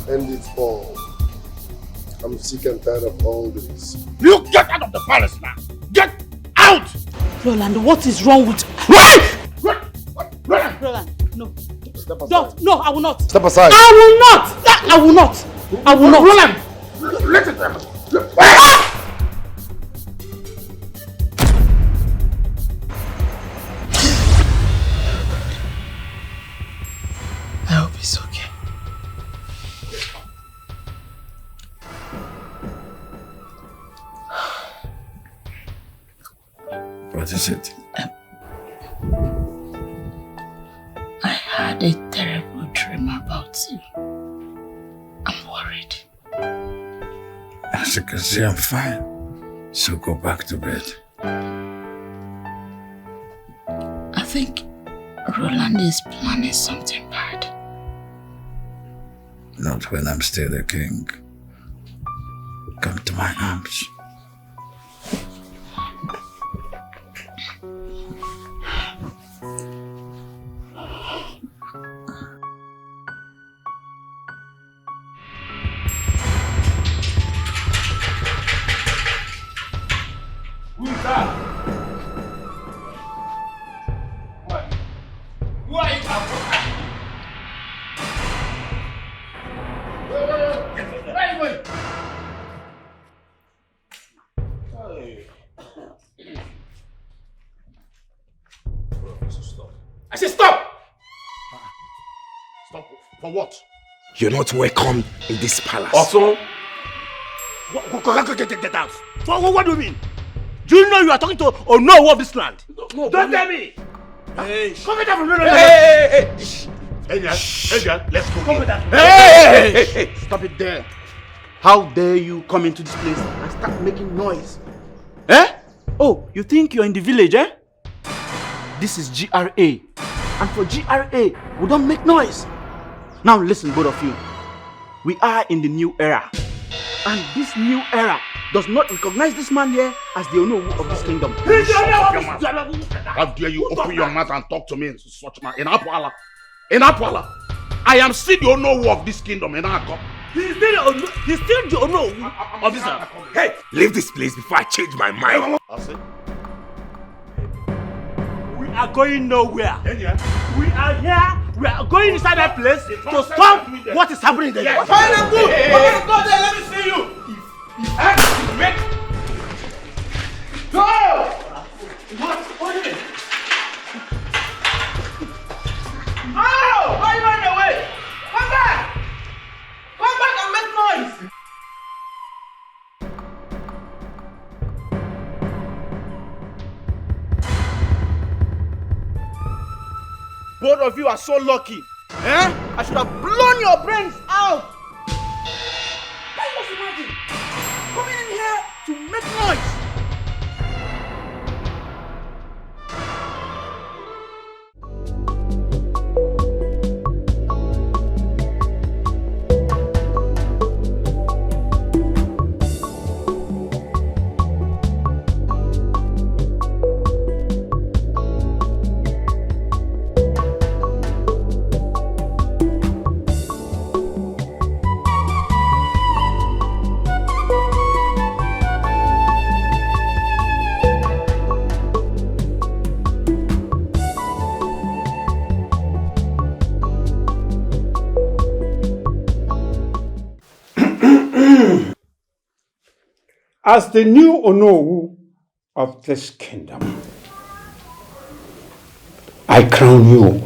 End it all. I'm sick and tired of all this. You get out of the palace now! Get out! Roland, what is wrong with... Roland, no. Step aside. Don't. No, I will not. Step aside. I will not! I will not! I will not! Roland! Let it happen! I hope it's okay. What is it? I had a terrible dream about you. I'm worried. As you can see, I'm fine. So go back to bed. I think Roland is planning something bad. Not when I'm still the king. Come to my arms. I said stop! Stop for what? You're not welcome in this palace. Also? Get out. What do you mean? Do you know you are talking to Onowu of this land? No, don't tell me! Hey, come get out from here! Hey! Adrian, let's go. Come hey! Stop it there. How dare you come into this place and start making noise? Eh? Oh, you think you're in the village, eh? This is GRA. And for GRA, we don't make noise. Now listen, both of you. We are in the new era. And this new era does not recognize this man here as the owner of this kingdom. How dare you open your mouth and talk to me in such manner? In Apwala. I am still the owner of this kingdom. He's still the owner of this land. Hey, leave this place before I change my mind. We are going nowhere. We are here. We are going inside that place to stop what is happening there. Yes. Fine and good. Hey. Go there. Let me see you. Wait. Go. What is it? Oh! Why are you running away? Come back! Come back and make noise! Both of you are so lucky. Eh? I should have blown your brains out. Can you just imagine? Coming in here to make noise. As the new Onowu of this kingdom, I crown you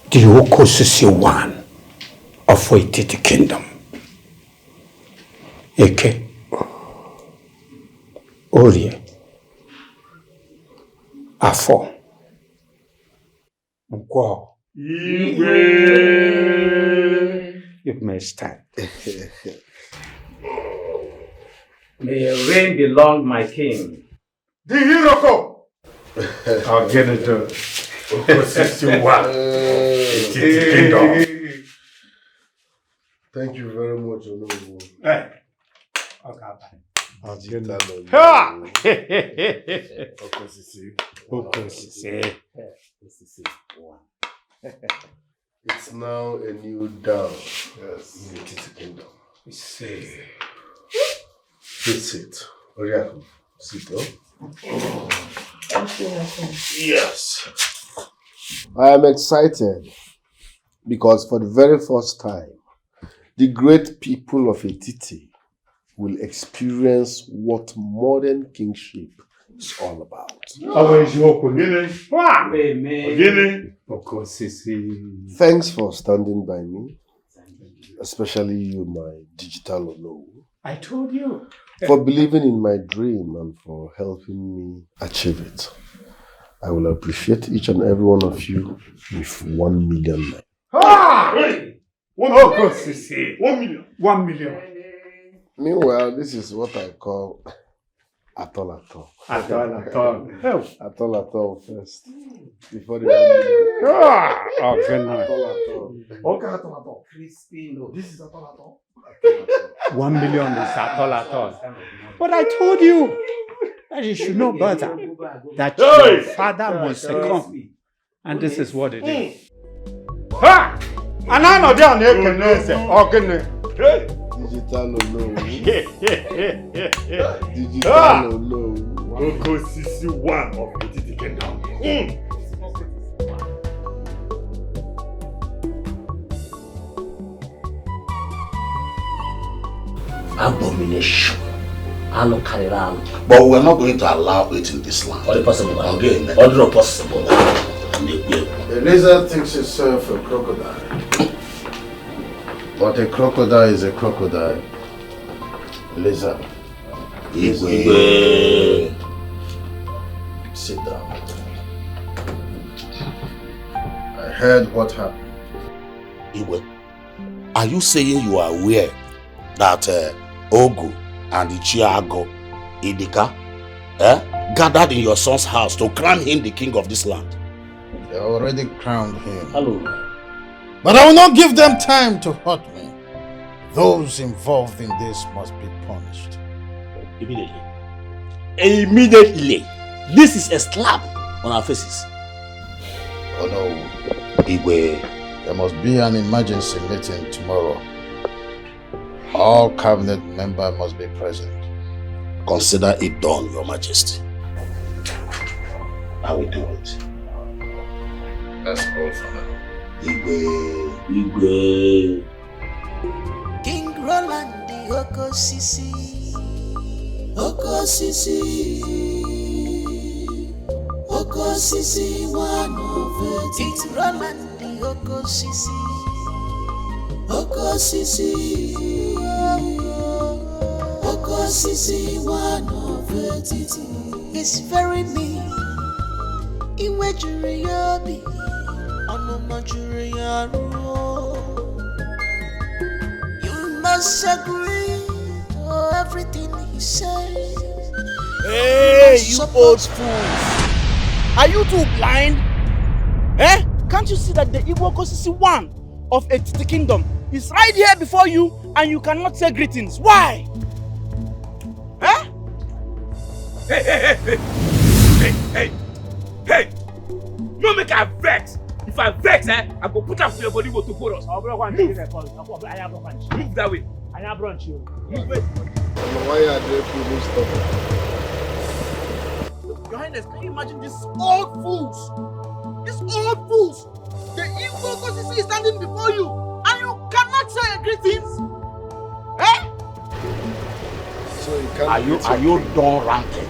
the Okosisi one of Waititi Kingdom. Eke, Orie, Afo, Nkwo, Igwe. may stand. May your reign be long, my king. The Hiroko! I'll get it done. Thank you very much, Onowu. It's now a new dawn. Yes, in the Titi Kingdom. Please sit. Oriaku, sit up. Yes. I am excited because for the very first time, the great people of Etiti will experience what modern kingship is all about. Thanks for standing by me, especially you, my digital Onowu. I told you. For believing in my dream and for helping me achieve it. I will appreciate each and every one of you with 1 million. Hey! 1 million. 1 million. Meanwhile, this is what I call atol. Atol first. Before the 1 million. Atol. Crispy. No, this is atol. 1 million is atol. But I told you that you should know better. That your father must succumb. And this is what it is. Ha! And I know down there can Digital Onowu. Digital Onowu. Oko Sisi 1 of the Titi Kingdom. Abomination. But we're not going to allow it in this land. All possible. Again. All possible. A lizard thinks itself a crocodile. But a crocodile is a crocodile. Lizard. Igwe. Sit down. I heard what happened. Igwe, are you saying you are aware that Ogu and the Chiago, Idika, gathered in your son's house to crown him the king of this land? They already crowned him. Hello. But I will not give them time to hurt me. Those involved in this must be punished. Immediately. Immediately. This is a slap on our faces. Oh no, Igwe, there must be an emergency meeting tomorrow. All cabinet members must be present. Consider it done, Your Majesty. I will do it. That's all for now. Igwe. King Roland, the Oko Sisi. Oko Sisi. Oko Sisi, 1 of it. King Roland, the Oko Sisi. Oko Sisi. Oko Sisi, 1 of it. It's very mean. Iwe juri yobi. You must agree to everything he says. Hey, you old fools! Are you too blind? Can't you see that the Igbo Kosisi 1 of a Titi Kingdom is right here before you and you cannot say greetings? Why? Hey! No make a vex! If I vex, I go put up for your body to put us. Move that way. Move it. Why are they people stopping? Your Highness, can you imagine these old fools? These old fools! The Igbo Kosisi is standing before you and you cannot say greetings? So you can't Are you done ranting?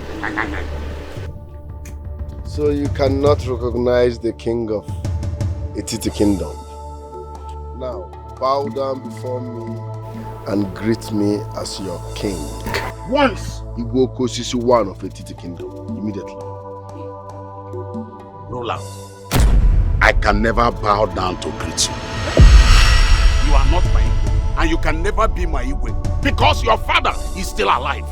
So you cannot recognize the king of Etiti Kingdom. Now, bow down before me and greet me as your king. Once! Igbo Kosisi 1 of Etiti Kingdom. Immediately. Roland, I can never bow down to greet you. You are not my Igbo and you can never be my Igwe because your father is still alive.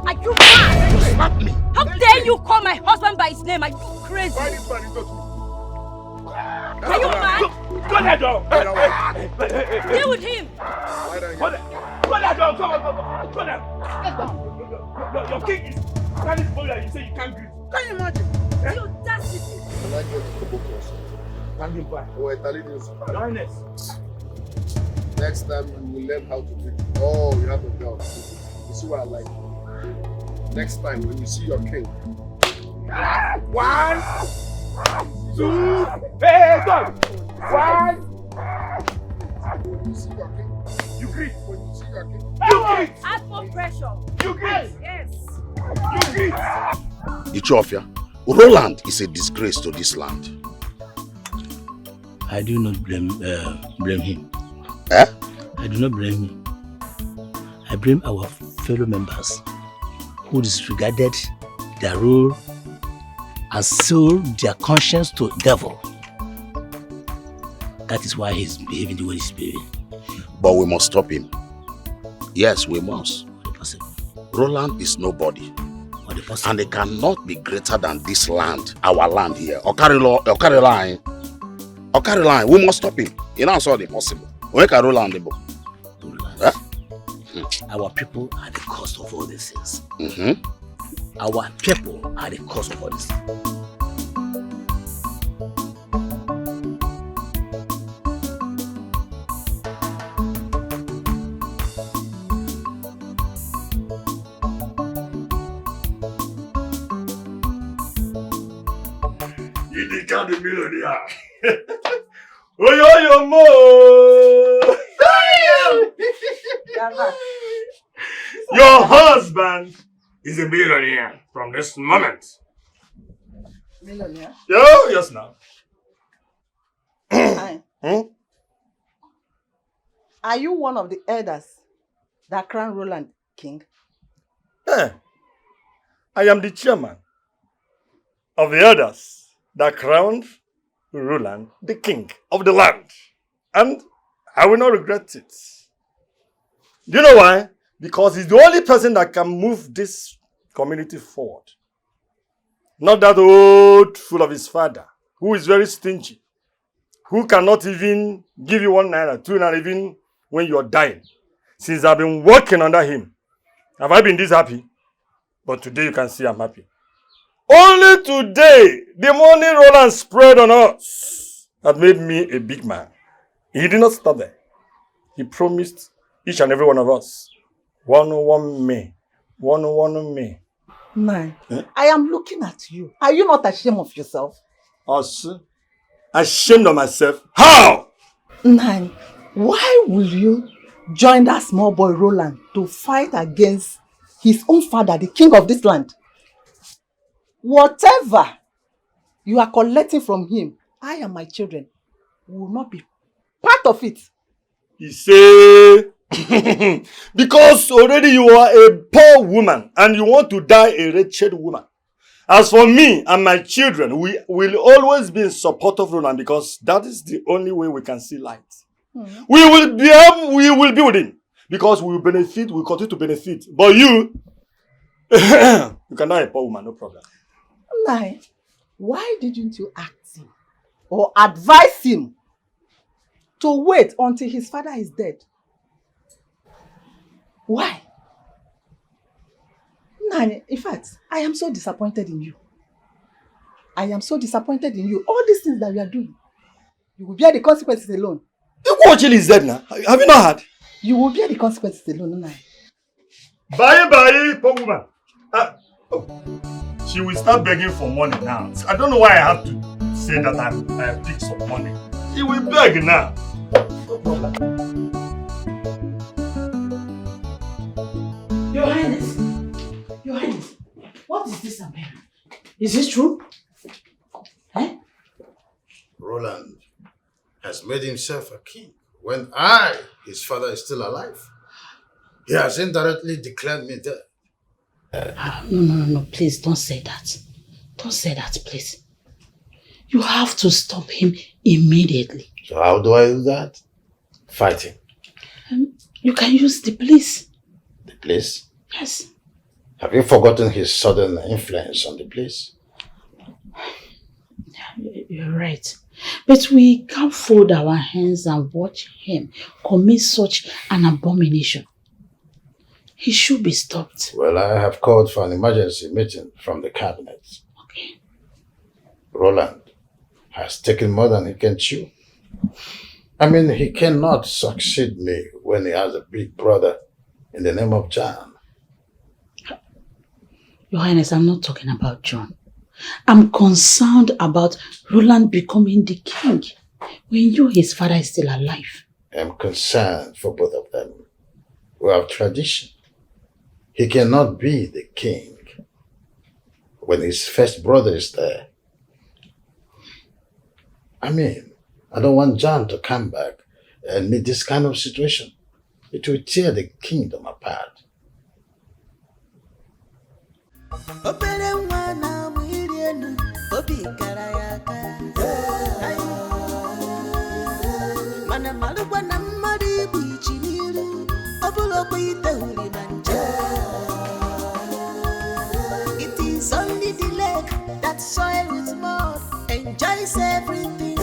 Are you mad? You slapped me. How dare you call my husband by his name? Are you crazy? Why this man is not Are you mad? Go that door. Deal with him. Go that door. Come on. Go down. Get down. Your king is standing for you and you say you can't greet. Can you imagine? The audacity. Can I get a book or something? Thank you, bye. Oh, Italians. Your Highness. Next time you will learn how to drink. Oh, you have a girl. You see what I like? Next time when you see your king. 1, 2, hey, go! 1. When you see your king. You greet. When you see your king. You greet. Add more pressure. You greet. Yes. You greet. Ichofia, Roland is a disgrace to this land. I do not blame him. Eh? I do not blame him. I blame our fellow members who disregarded their role and sold their conscience to the devil. That is why he's behaving the way he's behaving. But we must stop him. Yes, we must. Roland is nobody. And he cannot be greater than this land, our land here. Okari line. We must stop him. You know, it's not impossible. We can Roland. Huh? Our people are the cause of all these things. Mm-hmm. Our people are the cause of all this. Dikeh the millionaire. Yo mo. Your husband is a millionaire from this moment. Millionaire? Yes now. Hi. Are you one of the elders that crowned Roland king? I am the chairman of the elders that crowned Roland the king of the land. And I will not regret it. Do you know why? Because he's the only person that can move this community forward. Not that old fool of his father, who is very stingy, who cannot even give you 1 naira, 2 naira, even when you're dying. Since I've been working under him, have I been this happy? But today you can see I'm happy. Only today, the money Roland spread on us has made me a big man. He did not stop there. He promised each and every one of us 101 me. 101 me. Man, I am looking at you. Are you not ashamed of yourself? Us? Ashamed of myself? How? Nine, why will you join that small boy Roland to fight against his own father, the king of this land? Whatever you are collecting from him, I and my children will not be part of it. He say, because already you are a poor woman and you want to die a wretched woman. As for me and my children, we will always be in support of Roland because that is the only way we can see light. We will be with him because we will benefit, we will continue to benefit. But you, you cannot a poor woman, no problem. Nine, why didn't you ask him or advise him to wait until his father is dead? Why? Nine, in fact, I am so disappointed in you. I am so disappointed in you. All these things that we are doing, you will bear the consequences alone. Igwe is dead now. Have you not heard? You will bear the consequences alone, Nine. Bye, poor woman. She will start begging for money now. I don't know why I have to say that I picked some money. She will beg now. No problem. Your Highness, what is this I'm hearing? Is this true? Eh? Roland has made himself a king when I, his father, is still alive. He has indirectly declared me dead. No, please don't say that. Don't say that, please. You have to stop him immediately. So how do I do that? Fighting. You can use the place. The place? Yes. Have you forgotten his sudden influence on the place? You're right. But we can't fold our hands and watch him commit such an abomination. He should be stopped. Well, I have called for an emergency meeting from the cabinet. Okay. Roland has taken more than he can chew. I mean, he cannot succeed me when he has a big brother in the name of John. Your Highness, I'm not talking about John. I'm concerned about Roland becoming the king when his father is still alive. I'm concerned for both of them. We have tradition. He cannot be the king when his first brother is there. I mean, I don't want John to come back and meet this kind of situation. It will tear the kingdom apart. It is only the leg that soil with mud enjoys everything.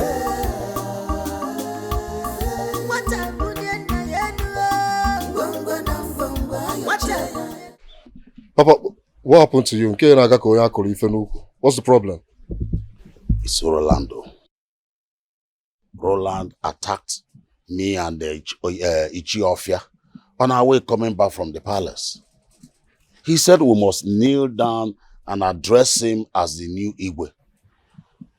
Papa, what happened to you? What's the problem? It's Rolando. Roland attacked me and Ichiofia on our way coming back from the palace. He said we must kneel down and address him as the new Igwe.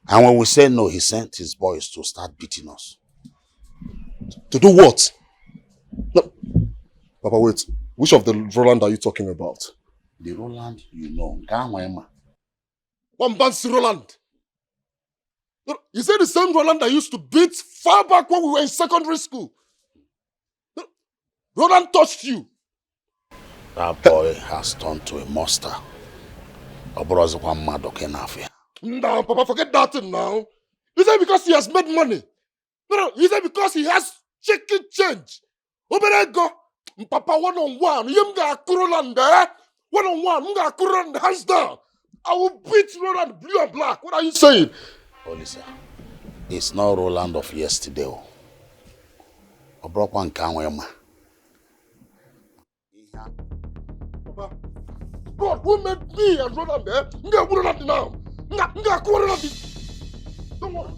And when we said no, he sent his boys to start beating us. To do what? No. Papa, wait. Which of the Roland are you talking about? The Roland you know. Wambansi Roland. You say the same Roland I used to beat far back when we were in secondary school. Roland touched you. That boy has turned to a monster. No, Papa, forget that thing now. You say because he has made money. No, you say because he has chicken change. Oberego, Papa, one-on-one. You mga Roland there. One-on-one, mga Roland hands down. I will beat Roland blue and black. What are you saying? Holy sir, it's not Roland of yesterday. Papa, God, who made me and Roland there? Nga Roland now. Nga Roland. Don't worry.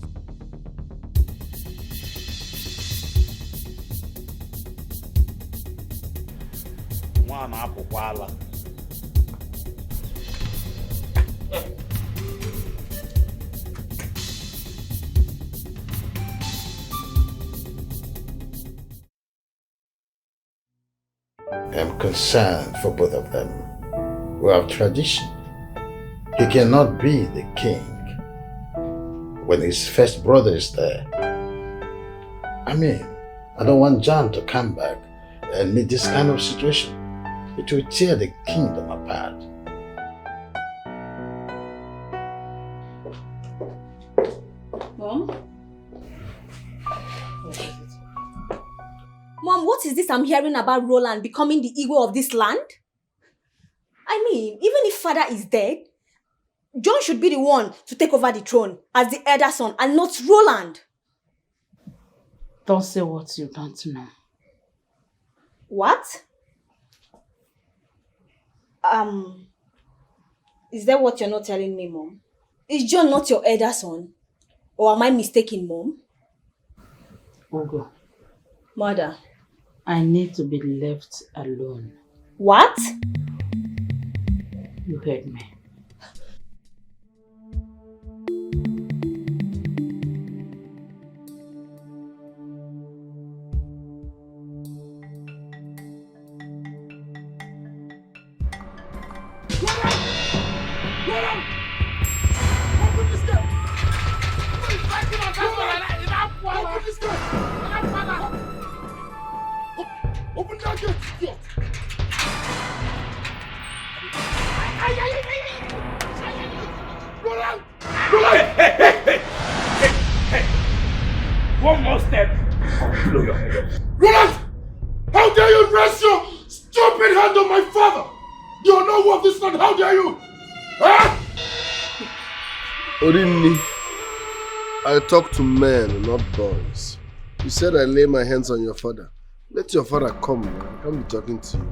I'm concerned for both of them. We have tradition. He cannot be the king when his first brother is there. I mean, I don't want John to come back and meet this kind of situation. It will tear the kingdom apart. Mom? Mom, what is this I'm hearing about Roland becoming the Igwe of this land? I mean, even if father is dead, John should be the one to take over the throne as the elder son and not Roland. Don't say what you don't know. What? Is that what you're not telling me, Mom? Is John not your elder son? Or am I mistaken, Mom? Ogo. Mother. I need to be left alone. What? You heard me. Open that gate! Roland! Roland! Hey! One more step, I'll blow your head off. Roland! How dare you hand on my father! You are not of this land, how dare you? Huh? Orini, I talk to men, not boys. You said I lay my hands on your father. Let your father come, man. I can't be talking to you.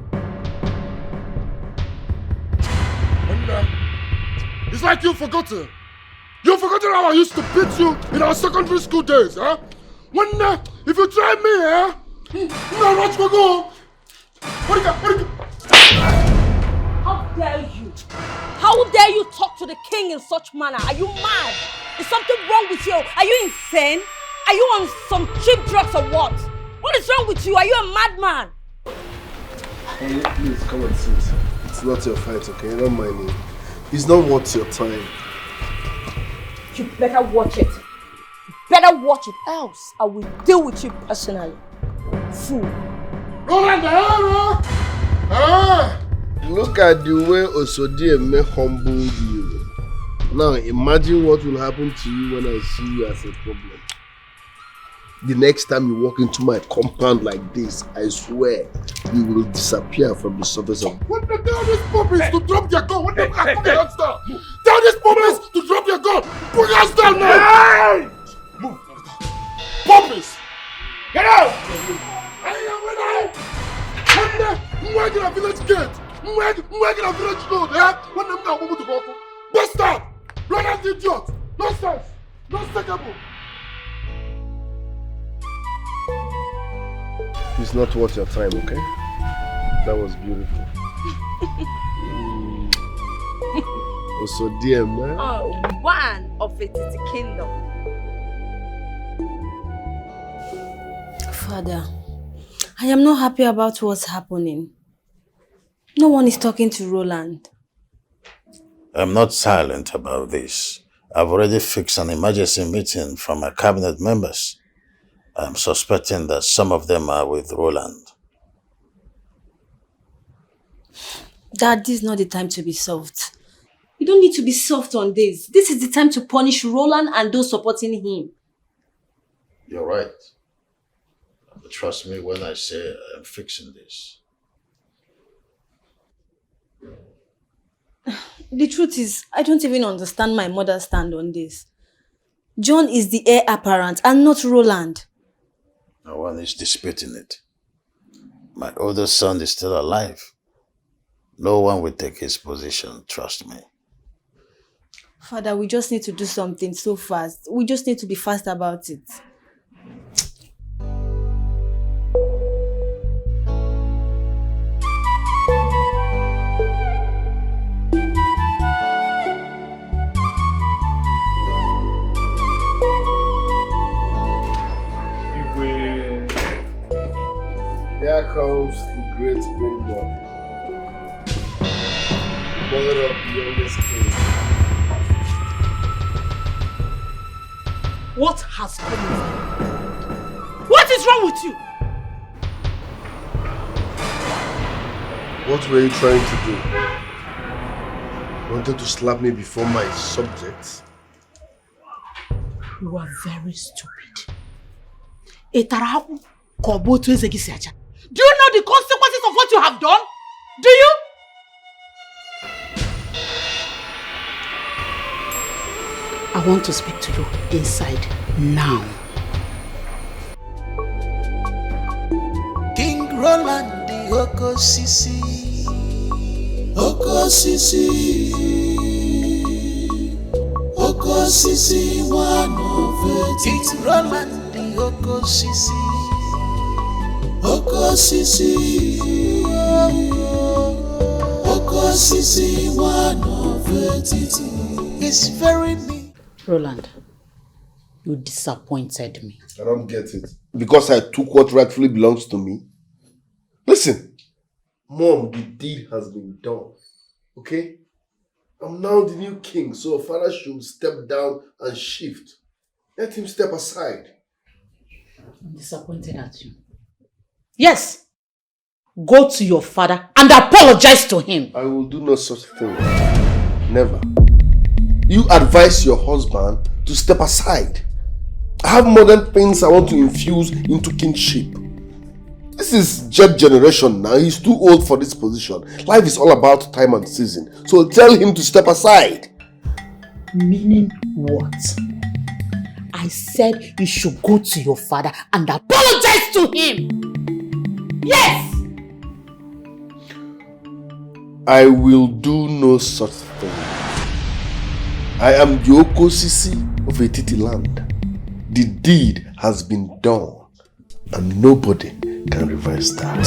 It's like you've forgotten. You've forgotten how I used to beat you in our secondary school days, huh? If you try me, huh? No, watch me go. What do you How dare you? How dare you talk to the king in such manner? Are you mad? Is something wrong with you? Are you insane? Are you on some cheap drugs or what? What is wrong with you? Are you a madman? Hey, please, come and sit. It's not your fight, okay? Don't mind me. It's not worth your time. You better watch it. Better watch it, else I will deal with you personally. Fool. Roland, look at the way Osodieme humbled you. Now imagine what will happen to you when I see you as a problem. The next time you walk into my compound like this, I swear, you will disappear from the surface of... What the tell these puppies to drop their gun? What the put your hands down? Tell these puppies to drop their gun! Put your hands down now! Hey! Move! Puppies! Get out! I'm working at village gate! I'm working at village road, yeah? When I'm not moving to go for. Bastard! Run out the idiot! Nonsense! Non-stackable! It's not worth your time, okay? That was beautiful. Also, dear man. Oh, one of it is the kingdom. Father, I am not happy about what's happening. No one is talking to Roland. I'm not silent about this. I've already fixed an emergency meeting from my cabinet members. I'm suspecting that some of them are with Roland. Dad, this is not the time to be soft. You don't need to be soft on this. This is the time to punish Roland and those supporting him. You're right. But trust me when I say I'm fixing this. The truth is, I don't even understand my mother's stand on this. John is the heir apparent and not Roland. No one is disputing it. My older son is still alive. No one will take his position, trust me. Father, we just need to do something so fast. We just need to be fast about it. Here comes the great Philmond, mother of the youngest king. What has come over you? What is wrong with you? What were you trying to do? Wanted to slap me before my subjects? You are very stupid. Do you know the consequences of what you have done? Do you? I want to speak to you inside now. King Roland the Oko Sisi. Oko Sisi. Oko Sisi, one of it. It's Roland the Oko Sisi. Oko Sisi. Oko Sisi, one of it. It's very me. Roland, you disappointed me. I don't get it. Because I took what rightfully belongs to me? Listen, Mom, the deed has been done. Okay? I'm now the new king, so father should step down and shift. Let him step aside. I'm disappointed at you. Yes! Go to your father and apologize to him. I will do no such thing. Never. You advise your husband to step aside. I have modern things I want to infuse into kingship. This is Jet generation now. He's too old for this position. Life is all about time and season. So tell him to step aside. Meaning what? I said you should go to your father and apologize to him. Yes! I will do no such thing. I am the Okosisi of Etiti land. The deed has been done and nobody can reverse that.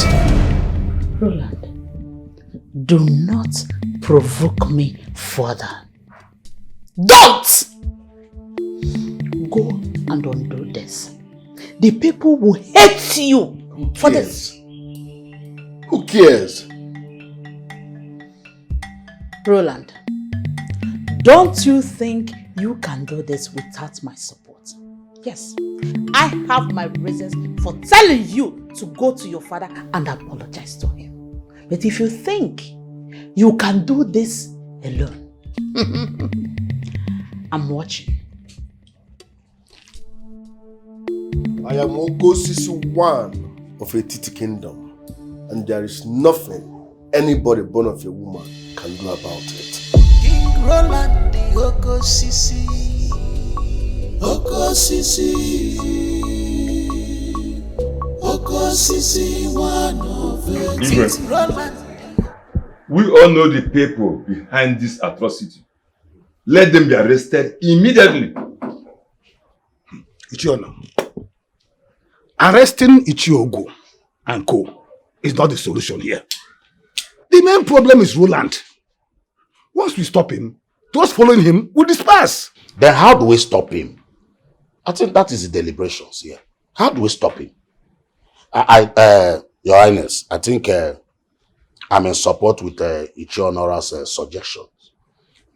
Roland, do not provoke me further. Don't! Go and undo this. The people will hate you for this. Who cares? Roland, don't you think you can do this without my support? Yes, I have my reasons for telling you to go to your father and apologize to him. But if you think you can do this alone, I'm watching. I am Okosisi one of Etiti kingdom, and there is nothing anybody born of a woman can do about it. King Roland the Okosisi, Okosisi, Okosisi one of Etiti. Roland. We all know the people behind this atrocity. Let them be arrested immediately. Ichiono, arresting Ichiogo and co is not the solution here. The main problem is Roland. Once we stop him, those following him will disperse. Then how do we stop him? I think that is the deliberations here. How do we stop him? Your Highness, I think I'm in support with Ichionora's suggestions.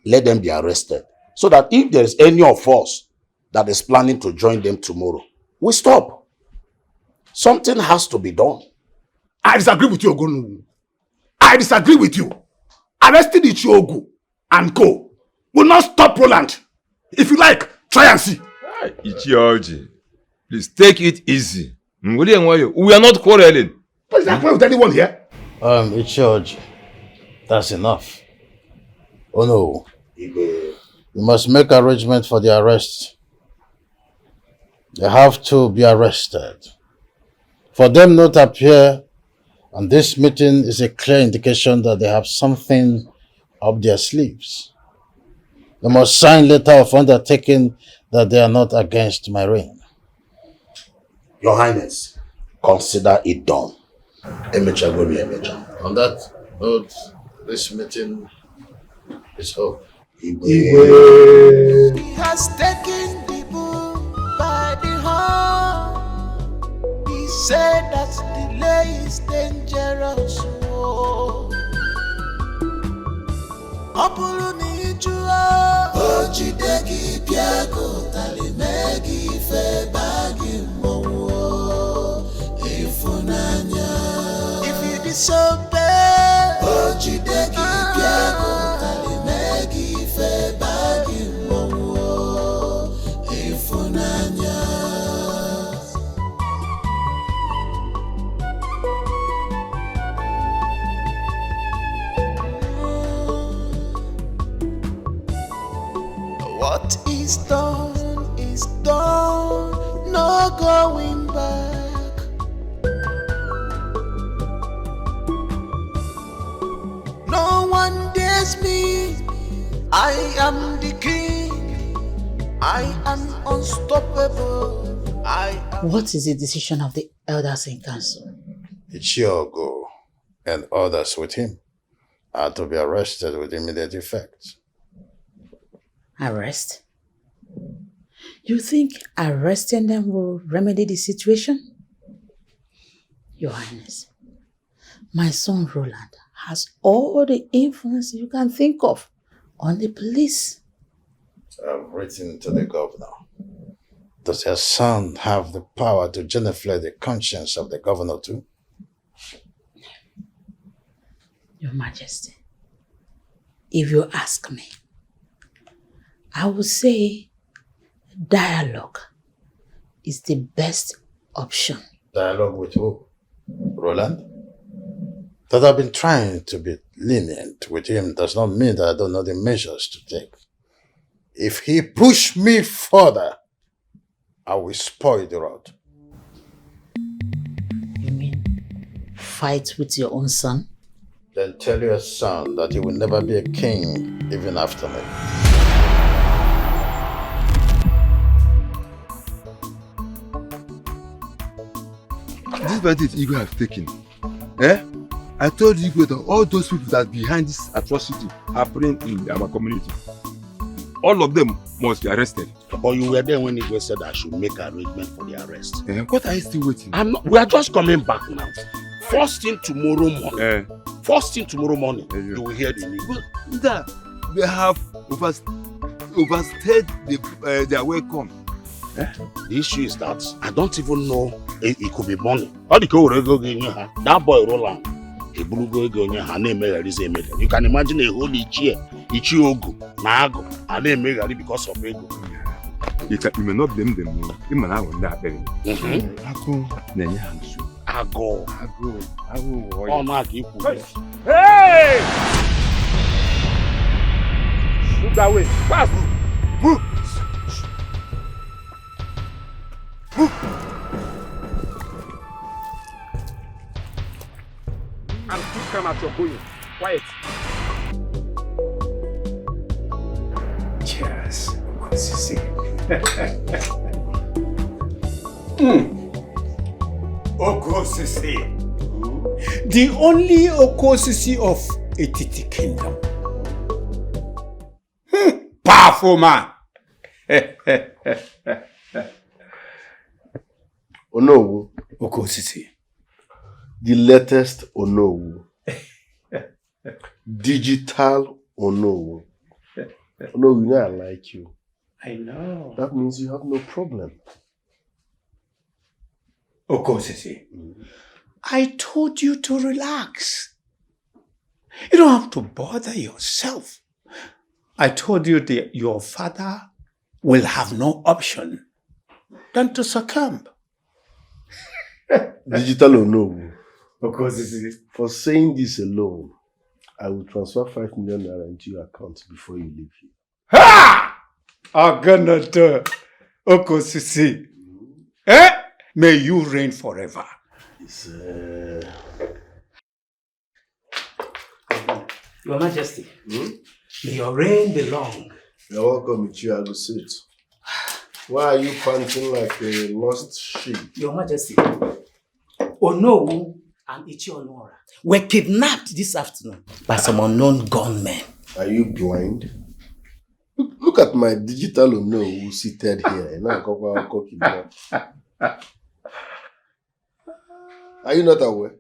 Let them be arrested. So that if there is any of us that is planning to join them tomorrow, we stop. Something has to be done. I disagree with you, Ogonu. I disagree with you. Arresting Ichiogo and co will not stop Roland. If you like, try and see. Ichioji, please take it easy. We are not quarreling. What is happening with anyone here? Ichioji, that's enough. Oh no. You must make arrangements for the arrest. They have to be arrested. For them not to appear on this meeting is a clear indication that they have something up their sleeves. They must sign letter of undertaking that they are not against my reign. Your Highness, consider it done. Emecha go be Emecha. On that note, this meeting is over. He has taken the bull by the horn. He said that delay is dangerous. Apulu ni jua. Ojidegi biago talimegi febagi mowo. Ifunanya. If you disobey. Ojidegi biago talimegi febagi mowo. Ifunanya. What is done, no going back. No one dares me, I am the king, I am unstoppable. What is the decision of the elders in council? Ichiogo and others with him are to be arrested with immediate effect. Arrest? You think arresting them will remedy the situation? Your Highness, my son Roland has all the influence you can think of on the police. I've written to the governor. Does your son have the power to genuflect the conscience of the governor too? Your Majesty, if you ask me, I would say dialogue is the best option. Dialogue with who? Roland, that I've been trying to be lenient with him does not mean that I don't know the measures to take. If he push me further, I will spoil the rod. You mean fight with your own son? Then tell your son that he will never be a king even after me. This advantage Igwe has taken. Eh? I told Igwe that all those people that are behind this atrocity happening in our community, all of them must be arrested. But you were there when Igwe said I should make arrangement for the arrest. What are you still waiting? We are just coming back now. First thing tomorrow morning. First thing tomorrow morning, you will hear the news. They have overstayed their welcome. The issue is that I don't even know it could be money. That boy Roland, you can imagine a whole Ichiogo, Nago, and then Megari because of ego. You may not blame them. You may not want that. Ago. Oh, Mark, you put Hey! Move that way. Fast. Move. Move. And keep calm as you're going. Quiet. Cheers. Okosisi. The only Okosisi of Etiti Kingdom. Powerful man. Onowu. Okosisi. The latest Onowu. Digital Onowu. Onowu, you know I like you. I know. That means you have no problem. Okosisi, I told you to relax. You don't have to bother yourself. I told you that your father will have no option than to succumb. Digital Onowu. Okosisi. For saying this alone, I will transfer 5 million naira into your account before you leave here. Ha! I'm gonna do Okosisi. Eh? May you reign forever. Your Majesty, may your reign be long. You're welcome, Ichiago. Sit. Why are you panting like a lost sheep? Your Majesty, Onowu and Ichi Onora were kidnapped this afternoon by some unknown gunmen. Are you blind? Look at my digital Onowu seated here. Are you not aware?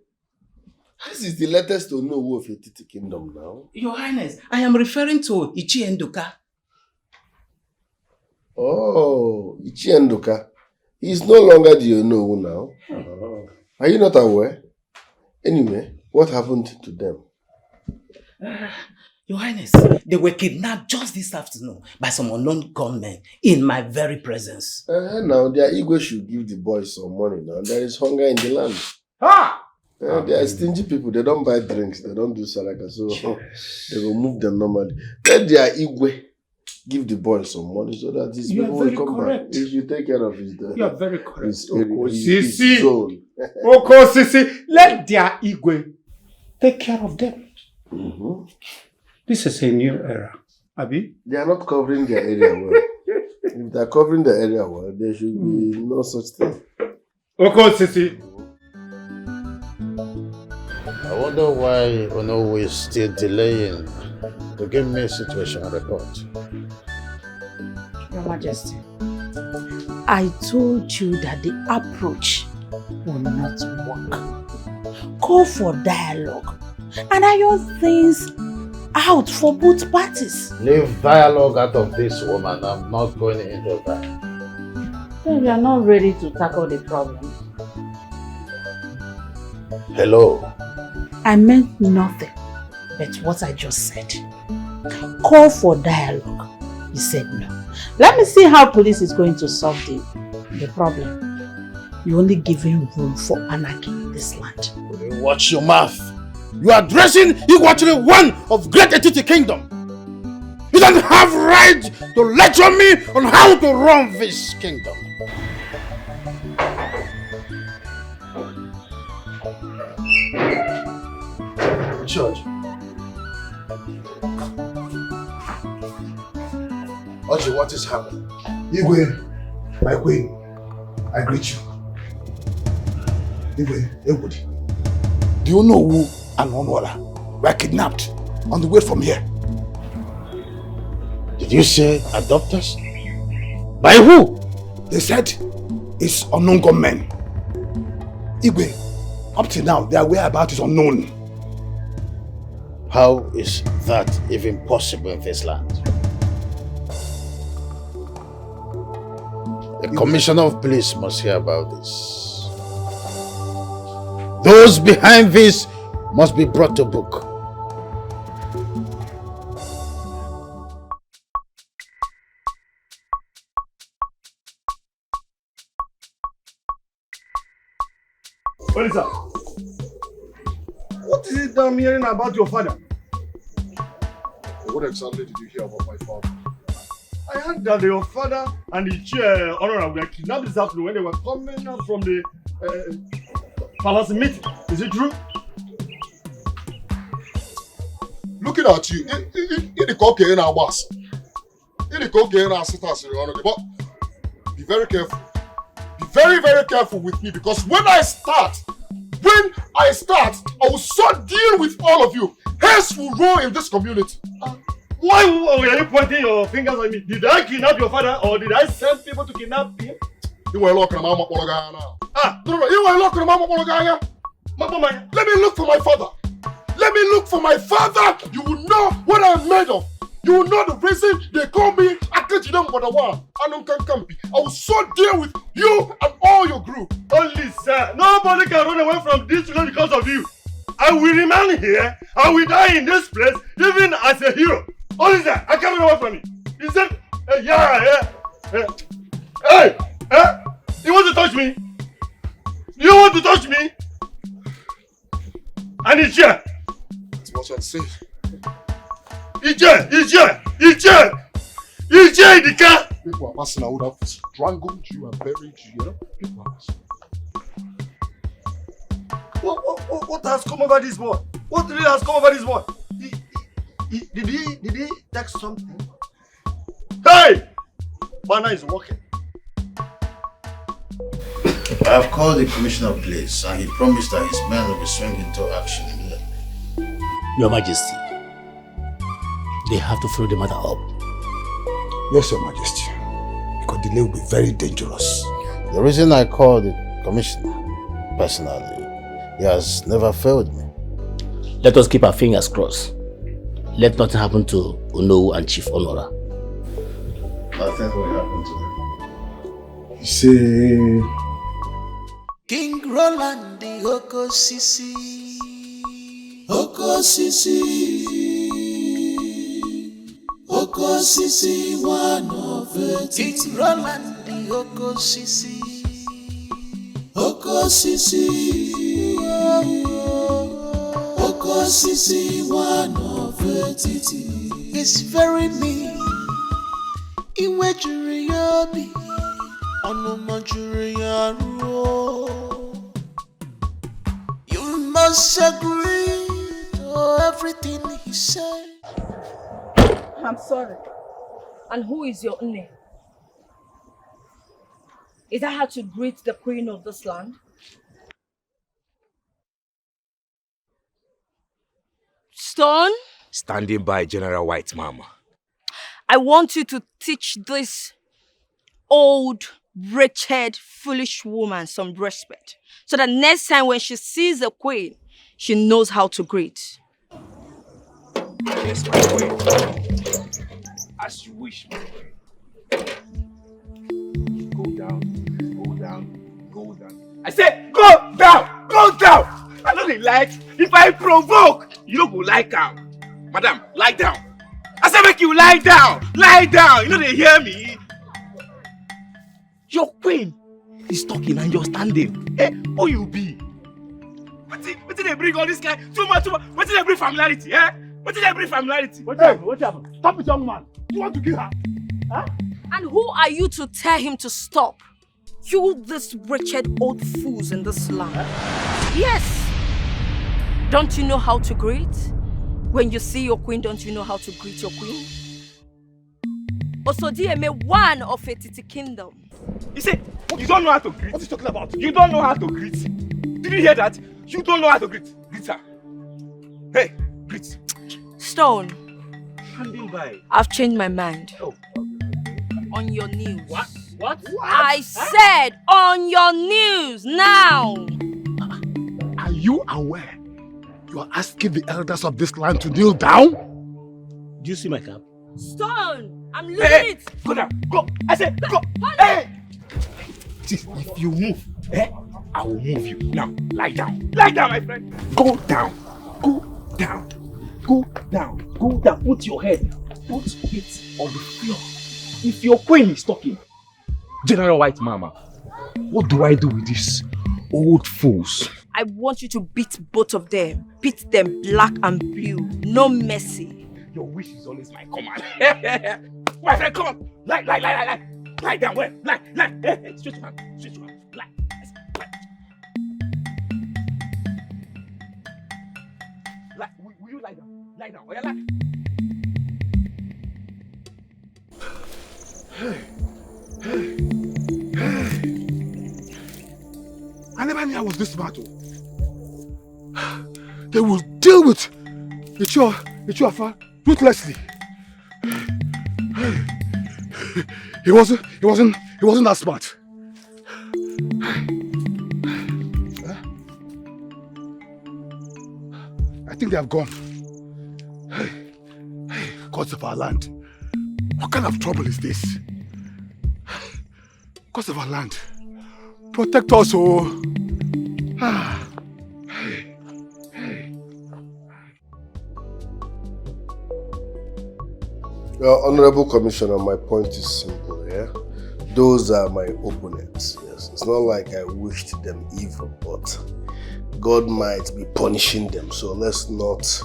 This is the latest Onowu of Etiti Kingdom now. Your Highness, I am referring to Ichi Endoka. Oh, Ichi Endoka. He is no longer the Onowu now. Oh. Are you not aware? Anyway, what happened to them? Your Highness, they were kidnapped just this afternoon by some unknown gunmen in my very presence. Now, their ego should give the boys some money now. There is hunger in the land. They are stingy people. They don't buy drinks. They don't do salaka. So they will move them normally. Let their ego give the boys some money so that these people will come back. If you take care of his you are very correct. His zone. Okosisi, let their ego take care of them. This is a new era, Abi. They are not covering their area well. If they are covering the area well, there should be no such thing. Okosisi. I wonder why Onowu is still delaying to give me a situation report. Your Majesty, I told you that the approach will not work. Call for dialogue and iron things out for both parties. Leave dialogue out of this, woman. I'm not going into that. Then we are not ready to tackle the problem. Hello. I meant nothing but what I just said. Call for dialogue. You said no. Let me see how police is going to solve the problem. You're only giving room for anarchy in this land. Watch your mouth. You are addressing Iguachiri, one of great Etiti kingdom. You don't have right to lecture me on how to run this kingdom. George. Ochi, what is happening? Igwe, my queen, I greet you. Igwe, Egudi, do you know who and Onwala were kidnapped on the way from here? Did you say adopters? By who? They said it's unknown gunmen. Igwe, up till now, their whereabouts is unknown. How is that even possible in this land? The commissioner of police must hear about this. Those behind this must be brought to book. Officer, what is it that I'm hearing about your father? What exactly did you hear about my father? I heard that your father and the chair honorable were kidnapped this afternoon when they were coming out from the palace meeting. Is it true? Looking at you, the cocaine and was. The cocaine and sit as honorable. But be very careful. Be very, very careful with me, because when I start, I will so deal with all of you. Heads will roll in this community. Why are you pointing your fingers at me? Did I kidnap your father or did I send people to kidnap him? You were looking at Mama Pologaya now. No, you were looking at Mama Pologaya. Let me look for my father. Let me look for my father. You will know what I am made of. You will know the reason they call me Akajidam Wadawa. I will so deal with you and all your group. Only sir, nobody can run away from this land because of you. I will remain here. I will die in this place, even as a hero. Only sir, I can't run away from you. He said, Hey, you want to touch me? You want to touch me? And it's here. That's what I say. It's here, in the car. People are passing. I would have strangled you and buried you. You know? People are passing. What has come over this boy? What really has come over this boy? Did he take something? Hey! Bana is working. I have called the commissioner of police and he promised that his men will be swinging into action immediately. Your Majesty, they have to follow the matter up. Yes, Your Majesty. Because delay will be very dangerous. The reason I called the commissioner, personally, he has never failed me. Let us keep our fingers crossed. Let nothing happen to Uno and Chief Honora. Nothing will happen to them. You see... King Roland the Okosisi, one of it. King Roland the Okosisi, one of it. It's very mean. Iwe juri yobi, onuma juri yaro. You must agree to everything he said. I'm sorry. And who is your name? Is that how to greet the queen of this land? Stone? Standing by General White Mama. I want you to teach this old, wretched, foolish woman some respect. So that next time when she sees the queen, she knows how to greet. Yes, my queen. As you wish, my queen. Go down. I said, go down! I know they like. If I provoke, you don't go lie down. Madam, lie down. I said, make you lie down. You know they hear me. Your queen is talking and you're standing. Who you be? What did they bring all this guy? Too much. What did they bring familiarity? Eh? What did they bring familiarity? What happened? Stop it, young man. You want to kill her? Huh? And who are you to tell him to stop? You, this wretched old fools in this land. Yes. Don't you know how to greet? When you see your queen, don't you know how to greet your queen? Osodieme, one of a Titi kingdom. You say, you don't know how to greet? What are you talking about? You don't know how to greet. Did you hear that? You don't know how to greet. Greet her. Hey, greet. Stone. Standing by. I've changed my mind. Oh. On your news. What? I said on your news now. Are you aware? You are asking the elders of this land to kneel down? Do you see my cap? Stone, I'm losing Hey, it. go down. Go. I said go. Hey. See, if you move, I will move you. Now, lie down. Lie down, my friend. Go down. Go down. Go down. Go down. Put your head. Put it on the floor. If your queen is talking, General White Mama, what do I do with these old fools? I want you to beat both of them. Beat them black and blue. No mercy. Your wish is always my command. My friend, come on. Lie. Lie down. Where? Lie. Hey, straight to hand. Lie. Lie. Will you lie down? Lie down. Oh, yeah, lie. I never knew I was this smart. They will deal with Ichiofa ruthlessly. He wasn't that smart. I think they have gone. Gods of our land. What kind of trouble is this? Gods of our land. Protect us, oh. Honorable Commissioner, my point is simple, yeah? Those are my opponents, yes. It's not like I wished them evil, but God might be punishing them, so let's not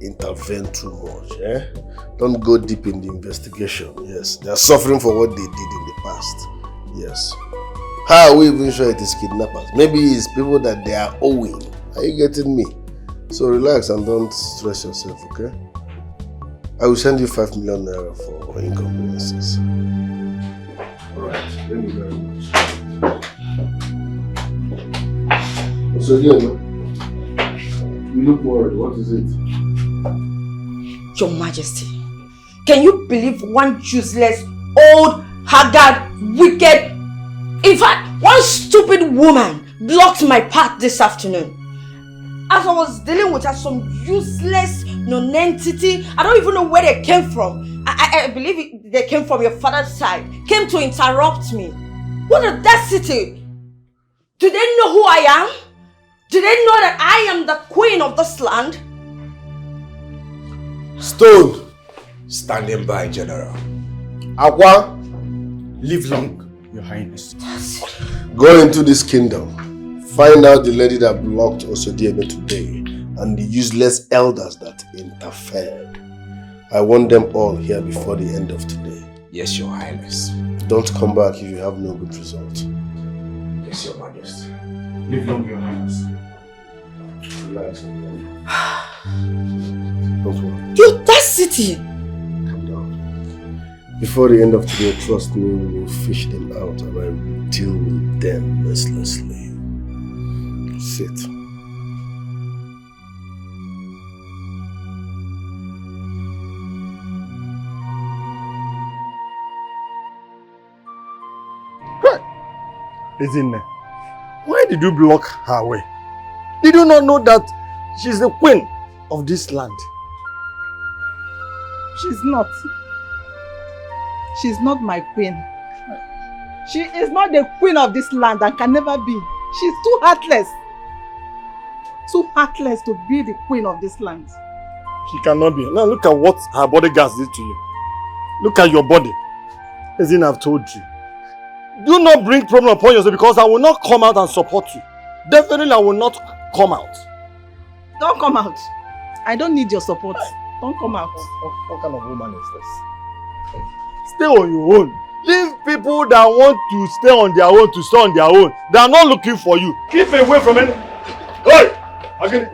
intervene too much, yeah? Don't go deep in the investigation, yes. They are suffering for what they did in the past, yes. How are we even sure it is kidnappers? Maybe it's people that they are owing. Are you getting me? So relax and don't stress yourself, okay? I will send you 5 million naira for inconveniences. Alright, thank you very much. So again, you look worried. What is it? Your Majesty, can you believe one useless, old, haggard, wicked, in fact, one stupid woman blocked my path this afternoon? As I was dealing with her, some useless non-entity, I don't even know where they came from. I believe they came from your father's side, came to interrupt me. What audacity! Do they know who I am? Do they know that I am the queen of this land? Stone, standing by, General. Aqua, Live long, Your Highness. go into this kingdom. Find out the lady that blocked Osodieme today and the useless elders that interfered. I want them all here before the end of today. Yes, Your Highness. Don't come back if you have no good result. Yes, Your Majesty. Live long, Your Highness. Relax. Don't worry. The audacity! Calm down. Before the end of today, trust me, we will fish them out and I will deal with them mercilessly. Sit. Ezinne, why did you block her way? Did you not know that she's the queen of this land? She's not. She's not my queen. She is not the queen of this land and can never be. She's too heartless. Too heartless to be the queen of this land. She cannot be. Now look at what her bodyguards did to you. Look at your body. Ezinne, I've told you. Do not bring problem upon yourself because I will not come out and support you. Definitely I will not come out. Don't come out. I don't need your support. Don't come out. What kind of woman is this? Stay on your own. Leave people that want to stay on their own to stay on their own. They are not looking for you. Keep away from any. Hey! Again.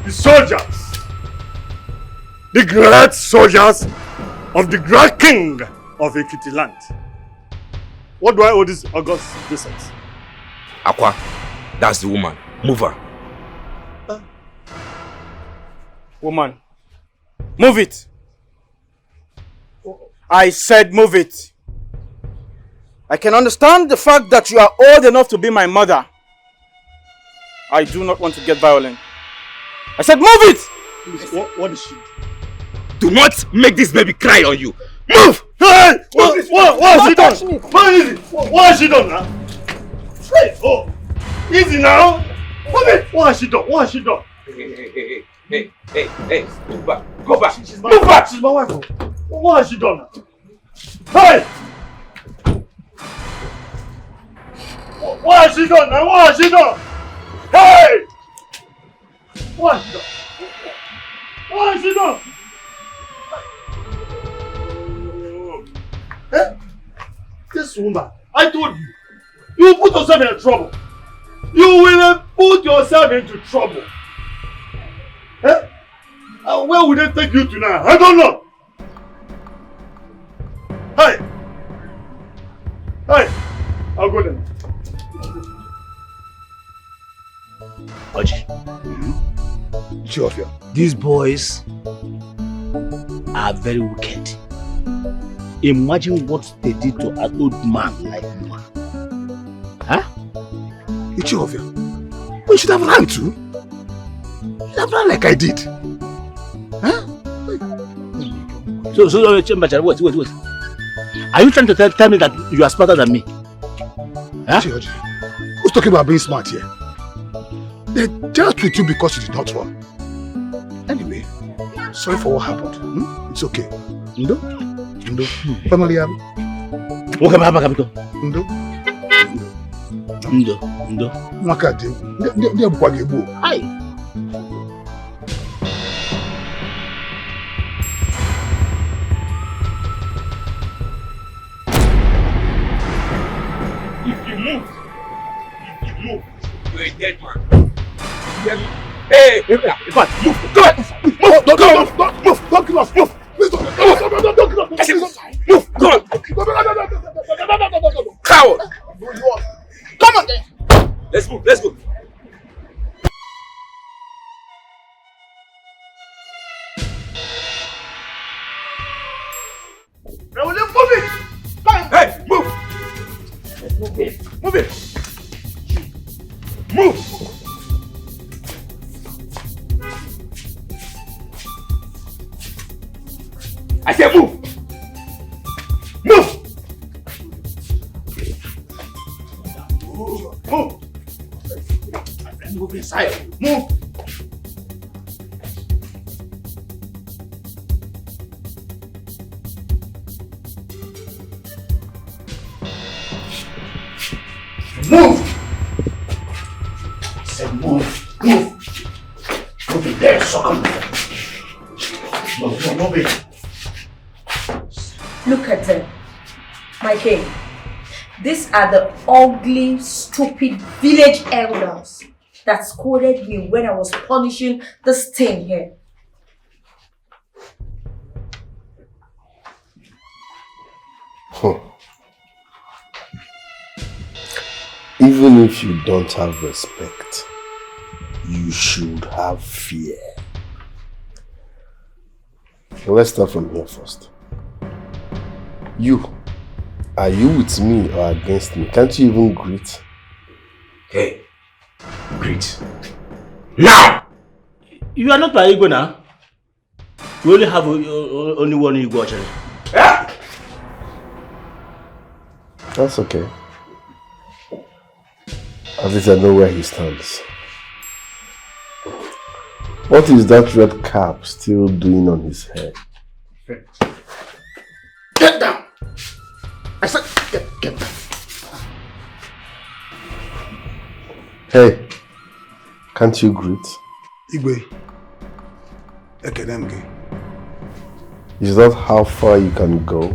The soldiers. The great soldiers of the great king of Ekiti land. What do I owe this August visit? Aqua, that's the woman. Move her. Woman, move it. I said move it. I can understand the fact that you are old enough to be my mother. I do not want to get violent. I said move it! Please, what is she? Do not make this baby cry on you. Move! Hey! What has she done? What has she done now? Hey! Oh! Easy now! Move it! What has she done? What has she done? Hey, move back. Go back. Move back! She's my wife. What has she done now? Hey! What has she done now? What has she done? Hey! What has she done? What has she done? Eh? This woman, I told you, you will put yourself in trouble. You will put yourself into trouble. Eh? Where will they take you to now? I don't know. Hey! Hey! I'll go then. Oji. These boys are very wicked. Imagine what they did to an old man like you. Huh? Ichiofia, we should have run too. You should have run like I did. Huh? So wait. Are you trying to tell me that you are smarter than me? Huh? Oji, who's talking about being smart here? They dealt with you because you did not run. Anyway, sorry for what happened. It's okay. Ndo? Family am. What happened? Ndo? Makade. They are buggy. Hi. If you move, you're a dead man. Hey, move! Go ahead! Move! Don't kill us! Move! Please don't kill us! Move! Go on! Coward! Come on then! Let's go! Now will you move it? Hey, move! Move it! Move! I said move! Move! Move inside. Move! Move! I said move. Move it there, sucker. Move it. Look at them, my king. These are the ugly, stupid village elders that scolded me when I was punishing this thing here. Even if you don't have respect, you should have fear. Well, let's start from here first. Are you with me or against me? Can't you even greet? Hey, greet. Now! You are not my ego now. We only have only one ego actually. Yeah? That's okay. At least I know where he stands. What is that red cap still doing on his head? Get down! I said, Get back. Hey, can't you greet? Igwe, Ekademge. Is that how far you can go?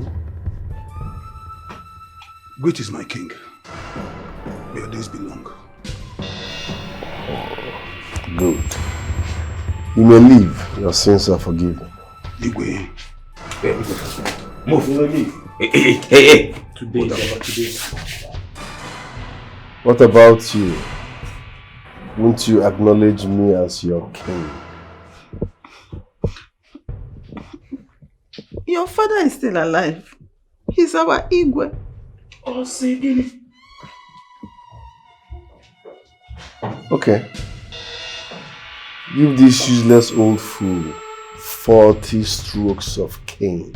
Great is my king. May your days be long. Good. You may leave. Your sins are forgiven. Igwe. Move. Hey. Today. What about you? Won't you acknowledge me as your king? Your father is still alive. He's our Igwe. Oh, say Okay. Give this useless old fool 40 strokes of cane.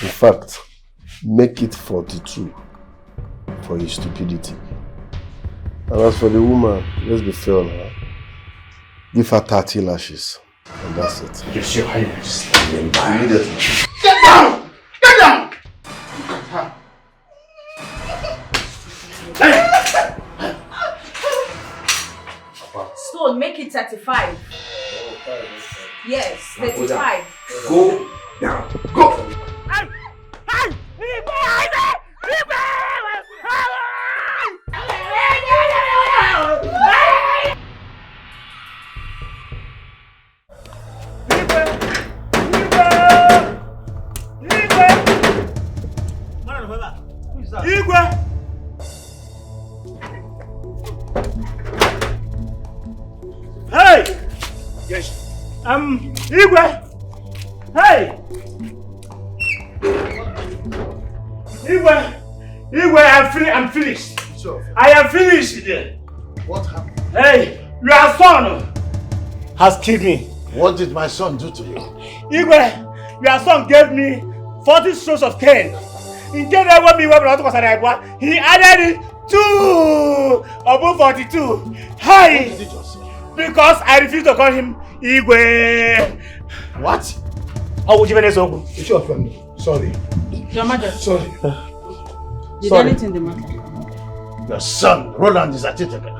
In fact, make it 42 for his stupidity. And as for the woman, let's be fair on her. Give her 30 lashes. And that's it. Yes, your highness. Immediately. Get down! Get down! Stone, make it 35. Yes, 35. Go down. Go! Igwe! Hey! Yes. Igwe! Hey! Igwe, I'm finished. So, I am finished. what happened? Hey, your son has killed me. What did my son do to you? Igwe, your son gave me 40 strokes of cane. In case I want me he added it to above 42. Hi! What did you say? Because I refuse to call him Igwe. What? How would you even say? It's your friend. Sorry. Your Majesty. Sorry. Did anything the matter? Your son, Roland, is at it again.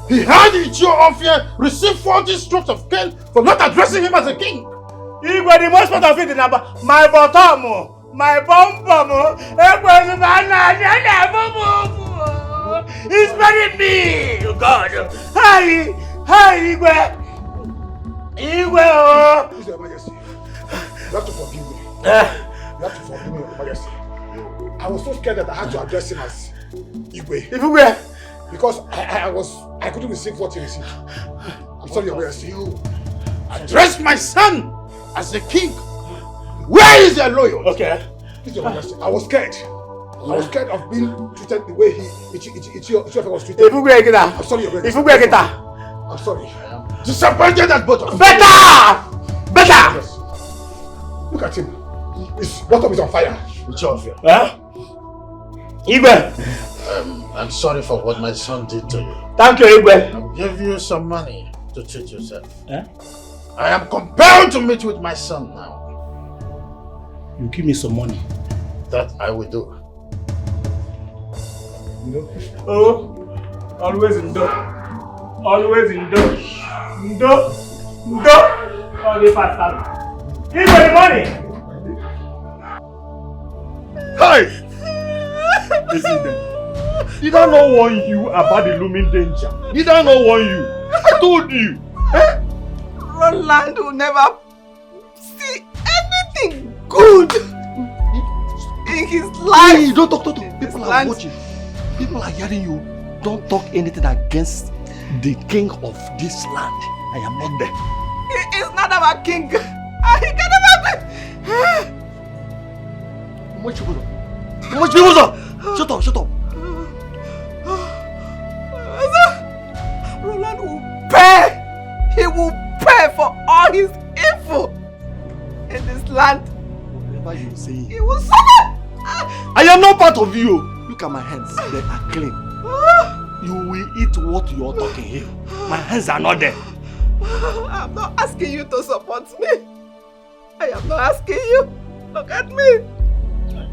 He had Ichio Ofia receive 40 strokes of cane for not addressing him as a king. Igwe, the most part of it is about my bottom. My bum, he's burying me! Oh God! Hi, Igwe! Please, Your Majesty. You have to forgive me. You have to forgive me, Your Majesty. I was so scared that I had to address him as Igwe. Because I couldn't receive what he received. I'm sorry, Your Majesty. You address my son as a king. Where is your loyalty? Okay. Please, Your Majesty. I was scared. I was scared of being treated the way Ichio was treated. I'm sorry, Your Majesty. I'm sorry. Disappointed at both of you. Better! Yes. Look at him. His bottom is on fire. Ichio, huh? Igwe! I'm sorry for what my son did to you. Thank you, Igwe. I'll give you some money to treat yourself. Huh? I am compelled to meet with my son now. You give me some money. That I will do. Oh, always in dough. Always in dough. Dough. Only faster. Give me the money. Hey! Listen then. Did I not warn you about the looming danger? Did I not warn you? I told you. Roland will never see anything good in his life. Hey, don't talk. People are watching. People are hearing you. Don't talk anything against the king of this land. I am not there. He is not our king. He can never be. Shut up. Roland will pay. He will pay for all his evil in this land. Whatever you say, he will suffer. I am not part of you. Look at my hands. They are clean. You will eat what you are talking here. My hands are not there. I'm not asking you to support me. I am not asking you. Look at me.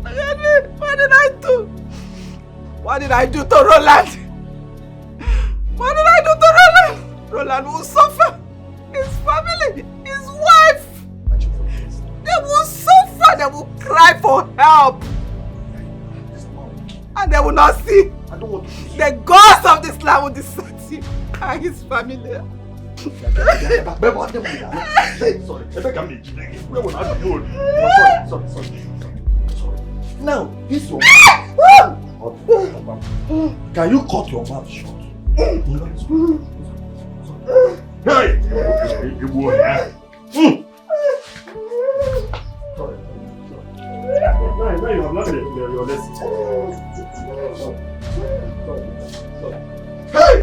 Look at me. What did I do? What did I do to Roland? What did I do to Roland? Roland will suffer. His family, his wife. They will suffer. They will cry for help. And they will not see. The gods of this land will desert him and his family. Now, this one. Can you cut your mouth short? Hey! You boy, Now you have not your lesson. Hey!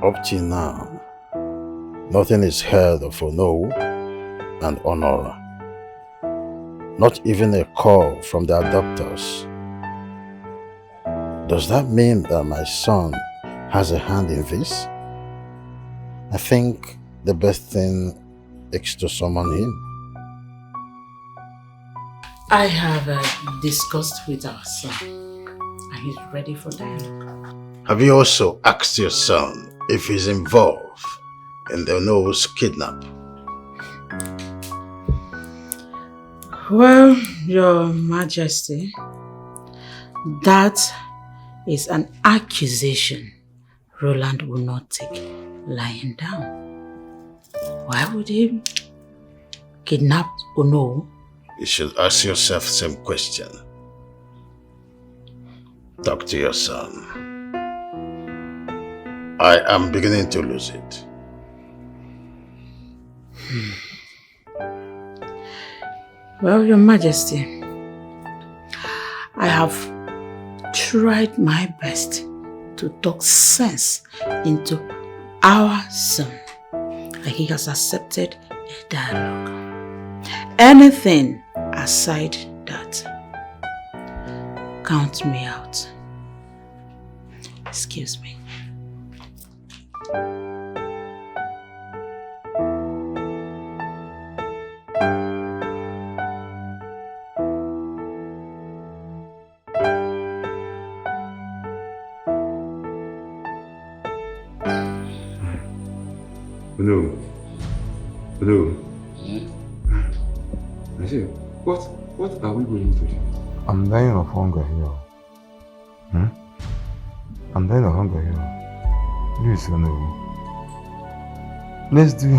Up till now, nothing is heard of Ono and Honor. Not even a call from the adopters. Does that mean that my son has a hand in this? I think the best thing is to summon him. I have discussed with our son, and he's ready for dialogue. Have you also asked your son if he's involved in the Ono's kidnap? Well, Your Majesty, that is an accusation Roland will not take lying down. Why would he kidnap Ono? You should ask yourself the same question. Talk to your son. I am beginning to lose it. Well, Your Majesty, I have tried my best to talk sense into our son, and he has accepted a dialogue. Anything aside that, count me out. Excuse me. Hello. I say, what are we going to do? I'm dying of hunger here. I'm dying of hunger here. Please, let's do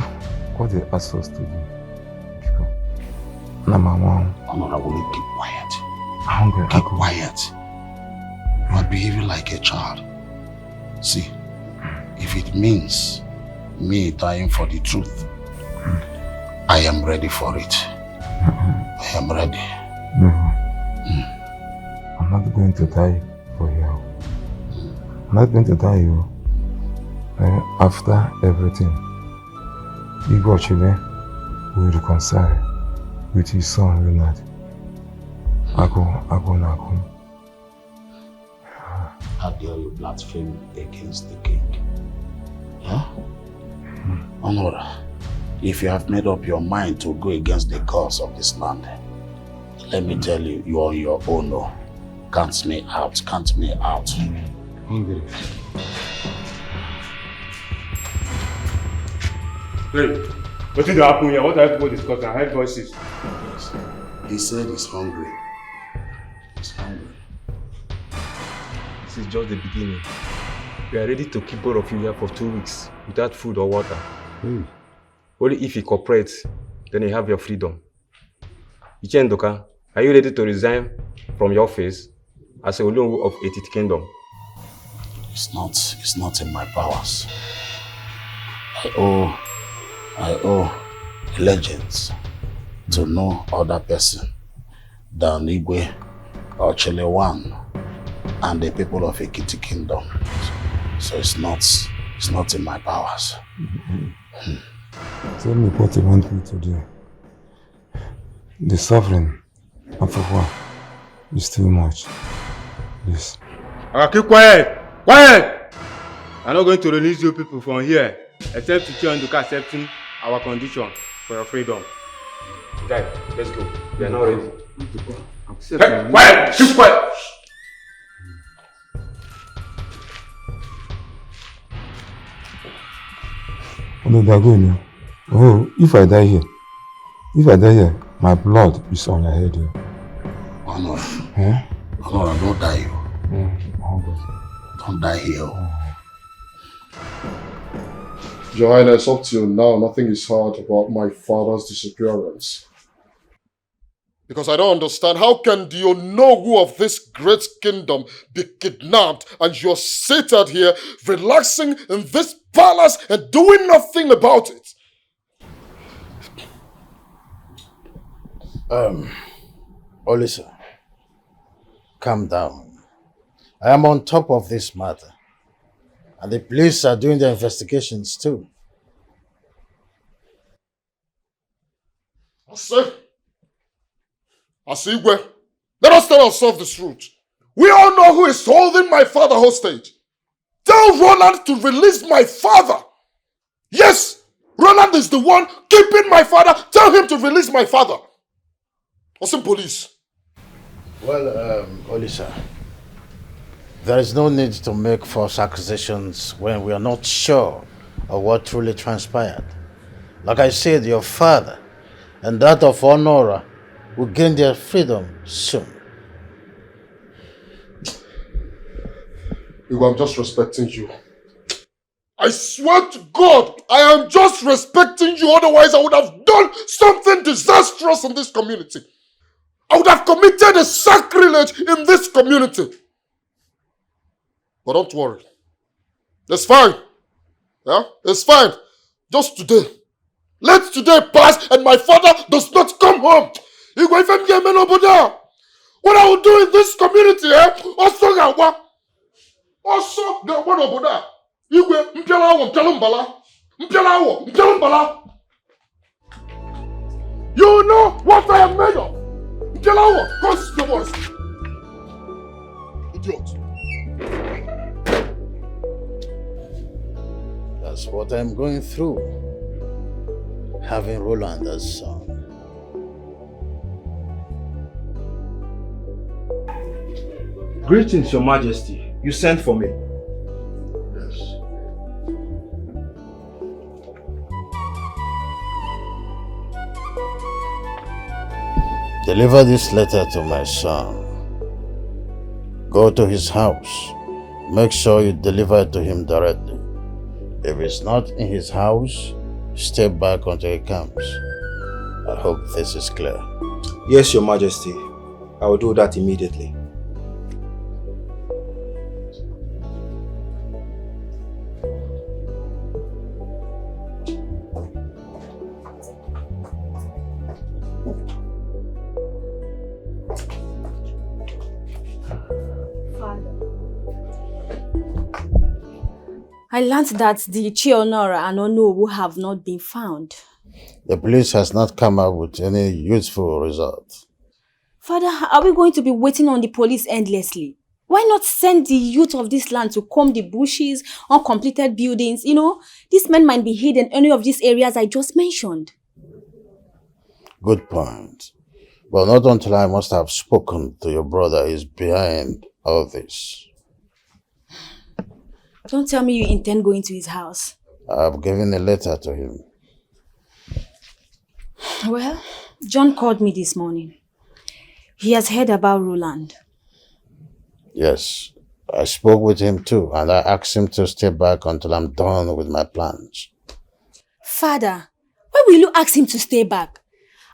what they asked us to do. Number one. Honorable, keep quiet. Hunger. Keep quiet. You are behaving like a child. See, if it means me dying for the truth, I am ready for it. I am ready. No. I'm not going to die for you. I'm not going to die you. After everything, Igor Chile will reconcile with his son Roland. Ago. How dare you blaspheme against the king? Huh? Honora, if you have made up your mind to go against the gods of this land, let me tell you, you are on your own. No. Count me out. Hungry. Hey, what did happen here? What are people discussing? I heard voices. He said he's hungry. He's hungry. This is just the beginning. We are ready to keep both of you here for 2 weeks without food or water. Only if you cooperate, then you have your freedom. Ichendoka, are you ready to resign from your office as a Olongu of Etiti Kingdom? It's not in my powers. I owe legends to no other person than Igwe or Chelewan and the people of Ekiti Kingdom. So it's not in my powers. Tell me what you want me to do. The suffering of Afua is too much. Please. Keep quiet! Quiet! I'm not going to release you people from here except Ichie and Nduka accepting our condition for your freedom. Guy, let's go. We are not ready. Hey, quiet! Keep quiet! Oh, they are going now. Oh, if I die here, my blood is on your head here. Honor. Huh? Honor, don't die. Don't die here. Your Highness, up till now, nothing is heard about my father's disappearance. Because I don't understand, how can the Onowu of this great kingdom be kidnapped and you're seated here, relaxing in this palace and doing nothing about it? Olisa, calm down. I am on top of this matter. And the police are doing their investigations too. I see where. Let us tell ourselves this truth. We all know who is holding my father hostage. Tell Roland to release my father. Yes, Roland is the one keeping my father. Tell him to release my father. Or some police. Well, Olisa, there is no need to make false accusations when we are not sure of what truly transpired. Like I said, your father and that of Honora will gain their freedom soon. I'm just respecting you. I swear to God, I am just respecting you. Otherwise, I would have done something disastrous in this community. I would have committed a sacrilege in this community. But don't worry. It's fine. Yeah? It's fine. Just today. Let today pass and my father does not come home. What I will do in this community, Also, you know what I am made of. Idiot. That's what I'm going through. Having Roland as son. Greetings, Your Majesty. You sent for me. Yes. Deliver this letter to my son. Go to his house. Make sure you deliver it to him directly. If it's not in his house, step back until he comes. I hope this is clear. Yes, Your Majesty. I will do that immediately. I learned that the Chionora and Onowu have not been found. The police has not come up with any useful result. Father, are we going to be waiting on the police endlessly? Why not send the youth of this land to comb the bushes, uncompleted buildings? You know, these men might be hidden in any of these areas I just mentioned. Good point. But not until I must have spoken to your brother is behind all this. Don't tell me you intend going to his house. I've given a letter to him. Well, John called me this morning. He has heard about Roland. Yes, I spoke with him too, and I asked him to stay back until I'm done with my plans. Father, why will you ask him to stay back?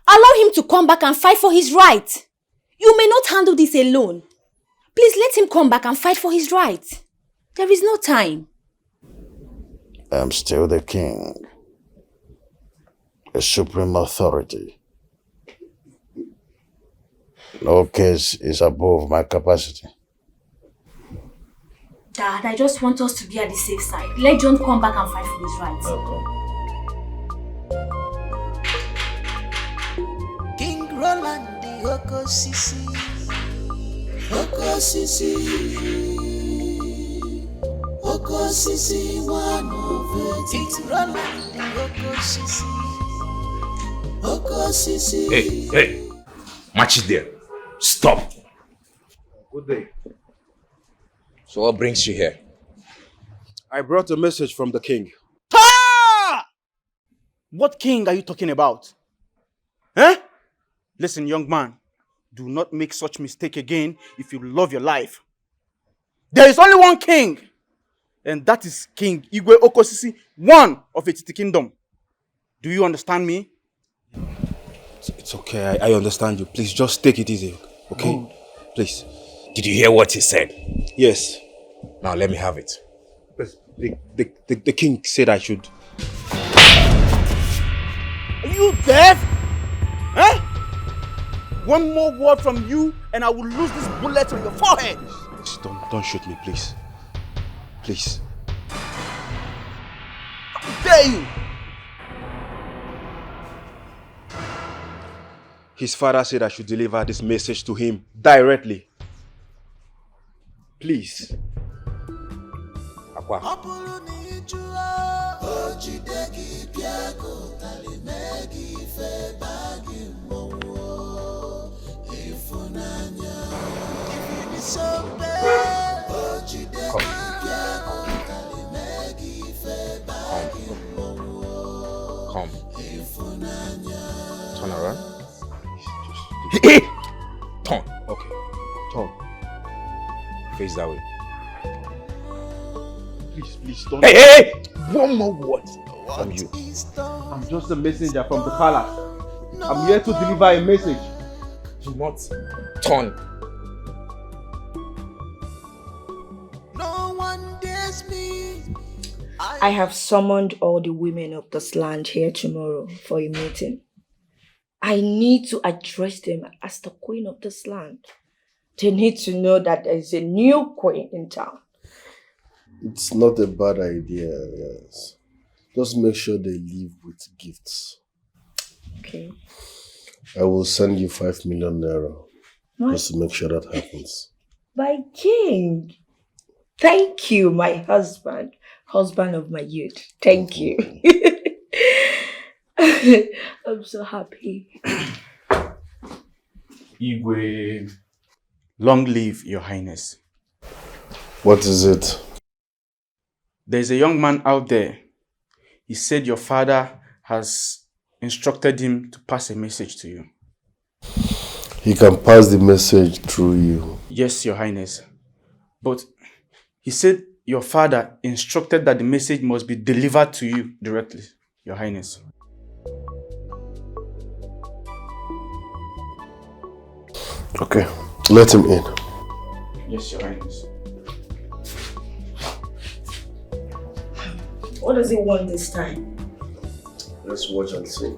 Allow him to come back and fight for his right. You may not handle this alone. Please let him come back and fight for his right. There is no time. I'm still the king. A supreme authority. No case is above my capacity. Dad, I just want us to be at the safe side. Let John come back and fight for his rights. King Roland, the Oko Sisi. Oko Sisi. Oko Sisi, one of It's Roland, Okosisi. Hey, match it there. Stop. Good day. So what brings you here? I brought a message from the king. Ta! What king are you talking about? Eh? Listen, young man, do not make such mistake again if you love your life. There is only one king, and that is King Igwe Okosisi, one of Etiti Kingdom. Do you understand me? It's okay, I understand you. Please just take it easy, okay? Good. Please. Did you hear what he said? Yes. Now let me have it. The king said I should. Are you deaf? Eh? One more word from you and I will lose this bullet on your forehead. Please, don't shoot me, please. Please. How dare you? His father said I should deliver this message to him directly. Please. Akwa. Come. Turn around. Turn. Okay. Turn. Face that way. Please don't. Hey! One more word from you. I'm just a messenger from the palace. I'm here to deliver a message. Do not turn. No one dares me. I have summoned all the women of this land here tomorrow for a meeting. I need to address them as the queen of this land. They need to know that there is a new queen in town. It's not a bad idea, yes. Just make sure they leave with gifts. Okay. I will send you 5 million naira. What? Just to make sure that happens. My king. Thank you, my husband. Husband of my youth. Thank you. I'm so happy. Igwe, long live your highness. What is it? There's a young man out there. He said your father has instructed him to pass a message to you. He can pass the message through you. Yes, your highness. But he said your father instructed that the message must be delivered to you directly, your highness. Okay, let him in. Yes, your highness. What does he want this time? Let's watch and see.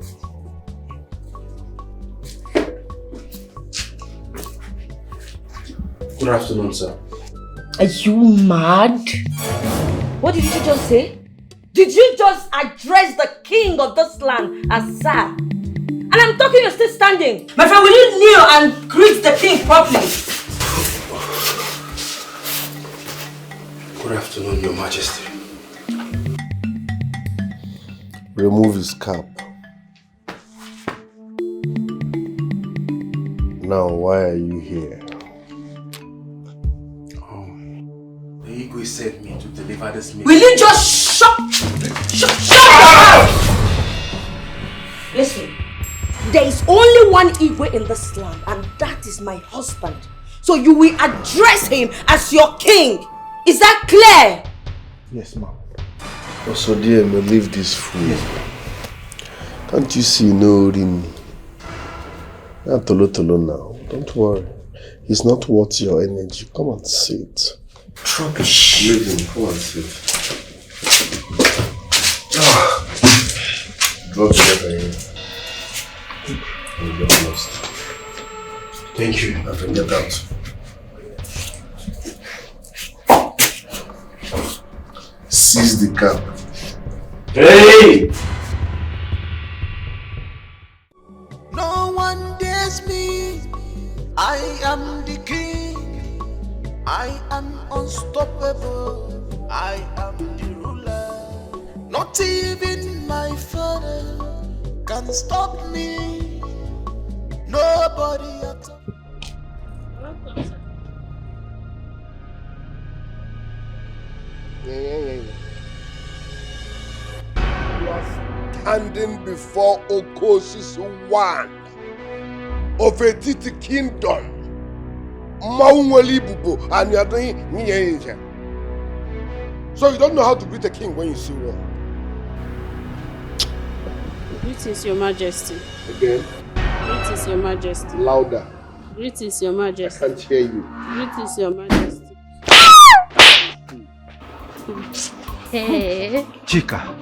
Good afternoon, sir. Are you mad? What did you just say? Did you just address the king of this land as sir? And I'm talking, you're still standing. My friend, will you kneel and greet the king properly? Good afternoon, Your Majesty. Remove his cap. Now, why are you here? The Igwe sent me to deliver this message. Will you just shut up? Listen, there is only one Igwe in this land, and that is my husband. So you will address him as your king. Is that clear? Yes, ma'am. Also, dear, may leave this fool. Yes, can't you see no Rini? Not Tolo now. Don't worry. He's not worth your energy. Come and sit. Rubbish. Leave him. Come and sit. Drop the letter here. And get lost. Thank you. And then get out. Seize the cap. Hey! No one dares me. I am the king. I am unstoppable. I am the ruler. Not even my father can stop me. Nobody at all. You are standing before Okosisi one of a Titi kingdom. Maunweli Bubu, and you are doing Nye. So you don't know how to greet a king when you see one. Greetings, Your Majesty. Again? Greetings, Your Majesty. Louder. Greetings, Your Majesty. I can't hear you. Greetings, Your Majesty. Hey. Chika,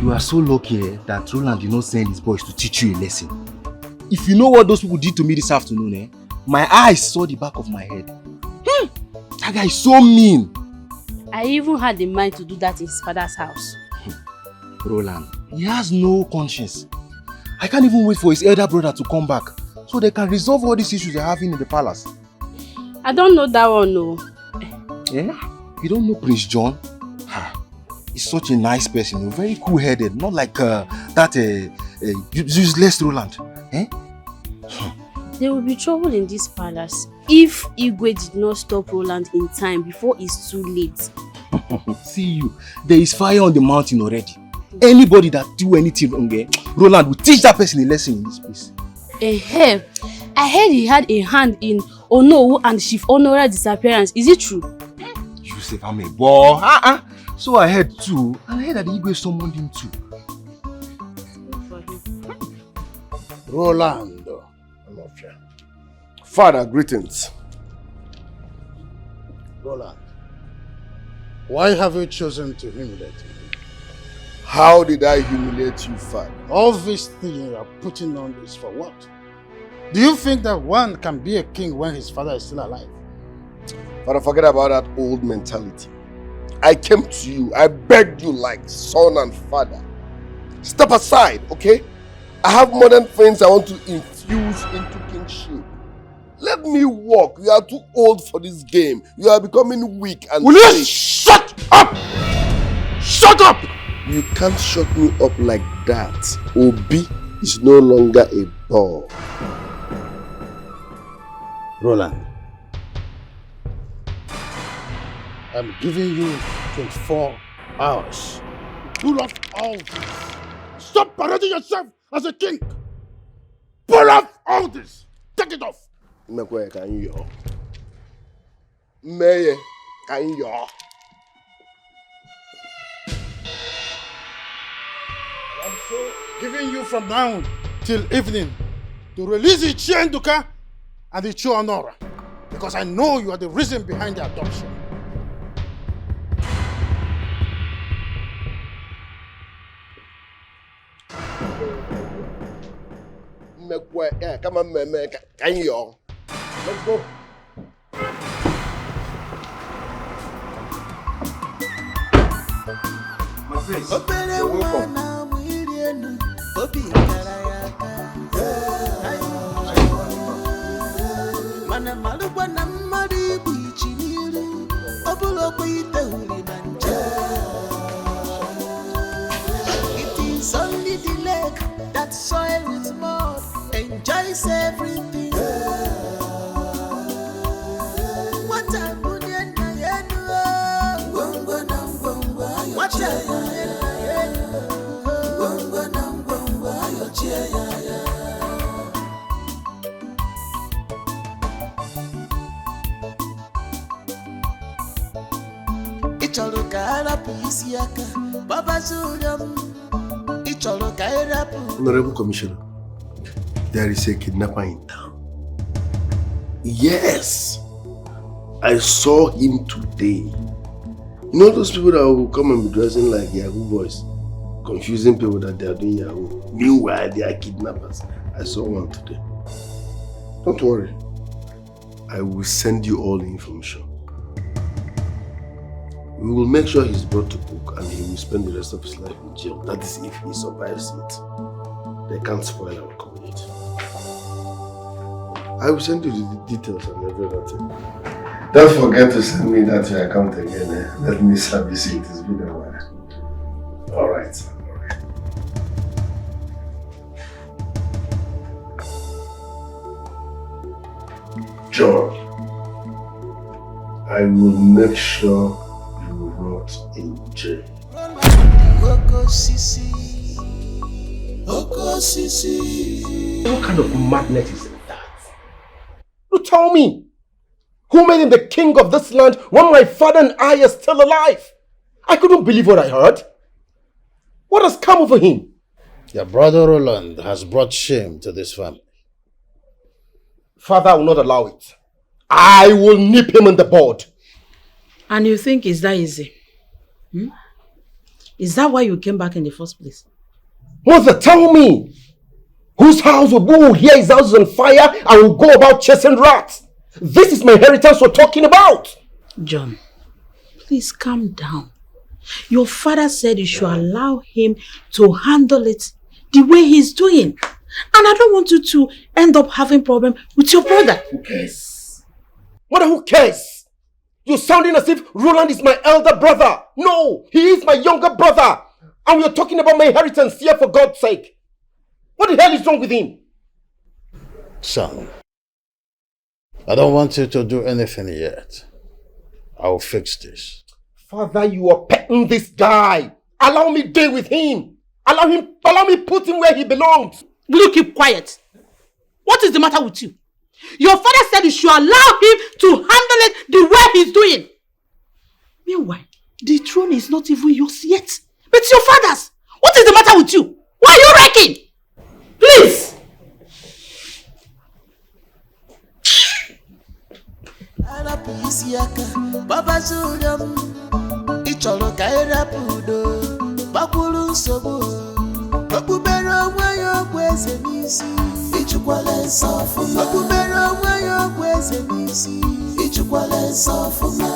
you are so lucky that Roland did not send his boys to teach you a lesson. If you know what those people did to me this afternoon, my eyes saw the back of my head. That guy is so mean. I even had the mind to do that in his father's house. Roland, he has no conscience. I can't even wait for his elder brother to come back so they can resolve all these issues they're having in the palace. I don't know that one, no. Yeah? You don't know Prince John? He's such a nice person, very cool-headed, not like that useless Roland. There will be trouble in this palace if Igwe did not stop Roland in time before it's too late. See you, there is fire on the mountain already. Anybody that do anything wrong, Roland will teach that person a lesson in this place. I heard he had a hand in Onowu and Chief Honora's disappearance. Is it true? Yusuf, I'm a boy. So I heard too. And I heard that Igwe summoned him too. Roland. Father, greetings. Roland, why have you chosen to humiliate me? How did I humiliate you, Father? All this thing you are putting on is for what? Do you think that one can be a king when his father is still alive? Father, forget about that old mentality. I came to you, I begged you like son and father. Step aside, okay? I have modern things I want to infuse into kingship. Let me walk. You are too old for this game. You are becoming weak and Will you shut up? Shut up! You can't shut me up like that. Obi is no longer a ball. Roland, I'm giving you 24 hours. Pull off all this. Stop parading yourself as a king. Pull off all this. Take it off. Mekwe kan yo. Meye kan yo. I'm so giving you from now till evening to release Ichie Nduka and Ichie Honora, because I know you are the reason behind the adoption. Mekwe come on, me kan yo. Let's go. My friends, you're welcome. It is only the leg that soil with mud enjoys everything. What a good end, what Ichoro kara pisiaka, Baba Zuriam. Ichoro kara. Honorable Commissioner, there is a kidnapper in town. Yes, I saw him today. You know those people that will come and be dressing like Yahoo boys, confusing people that they are doing Yahoo. Meanwhile, they are kidnappers. I saw one today. Don't worry. I will send you all the information. We will make sure he's brought to book and he will spend the rest of his life in jail. That is if he survives it. They can't spoil our community. I will send you the details and every other thing. Don't forget to send me that your account again. Let me service it. It's been a while. Alright. John, I will make sure you rot in jail. What kind of madness is that? You tell me, who made him the king of this land when my father and I are still alive? I couldn't believe what I heard. What has come over him? Your brother Roland has brought shame to this family. Father, I will not allow it. I will nip him in the bud. And you think it's that easy? Is that why you came back in the first place? Mother, tell me! Whose house will hear his house is on fire and will go about chasing rats? This is my inheritance we're talking about! John, please calm down. Your father said you should allow him to handle it the way he's doing. And I don't want you to end up having problem with your brother. Who cares? Mother, who cares? You're sounding as if Roland is my elder brother. No, he is my younger brother. And we're talking about my inheritance here, for God's sake. What the hell is wrong with him? Son, I don't want you to do anything yet. I'll fix this. Father, you are petting this guy. Allow me deal with him. Allow me put him where he belongs. Will you keep quiet? What is the matter with you? Your father said you should allow him to handle it the way he's doing. Meanwhile, the throne is not even yours yet. But it's your father's. What is the matter with you? Why are you wrecking? Please!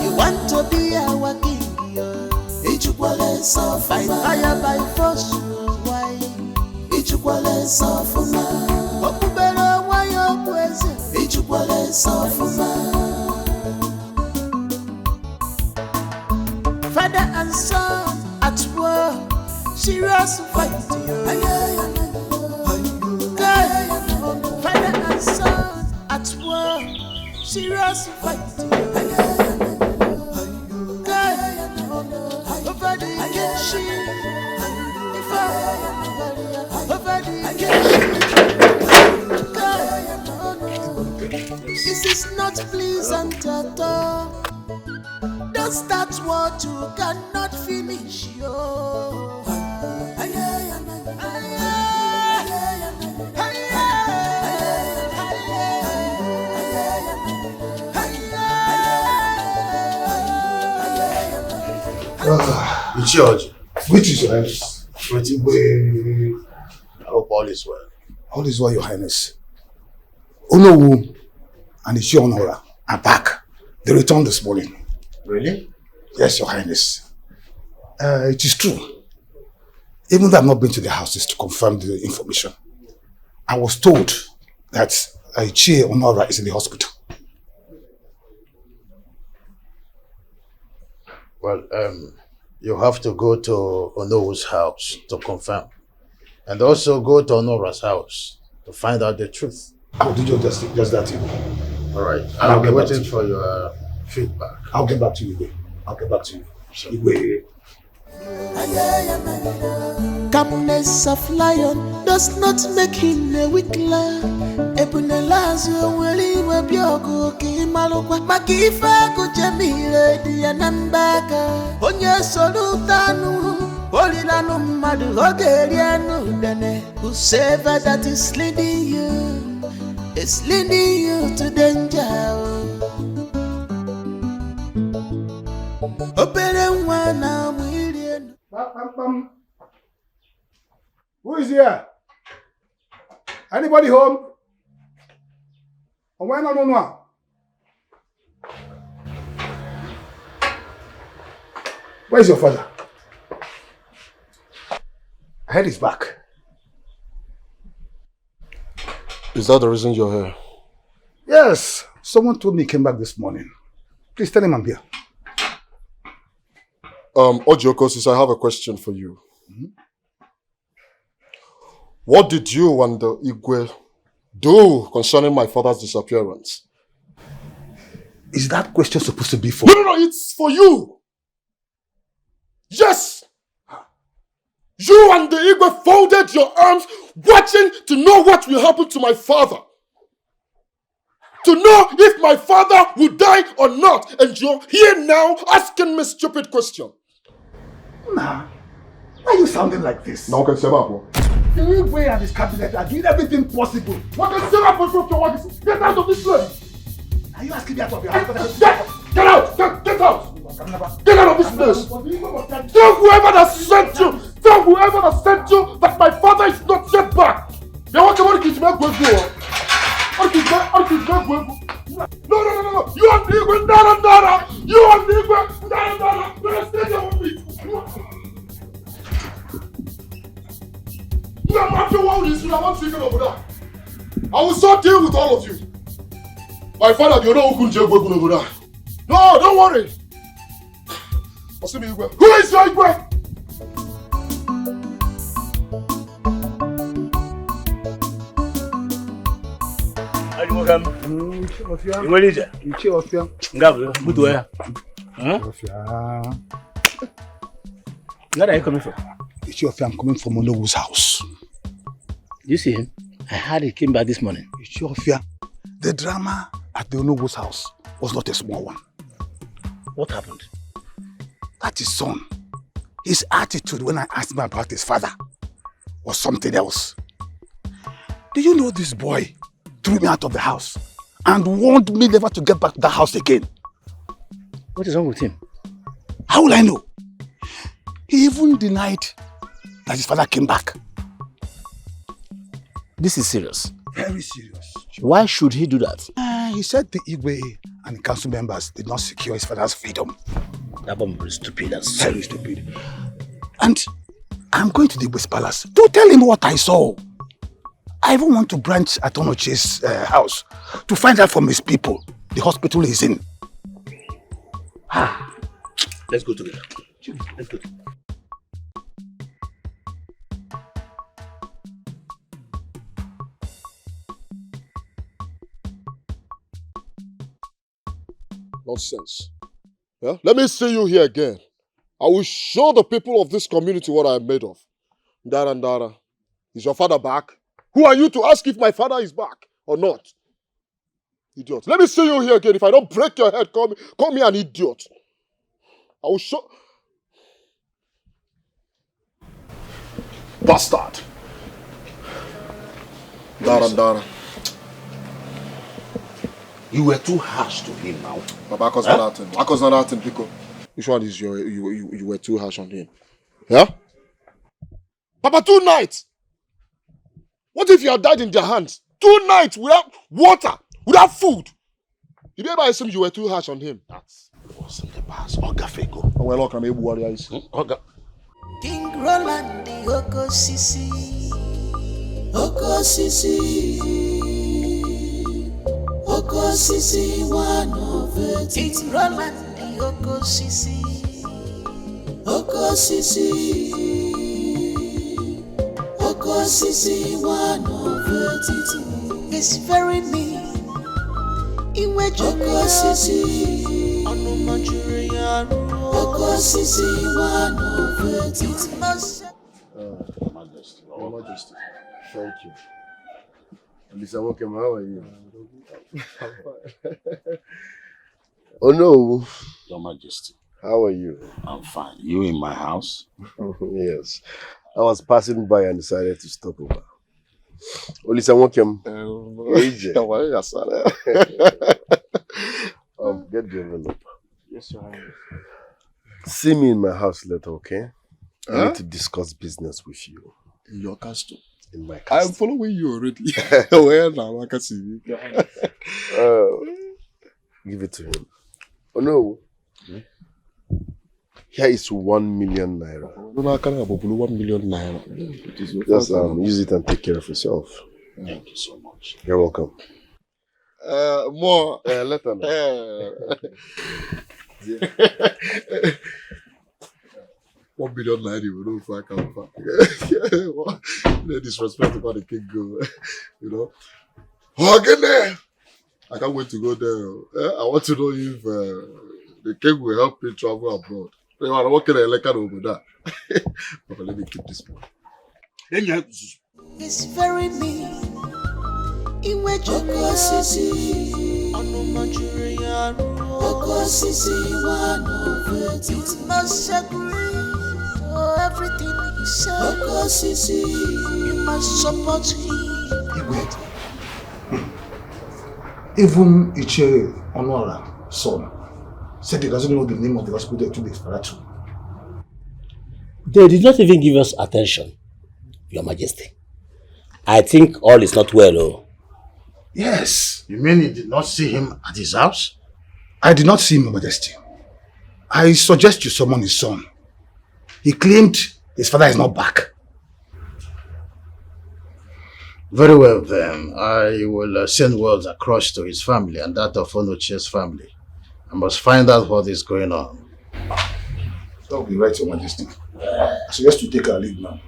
You want to be our king, by fire, by force, why? Ichukwale sofuma. Okubera wayo kweze. Ichukwale sofuma. Father and son at war, serious fight. Father and son at war, serious fight. This is not pleasant at all. Don't start what you cannot finish. George, which is your highness? Wait. I hope all is well. All is well, your highness. Onowu and Ichi Honora are back. They returned this morning. Really? Yes, your highness. It is true. Even though I've not been to the houses to confirm the information, I was told that Ichi Honora is in the hospital. Well, you have to go to Onowu's house to confirm. And also go to Honora's house to find out the truth. I'll do just that. Alright, I'll be waiting for your feedback. I'll get back to you, Igwe. I'll get back to you. Igwe. Calmness of lion does not make him a weak lion. Ebunelazo weli webiogo ki malokwa makifa ko jemile di anambaka onye solutanu olilanu madu ogerianu dene whoever that is leading you is leading you to danger. Opere nwana mwilienu. Who is here? Anybody home? Or why not? Where's your father? I heard he's back. Is that the reason you're here? Yes. Someone told me he came back this morning. Please tell him I'm here. Ojiokosis, I have a question for you. What did you and the Igwe do concerning my father's disappearance? Is that question supposed to be for? No, it's for you. Yes. You and the Igwe folded your arms, watching to know what will happen to my father. To know if my father will die or not. And you're here now asking me stupid question. Nah. Why are you sounding like this? Now can say that. The Igwe and his cabinet are doing everything possible. What can say that? Get out of this place. Are you asking me out of your house? Get out! Get out! Get out of this place! Tell whoever that sent you! Tell whoever that sent you that my father is not yet back! No! You and the Igwe, Nara! You and the Igwe, Nara! Stay there with me! You are not the one who is over there. I will start deal with all of you. My father, you know who over there. No, don't worry. Who is your Igwe? Where are you coming from? I'm coming from Nollywood's house. You see him? I heard he came back this morning. The drama at the Nollywood's house was not a small one. What happened? That his son, his attitude when I asked him about his father was something else. Do you know this boy threw me out of the house and warned me never to get back to that house again? What is wrong with him? How will I know? He even denied that his father came back. This is serious. Very serious. Why should he do that? He said the Igwe and council members did not secure his father's freedom. That bomb is stupid. That's very stupid. And I'm going to the Igwe's palace to tell him what I saw. I even want to branch at Onoche's house to find out from his people the hospital he's in. Let's go together. Let's go. Nonsense. Yeah? Let me see you here again. I will show the people of this community what I am made of. Dara, is your father back? Who are you to ask if my father is back or not? Idiot. Let me see you here again. If I don't break your head, call me an idiot. I will show... Bastard. Dara. You were too harsh to him now. Babako's not acting, Pico. Which one is you were too harsh on him? Yeah? Papa, 2 nights! What if you had died in their hands? 2 nights without water, without food. You never assume you were too harsh on him. That was in the past. Oga Fego. Well, look, I'm able to Oga. King Roland, the Oko Sisi. Oko Sisi, one of it. It's Roland, the Oko Sisi. Oko Sisi, one of it. It's very mean. Iwe Oko Sisi. Anu Manchuria. Oko Sisi, one of it. It's most. Your Majesty. Thank you. Lisa, welcome. How are you? I'm fine. Oh no. Your Majesty. How are you? I'm fine. You in my house? Yes. I was passing by and decided to stop over. Lisa, welcome. Get the envelope. Yes, Your Highness. See me in my house later, okay? I need to discuss business with you. In your castle? In my castle. I'm following you already. Where now? I can see you. Give it to him. Oh no. Here is 1 million naira. 1 million naira. Just use it and take care of yourself. Thank you so much. You're welcome. More. Later now. 1 million naira, you know, if I come back. Disrespect about the king go. You know. Oh, get there. I can't wait to go there. I want to know if the king will help me travel abroad. I'm working at Eleka over there. But let me keep this one. It's very me. Iwe Joko Sisi. Nigerian Oko Sisi, one of it. You must agree to everything he said. Oko Sisi. You must support him. Wait. Even Iche Onora, son, said he doesn't know the name of the hospital to be Faratu. They did not even give us attention, Your Majesty. I think all is not well, oh. Yes. You mean you did not see him at his house? I did not see him, Your Majesty. I suggest you summon his son. He claimed his father is not back. Very well then. I will send words across to his family and that of Onoche's family. I must find out what is going on. That will be right, Your Majesty. I suggest you take our leave now.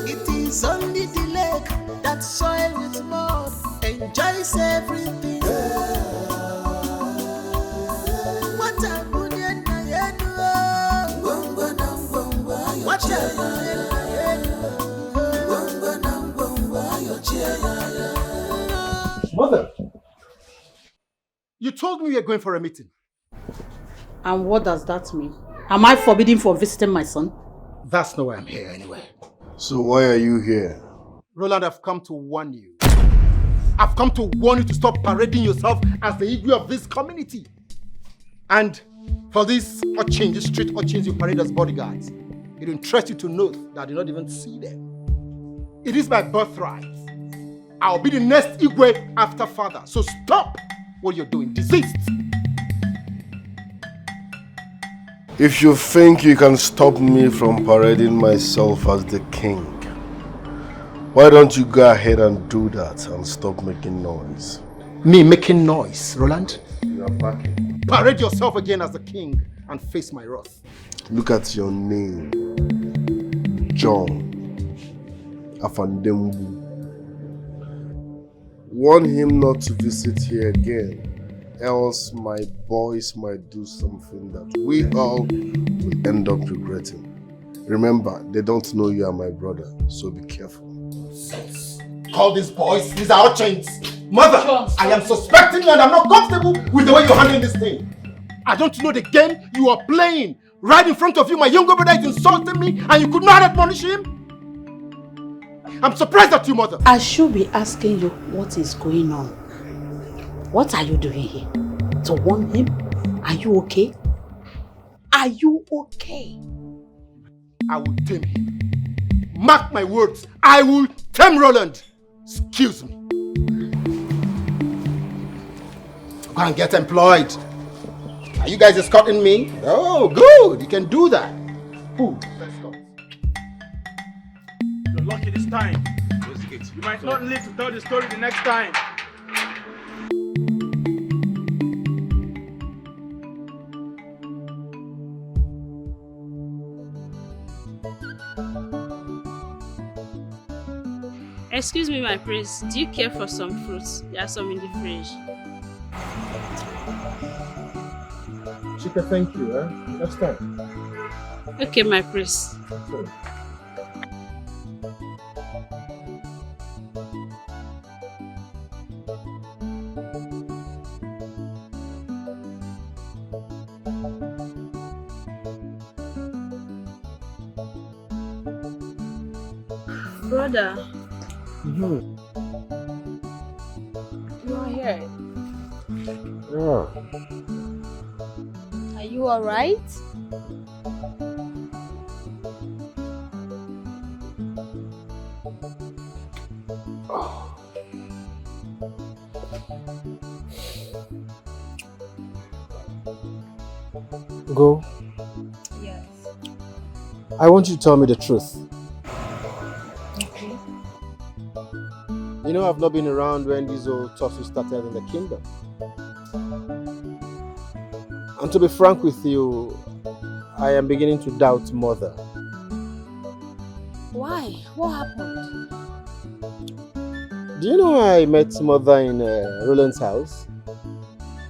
It is only the lake that soil with mud enjoys everything. What a good end I had. What a good end I had. Mother, you told me you were going for a meeting. And what does that mean? Am I forbidden for visiting my son? That's not why I'm here anyway. So why are you here? Roland, I've come to warn you. I've come to warn you to stop parading yourself as the ego of this community. And for these urchins, street urchins you parade as bodyguards, it interests you to note that I do not even see them. It is my birthright. I'll be the next Igwe after father. So stop what you're doing. Desist. If you think you can stop me from parading myself as the king, why don't you go ahead and do that and stop making noise? Me making noise, Roland? You are backing. Parade yourself again as the king and face my wrath. Look at your name. John Afandembu. Warn him not to visit here again, else my boys might do something that we all will end up regretting. Remember, they don't know you are my brother, so be careful. Call these boys, these are urchins. Mother, I am suspecting you and I'm not comfortable with the way you're handling this thing. I don't know the game you are playing. Right in front of you, my younger brother is insulting me and you could not admonish him? I'm surprised at you, mother. I should be asking you what is going on. What are you doing here? To warn him? Are you okay? Are you okay? I will tame him. Mark my words, I will tame Roland. Excuse me. Go and get employed. Are you guys escorting me? Oh, good. You can do that. Ooh, let's go. You're lucky this time. You might not live to tell the story the next time. Excuse me, my prince. Do you care for some fruits? There are some in the fridge. Chika, thank you. Next time. Okay, my prince. Sure. Brother, Mm-hmm. you are here. Yeah. Are you alright? Go. Yes. I want you to tell me the truth. Okay. You know, I've not been around when these old tussles started in the kingdom. And to be frank with you, I am beginning to doubt Mother. Why? What happened? Do you know I met Mother in Roland's house?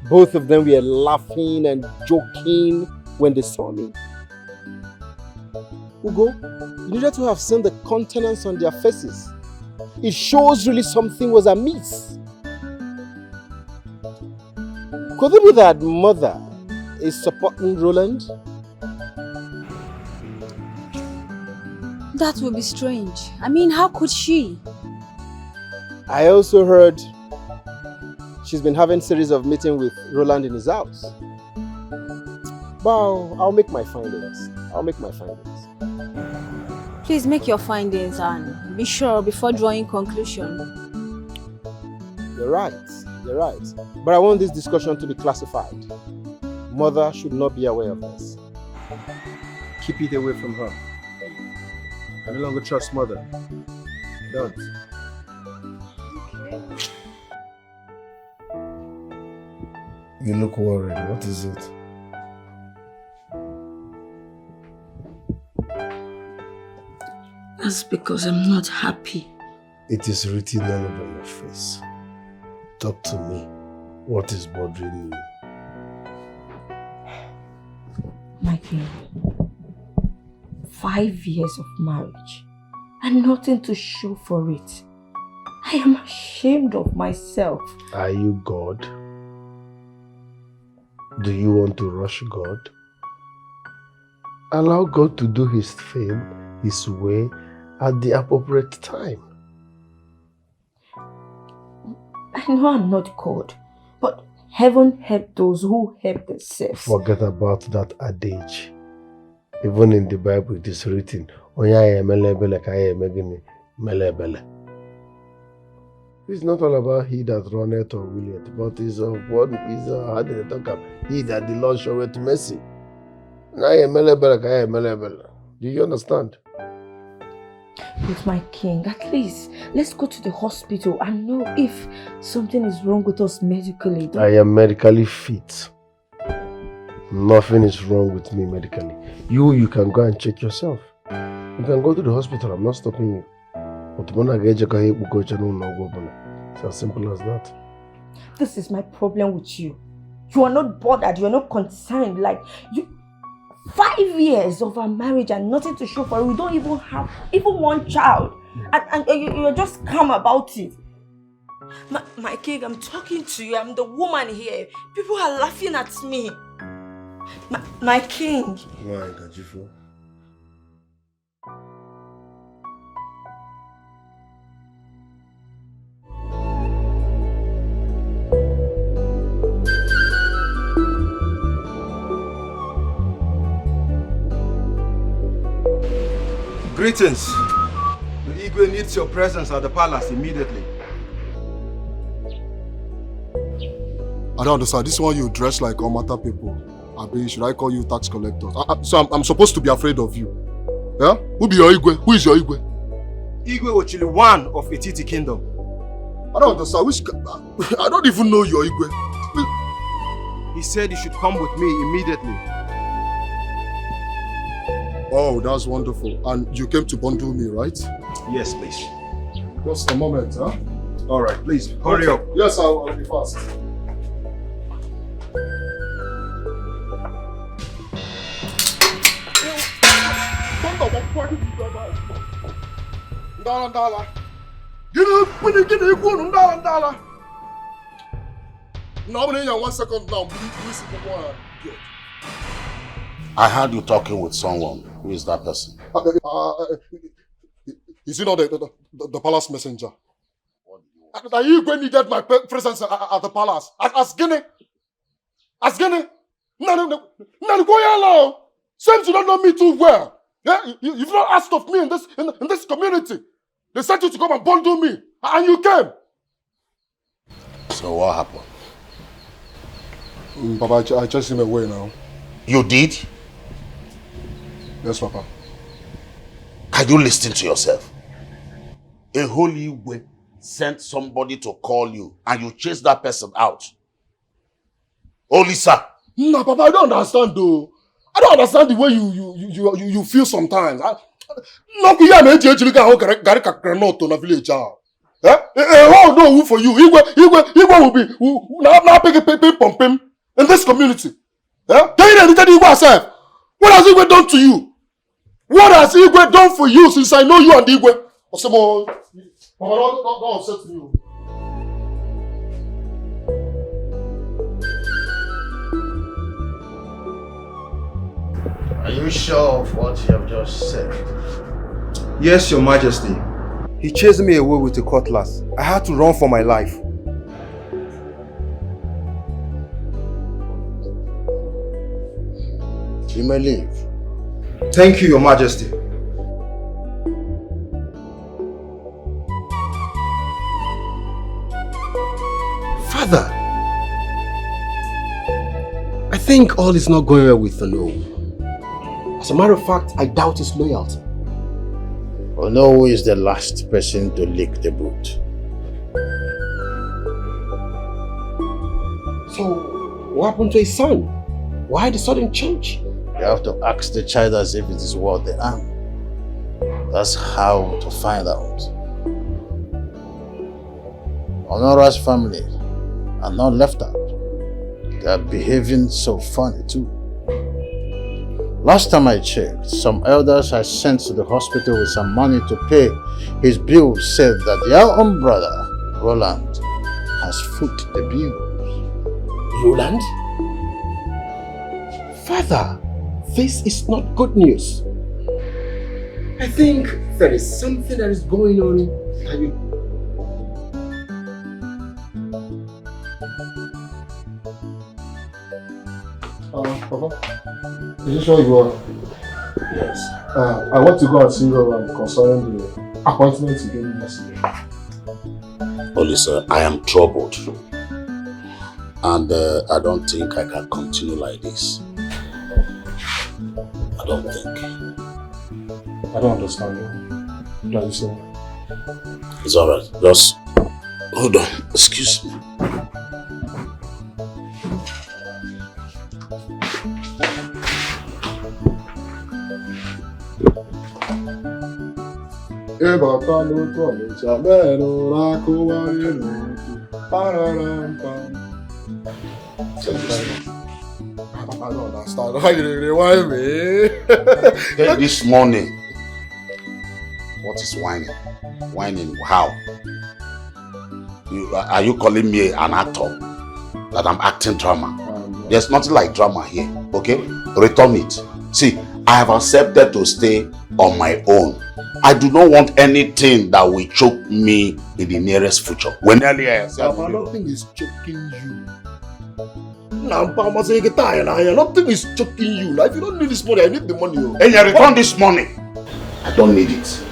Both of them were laughing and joking when they saw me. Ugo, you needed to have seen the countenance on their faces. It shows really something was amiss. Could it be that Mother is supporting Roland? That would be strange. I mean, how could she? I also heard she's been having series of meetings with Roland in his house. But I'll make my findings. Please make your findings and be sure before drawing conclusion. You're right. But I want this discussion to be classified. Mother should not be aware of this. Keep it away from her. I no longer trust Mother. Don't. You look worried. What is it? That's because I'm not happy. It is written all over your face. Talk to me. What is bothering you? My king, 5 years of marriage and nothing to show for it. I am ashamed of myself. Are you God? Do you want to rush God? Allow God to do His thing, His way, at the appropriate time. I know I'm not God, but heaven help those who help themselves. Forget about that adage. Even in the Bible it is written, it's not all about he that runneth or willeth, but it's of what is how did they talk about? He that the Lord showeth mercy. Do you understand? With my king, at least let's go to the hospital and know if something is wrong with us medically. I am medically fit. Nothing is wrong with me medically. You can go and check yourself. You can go to the hospital. I'm not stopping you. It's as simple as that. This is my problem with you. You are not bothered. You are not concerned. Like you. 5 years of our marriage and nothing to show for it. We don't even have one child. And you're just calm about it. My king, I'm talking to you. I'm the woman here. People are laughing at me. My king. Why, Kajifo? Greetings. The Igwe needs your presence at the palace immediately. I don't understand. This one you dress like Omata people. Abi, should I call you tax collectors? So I'm supposed to be afraid of you. Yeah? Who be your Igwe? Who is your Igwe? Igwe Ochili, one of Etiti Kingdom. I don't understand. I don't even know your Igwe. He said you should come with me immediately. Oh, that's wonderful. And you came to bundle me, right? Yes, please. Just a moment, huh? All right, please, hurry up. Yes, I'll be fast. One second now. Please, I heard you talking with someone. Who is that person? Is he not the palace messenger? Are you going to needed my presence at the palace? As Guinea? No, go alone. Seems you don't know me too well. Yeah, you've not asked of me in this community. They sent you to come and bundle me, and you came. So what happened? Papa, I chased him away now. You did? Yes, Papa. Can you listen to yourself? A holy way sent somebody to call you and you chased that person out. Oh, Lisa. No, Papa, I don't understand though. I don't understand the way you feel sometimes. No, we are not actually going to na village. Eh? Oh no, who for you? Igwe will be now pay pumping in this community. Eh? Can you anything Igwe yourself? What has Igwe done to you? What has Igwe done for you since I know you and Igwe? Osemo, Papa, don't upset me. Are you sure of what you have just said? Yes, Your Majesty. He chased me away with a cutlass. I had to run for my life. You may leave. Thank you, Your Majesty. Father, I think all is not going well with Onowu. As a matter of fact, I doubt his loyalty. Onowu is the last person to lick the boot. So, what happened to his son? Why the sudden change? You have to ask the child as if it is worth the arm. That's how to find out. Honora's family are not left out. They are behaving so funny too. Last time I checked, some elders I sent to the hospital with some money to pay his bills said that their own brother, Roland, has foot the bills. Roland? Father, this is not good news. I think there is something that is going on that you... Papa, is this where you are? Yes. I want to go and see Roland concerning the appointment you gave me yesterday. Oh, listen, I am troubled. And I don't think I can continue like this. I don't think. I don't understand you. What are you saying? It's alright. Just hold on. Excuse me. I don't understand. Why you rewind me? This morning. What is whining? Whining how? Are you calling me an actor? That I'm acting drama? There's nothing like drama here, okay? Return it. See, I have accepted to stay on my own. I do not want anything that will choke me in the nearest future. When earlier I said, nothing is choking you. Nothing is choking you. Now, if you don't need this money, I need the money. And you return this money. I don't need it.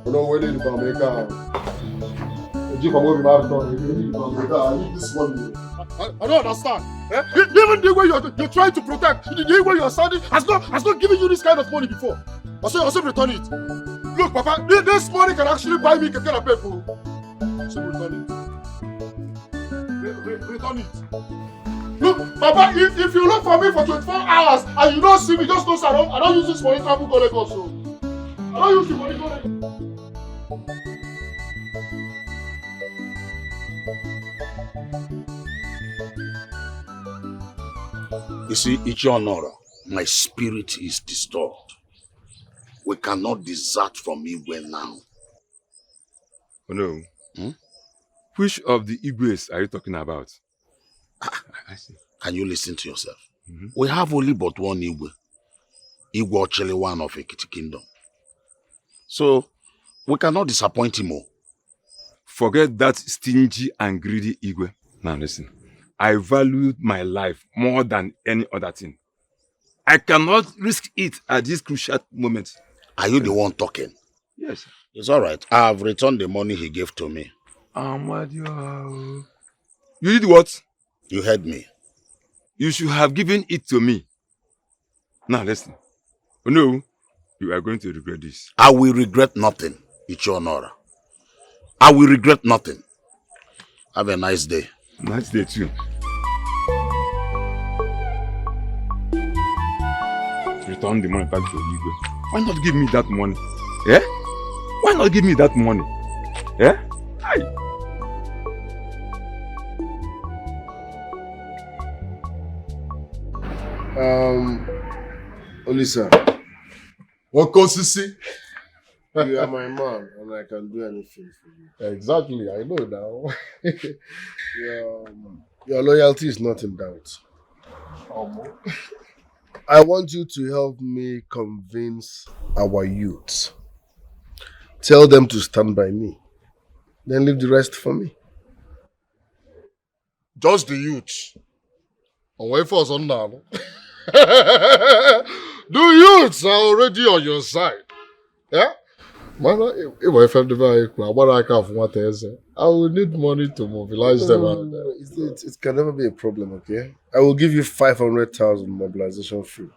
You know where did you make I need this money. I don't understand. Eh? Even the way you're trying to protect, the way you're standing has not given you this kind of money before. Also return it. Look, Papa, this money can actually buy me Keke Napep. So return it. Return it. Look, Papa, if you look for me for 24 hours and you don't see me, just know I don't use this money to travel to Lagos. So I don't use the money to Lagos. You see, Ichionora, my spirit is disturbed. We cannot desert from Igwe now. Oh no. Which of the Igwes are you talking about? I see. Can you listen to yourself? We have only but one Igwe. Igwe actually one of Ekiti Kingdom. So, we cannot disappoint him more. Forget that stingy and greedy Igwe. Now listen. I valued my life more than any other thing. I cannot risk it at this crucial moment. Are you the one talking? Yes. It's all right. I have returned the money he gave to me. You did what? You heard me. You should have given it to me. Now listen. No, You are going to regret this. I will regret nothing, Ichionora. I will regret nothing. Have a nice day. Nice day too. Return the money back to Igwe. Why not give me that money? Yeah? Why not give me that money? Yeah? Aye. Olisa. What Sisi? You are my man and I can do anything for you. Exactly, I know now. Your loyalty is not in doubt. I want you to help me convince our youths. Tell them to stand by me. Then leave the rest for me. Just the youths. Away for us on now. The youths are already on your side. Yeah? Man, if I found the vehicle, I will need money to mobilize them. No. It can never be a problem, okay? I will give you 500,000 mobilization fee.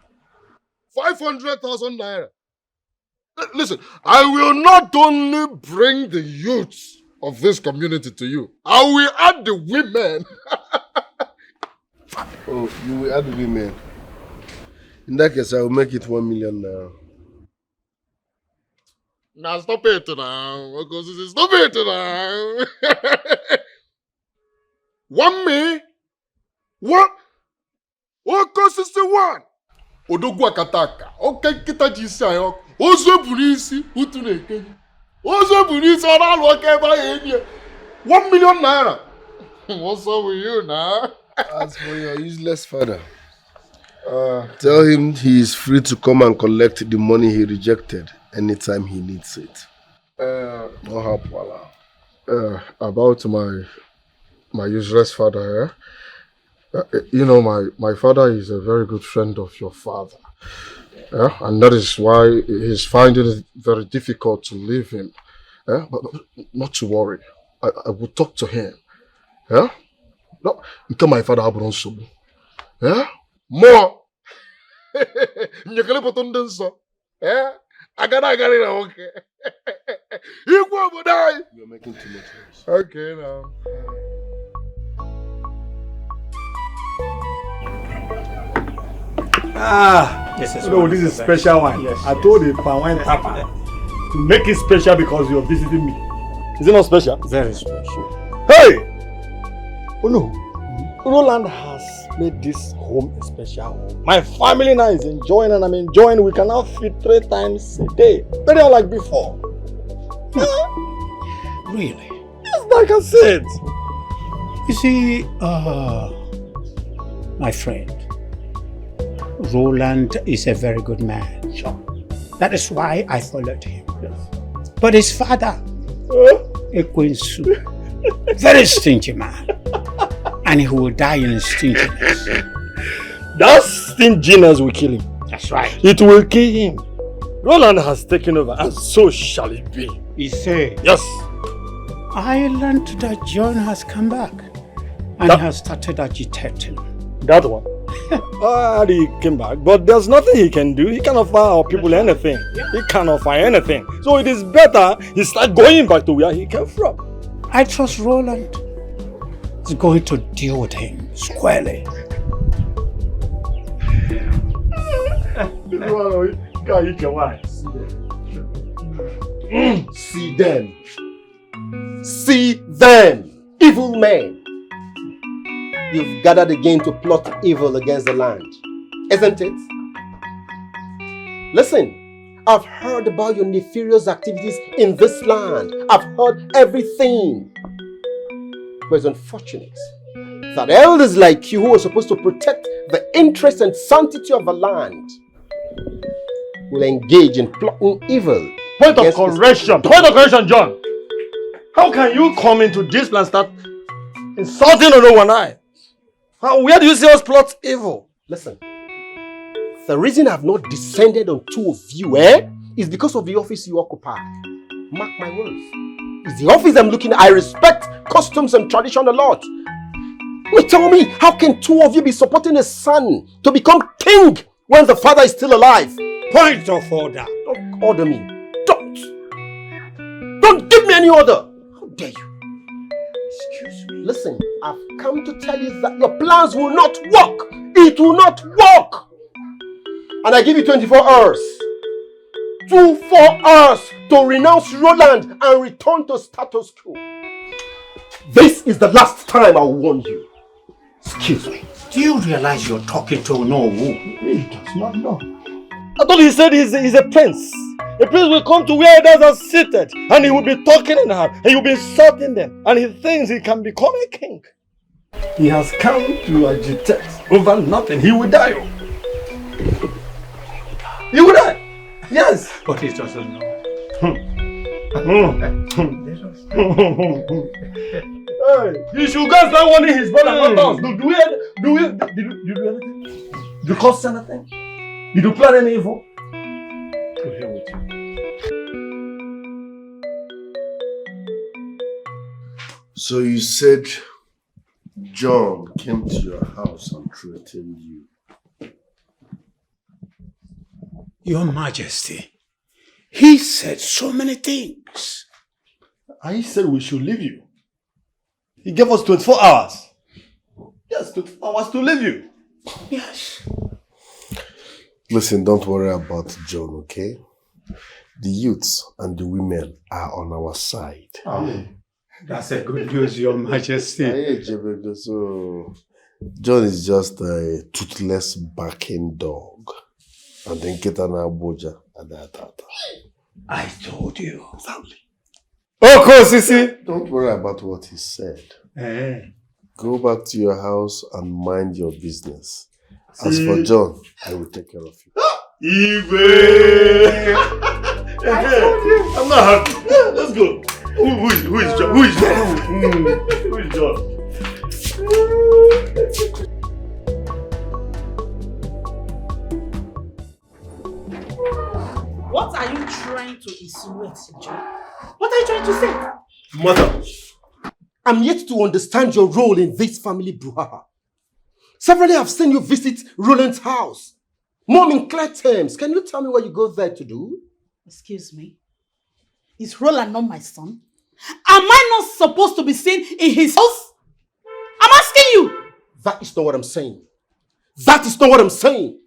500,000 naira. Listen, I will not only bring the youths of this community to you, I will add the women. Oh, you will add the women. In that case, I will make it 1 million now. Now stop it now. Because this is stop it now. 1 million? What? What causes the one? Odogwa kataka. Okay, kita jisi ayo. Ozo bunisi utu nekenyi. Ozo bunisi ona loke ba yenye. 1 million naira. What's up with you now? As for your useless father, tell him he is free to come and collect the money he rejected anytime he needs it. About my useless father, you know, my father is a very good friend of your father. And that is why he's finding it very difficult to leave him. But not to worry. I will talk to him. No, until my father abron sobu. More. Nyekele poton so. Agara na okay. You are making too much noise. Okay now. This is special one. Yes, I told you, Pawan Tapa, to make it special because you're visiting me. Is it not special? Very special. Hey! Oh no, Roland has made this home a special home. My family now is enjoying and I'm enjoying. We can now feed 3 times a day. Very unlike before. Really? Yes, like I said. You see, my friend, Roland is a very good man. Sure. That is why I followed him. Yes. But his father, a Quinsu, very stingy man. And he will die in stinginess. That stinginess will kill him. That's right. It will kill him. Roland has taken over and so shall it be. He said. Yes. I learned that John has come back and has started agitating. That one? He came back, but there's nothing he can do. He cannot offer our people anything. He cannot offer anything. So it is better he start going back to where he came from. I trust Roland is going to deal with him squarely. See them. See them, evil men. You've gathered again to plot evil against the land, isn't it? Listen, I've heard about your nefarious activities in this land. I've heard everything. But it's unfortunate that elders like you who are supposed to protect the interest and sanctity of the land will engage in plotting evil. Point of correction, John. How can you come into this land and start insulting no one eye? Where do you see us plot evil? Listen, the reason I've not descended on 2 of you, is because of the office you occupy. Mark my words. It's the office I'm looking at. I respect customs and tradition a lot. But tell me, how can 2 of you be supporting a son to become king when the father is still alive? Point of order. Don't order me. Don't give me any order. How dare you? Excuse me. Listen, I've come to tell you that your plans will not work. It will not work. And I give you 24 hours. 24 hours to renounce Roland and return to status quo. This is the last time I warn you. Excuse me. Do you realize you're talking to no who? He does not know. I thought he said he's a prince. A prince will come to where others are seated and he will be talking in her and he will be insulting them and he thinks he can become a king. He has come to agitate over nothing. He will die. He will die. Yes. But he doesn't know. Hey, you should go start warning his brother, not us. Did you do anything? Did you cause anything? Did you plan any evil? To hell with you. So you said John came to your house and threatened you. Your Majesty, he said so many things. I said we should leave you. He gave us 24 hours. Yes, 24 hours to leave you. Yes. Listen, don't worry about John, okay? The youths and the women are on our side. Oh, that's a good news, Your Majesty. So, John is just a toothless barking dog. And then get an abuja at that. I told you. Exactly. Oh, cool, Sisi. Don't worry about what he said. Hey. Go back to your house and mind your business. As for John, I will take care of you. Igwe! I'm not happy. Let's go. Who is John? Who is John? Who is John? What are you trying to insinuate, John? What are you trying to say? Mother, I'm yet to understand your role in this family brouhaha. Severally, I've seen you visit Roland's house. Mom, in clear terms, can you tell me what you go there to do? Excuse me? Is Roland not my son? Am I not supposed to be seen in his house? I'm asking you. That is not what I'm saying. That is not what I'm saying.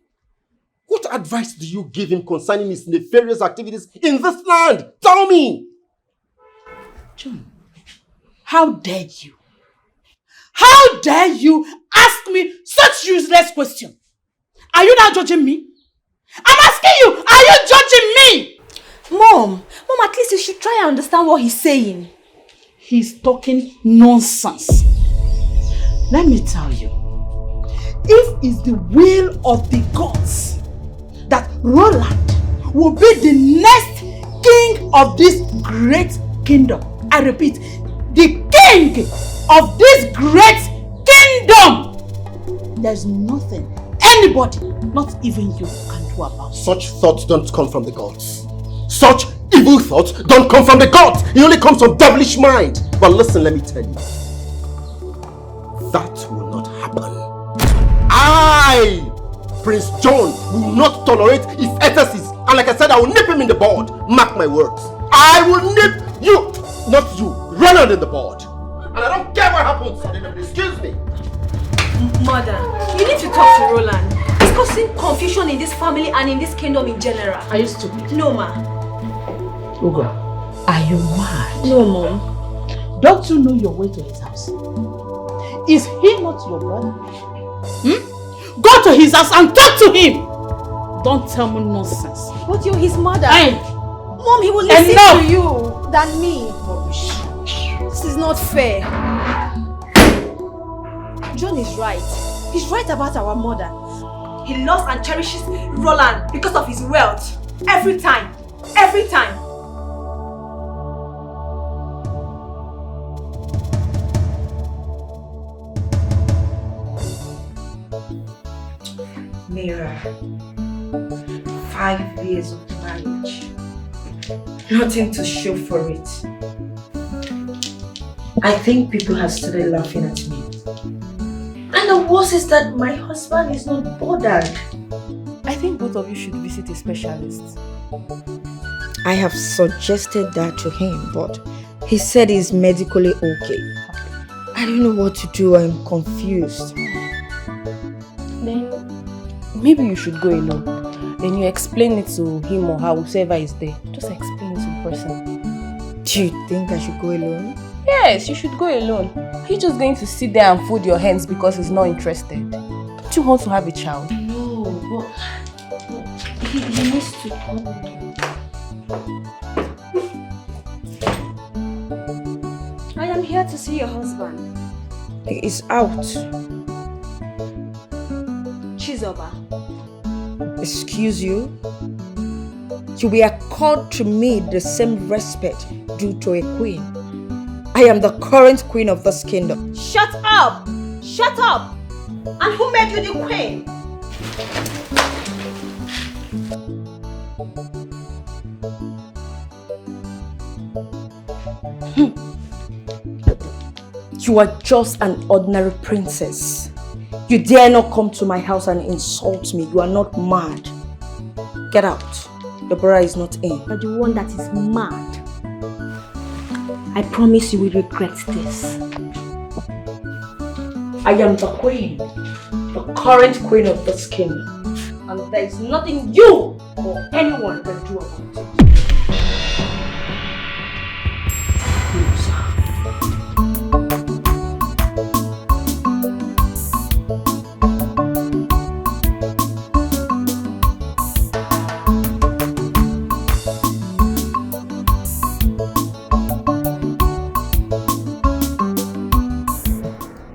What advice do you give him concerning his nefarious activities in this land? Tell me! John, how dare you? How dare you ask me such useless question? Are you now judging me? I'm asking you, are you judging me? Mom, at least you should try and understand what he's saying. He's talking nonsense. Let me tell you, if it's the will of the gods that Roland will be the next king of this great kingdom, I repeat, the king of this great kingdom, there's nothing anybody, not even you, can do about it. Such thoughts don't come from the gods. Such evil thoughts don't come from the gods. It only comes from devilish mind. But listen, let me tell you. That will not happen. I, Prince John, will not tolerate his excesses. And like I said, I will nip him in the bud. Mark my words. I will nip you, not you, Roland in the bud. And I don't care what happens. Excuse me. Mother, you need to talk to Roland. He's causing confusion in this family and in this kingdom in general. Are you stupid? No, ma. Ugo, are you mad? No, Mom. Don't you know your way to his house? Is he not your brother? Go to his house and talk to him! Don't tell me nonsense. But you're his mother. Mom, he will listen to you than me. This is not fair. John is right. He's right about our mother. He loves and cherishes Roland because of his wealth. Every time. Every time. Mira, 5 years of marriage. Nothing to show for it. I think people have started laughing at me. And the worst is that my husband is not bothered. I think both both of you should visit a specialist. I have suggested that to him, but he said he's medically okay. I don't know what to do. I'm confused. Then maybe you should go alone. Then you explain it to him or her, whoever is there. Just explain it to the person. Do you think I should go alone? Yes, you should go alone. Are you just going to sit there and fold your hands because he's not interested? Don't you want to have a child? No, but he needs to come. I am here to see your husband. He is out. Chizoba. Excuse you? You will accord to me the same respect due to a queen. I am the current queen of this kingdom. Shut up! Shut up! And who made you the queen? You are just an ordinary princess. You dare not come to my house and insult me. You are not mad. Get out. Your brother is not in. You're the one that is mad. I promise you will regret this. I am the queen. The current queen of this kingdom. And there is nothing you or anyone can do about it.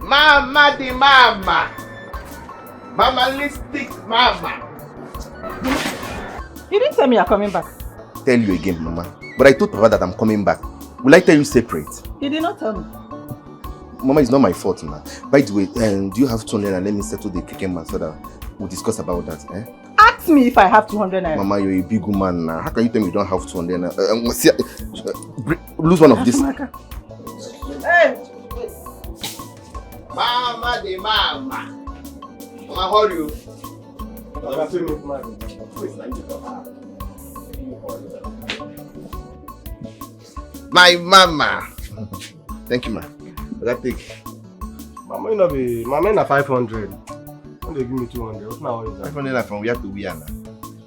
Mama the mama. Mama lipstick mama. You didn't tell me you're coming back. Tell you again, Mama. But I told Papa that I'm coming back. Will I tell you separate? You did not tell me. Mama, it's not my fault, man. By the way, do you have 200 and let me settle the kicking man so that we'll discuss about that, eh? Ask me if I have 200 naira. Mama, you're a big woman now. How can you tell me you don't have 200 naira? Lose one of this. Hey. Mama the mama. Mama, how are you? My mama. Thank you, ma. That take. Mama, you know, Mama, na 500. When they give me 200, what's now? 500 from here to where now?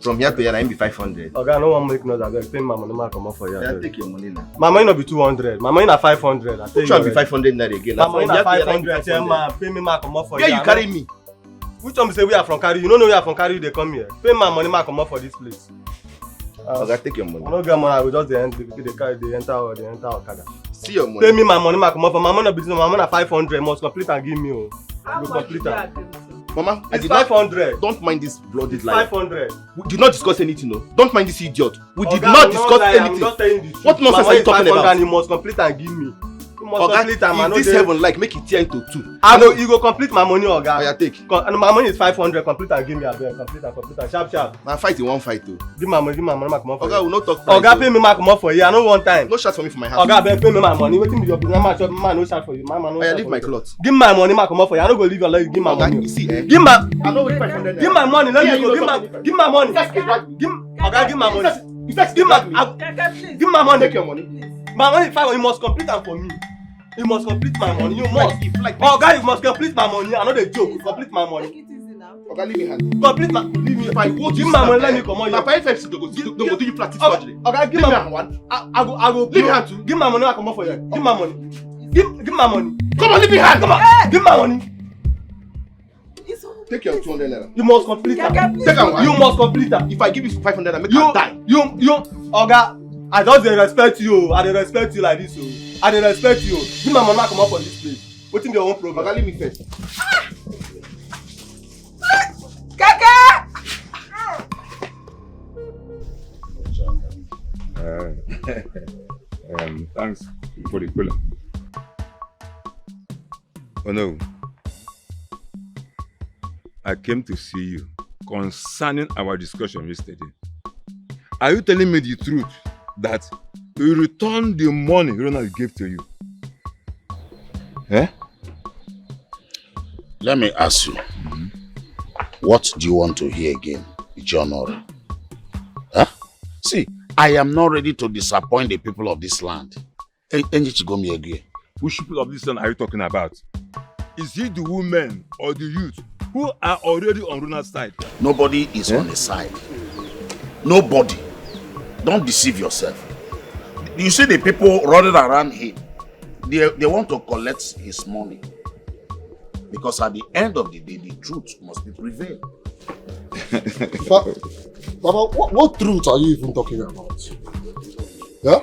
From here to here, I be 500. Okay, I don't want to make noise. I beg, pay my money, ma come up for you. Yeah, take your money now. Mama, you know, be 200. Mama, you na 500. I tell you. Which one be 500 now again? Mama, you na 500. Tell ma, pay me, ma come up for you. Where you carry me? Which one say we are from carry? You don't know we are from carry. They come here. Pay my money, ma come up for this place. Okay, take your money. I don't get money. I will just they enter Okada. See your money. Pay me my money, ma come up for. Mama, no business. Mama, na 500. Must complete and give me. Oh, you complete that. Mama, it's 500. Don't mind this bloody life. 500. We did not discuss anything, no. Don't mind this idiot. We did not discuss anything. I'm just telling you. What nonsense are you talking about? And you must complete and give me. You must complete and if this heaven like make it tear into two. I know you go complete my money, Oga. Oh, yeah, take. And my money is 500. Complete and give me a bill. Complete and sharp. Man, fight in one fight too. Give my money, ma come up for. Oga, we no talk. Oga, pay me, ma come up for you. I know one time. No shout for me for my house. Oga, pay me my money. Wetin be your business? Man, no shout for you. Man, no. I leave my cloth. Give my money, ma come up for you. I no go leave your life. Give my money. You see, eh? Give my. I know 500. Give my money. Let me go. Give my money. Oga, give my money. Give my money. Take your money. My money 500. You must complete am for me. You must complete my money. You must. Oga, you must complete my money. I know the joke. Complete my money. Oga, leave me hand. Complete my. Leave me. If I want give my money, let me come on. Now, if I don't go do you plastic surgery. Oga, give my one. I go. Leave me hand too. Give my money. I come up for you. Give my money. Give my money. Come on, leave me hand. Come on. Give my money. Take your 200 naira. You must complete that. Take one. You must complete that. If I give you 500, I make you die. You, Oga, I just dey respect you. I dey respect you like this. I dey respect you. Give my money, come up for this place. What's in your own problem? Oga, leave me first. Keke! Thanks for the cooler. Oh no. I came to see you concerning our discussion yesterday. Are you telling me the truth that you returned the money Ronald gave to you? Eh? Let me ask you. What do you want to hear again? Ichionoro. Huh? See, I am not ready to disappoint the people of this land. Which people of this land are you talking about? Is it the women or the youth who are already on Roland's side? Nobody is on his side. Nobody. Don't deceive yourself. You see the people running around him. They want to collect his money. Because at the end of the day, the truth must be prevailed. Baba, what truth are you even talking about? Yeah?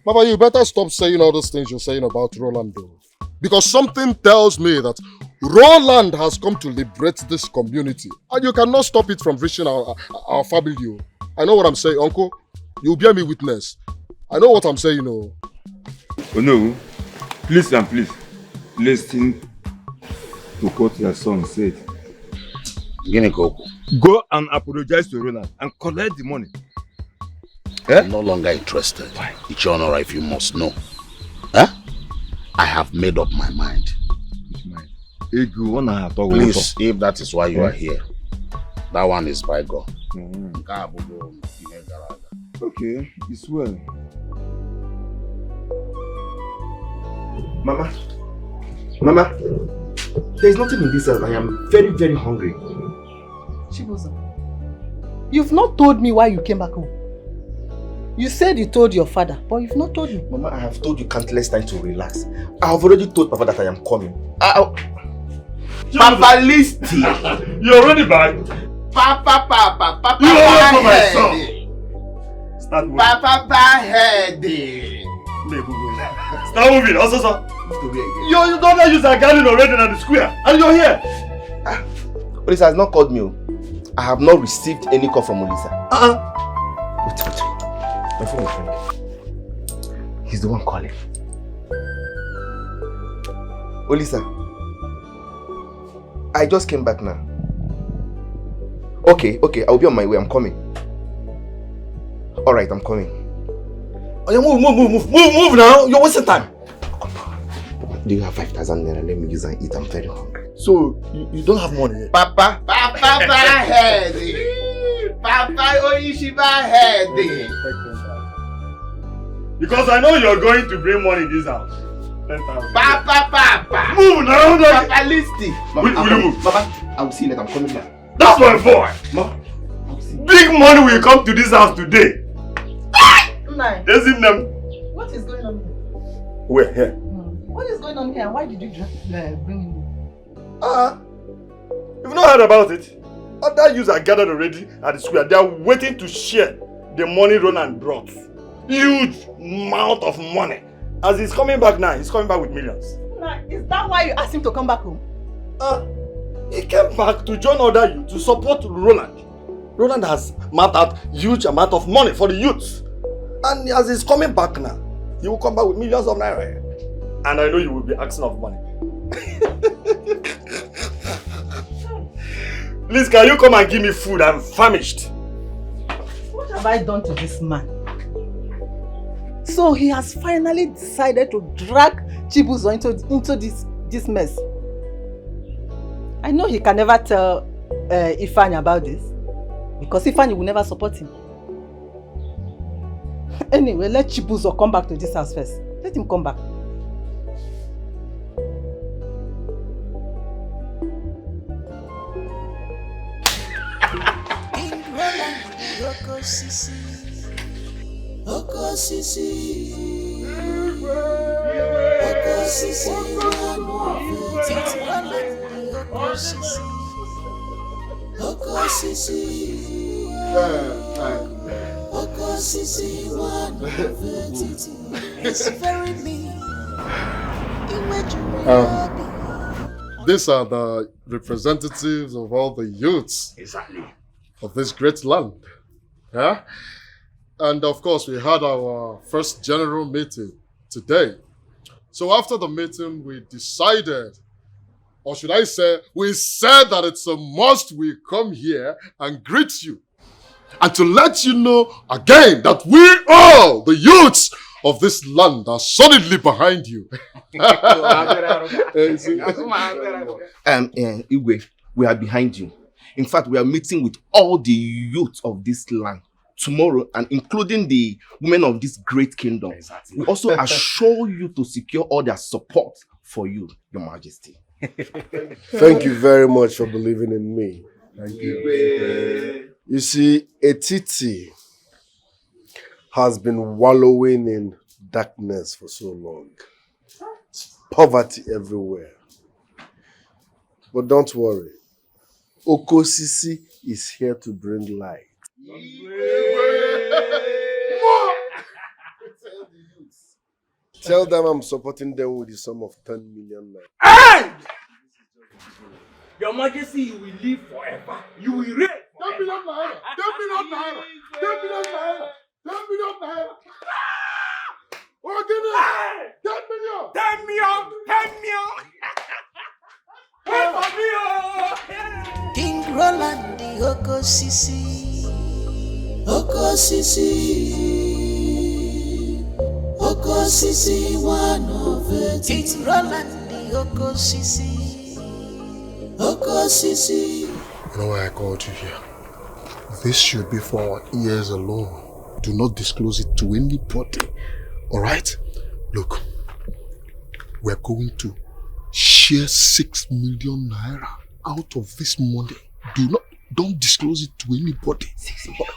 Baba, you better stop saying all those things you're saying about Roland though. Because something tells me that Roland has come to liberate this community. And you cannot stop it from reaching our family. I know what I'm saying, Uncle. You bear me witness. I know what I'm saying, Oh no. Please and please, listen to what your son said. Go and apologize to Roland and collect the money. I'm no longer interested. It's your honor if you must know. Huh? I have made up my mind. Please, if that is why you are here, that one is by God. Okay, it's well. Mama, there's nothing in this house. I am very, very hungry. Chibuzo, you've not told me why you came back home. You said you told your father, but you've not told me. Mama, I have told you countless times to relax. I have already told Papa that I am coming. Papa, listen. You're already back. Papa, you always for my son. Start moving. Papa, head. Start moving, also, sir. You don't use a garden already in the square, and you're here. Olisa has not called me. I have not received any call from Olisa. Wait. My phone is ringing. He's the one calling. Olisa, I just came back now. Okay, I'll be on my way. I'm coming. Alright, I'm coming. Oh, yeah, move now. You're wasting time. Do you have 5,000 naira? Let me use and eat. I'm very hungry. So, you don't have money? Papa, head. Papa, Oyishiba, head. Because I know you're going to bring money in this house. 10,000. Papa. Move now. Papa, listen. Will you move? Papa, I will see you later. I'm coming back. That's my boy. Big money will come to this house today. There's in them. What is going on here? Where? Here. What is going on here and why did you bring him? You've not heard about it. Other youths are gathered already at the square. They are waiting to share the money Roland brought. Huge amount of money. As he's coming back now, he's coming back with millions. Is that why you asked him to come back home? He came back to join other youth to support Roland. Roland has mapped out huge amount of money for the youths. And as he's coming back now, he will come back with millions of naira. And I know you will be asking of money. Please, can you come and give me food? I'm famished. What have I done to this man? So he has finally decided to drag Chibuzo into this mess. I know he can never tell Ifeanyi about this, because Ifeanyi will never support him. Anyway, let Chibuzo come back to this house first. Let him come back. These are the representatives of all the youths of this great land. Yeah? And of course, we had our first general meeting today. So after the meeting, we decided, or should I say, we said that it's a must we come here and greet you. And to let you know again that we all, the youths of this land, are solidly behind you. Igwe, we are behind you. In fact, we are meeting with all the youth of this land tomorrow, and including the women of this great kingdom. Exactly. We also assure you to secure all their support for you, Your Majesty. Thank you very much for believing in me. Thank you. You see, Etiti has been wallowing in darkness for so long. Poverty everywhere. But don't worry. Okosisi is here to bring light. Tell them I'm supporting them with the sum of 10 million naira. Hey! Your Majesty, you will live forever. You will reign. 10 million naira! 10 million naira! 10 million naira! 10 million naira! Oh, give me 10 million! 10 million! 10 million! Wait for me, oh! King Roland, the Okosisi. Okosisi. Okosisi, one of it. King Roland, the Okosisi. Okosisi. You know why I called you here? This should be for our ears alone. Do not disclose it to anybody. Alright? Look, we're going to share 6 million naira out of this money. Don't disclose it to anybody. 6 million.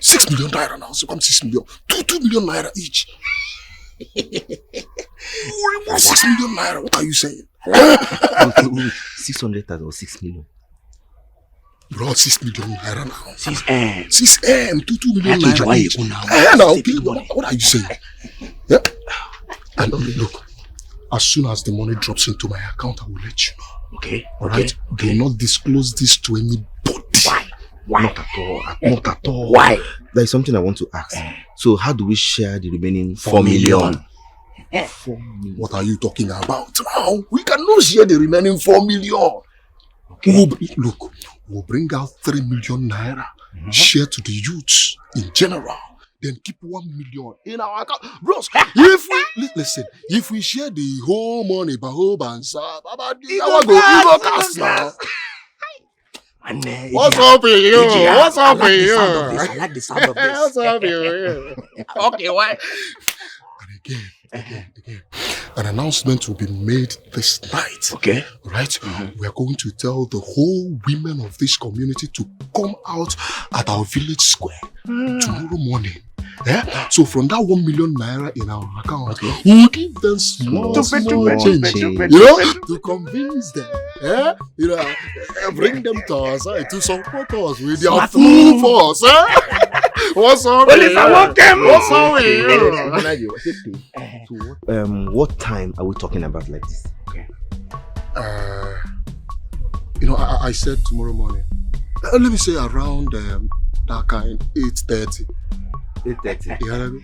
6 million naira now, so come 6 million. 2 million naira each. 6 million naira, what are you saying? 600,000 or 6 million. Bro, 6 million naira now. 6M. 6M, 2 million naira each. What are you saying? Yeah? And look, as soon as the money drops into my account, I will let you know. Okay. Alright? Do not disclose this to anybody. Why? Not at all. Not at all. Why? There is something I want to ask. So how do we share the remaining 4 million? 4 million. What are you talking about now? We cannot share the remaining 4 million. Okay. We'll bring out 3 million naira, share to the youths in general, then keep 1 million in our account. Bros, if we share the whole money, go cast now. What's up with you? What's up with you? I like the sound of this. What's up with you? Okay, why? And again, an announcement will be made this night. Okay. Right? We are going to tell the whole women of this community to come out at our village square tomorrow morning. Yeah? So from that 1 million naira in our account, we'll give them small change, to convince them. Yeah? Bring them to our side to support us with their full force. What's up with you? What's up with you? What time are we talking about like this? Okay. I said tomorrow morning. Let me say around that kind 8:30. 8:30.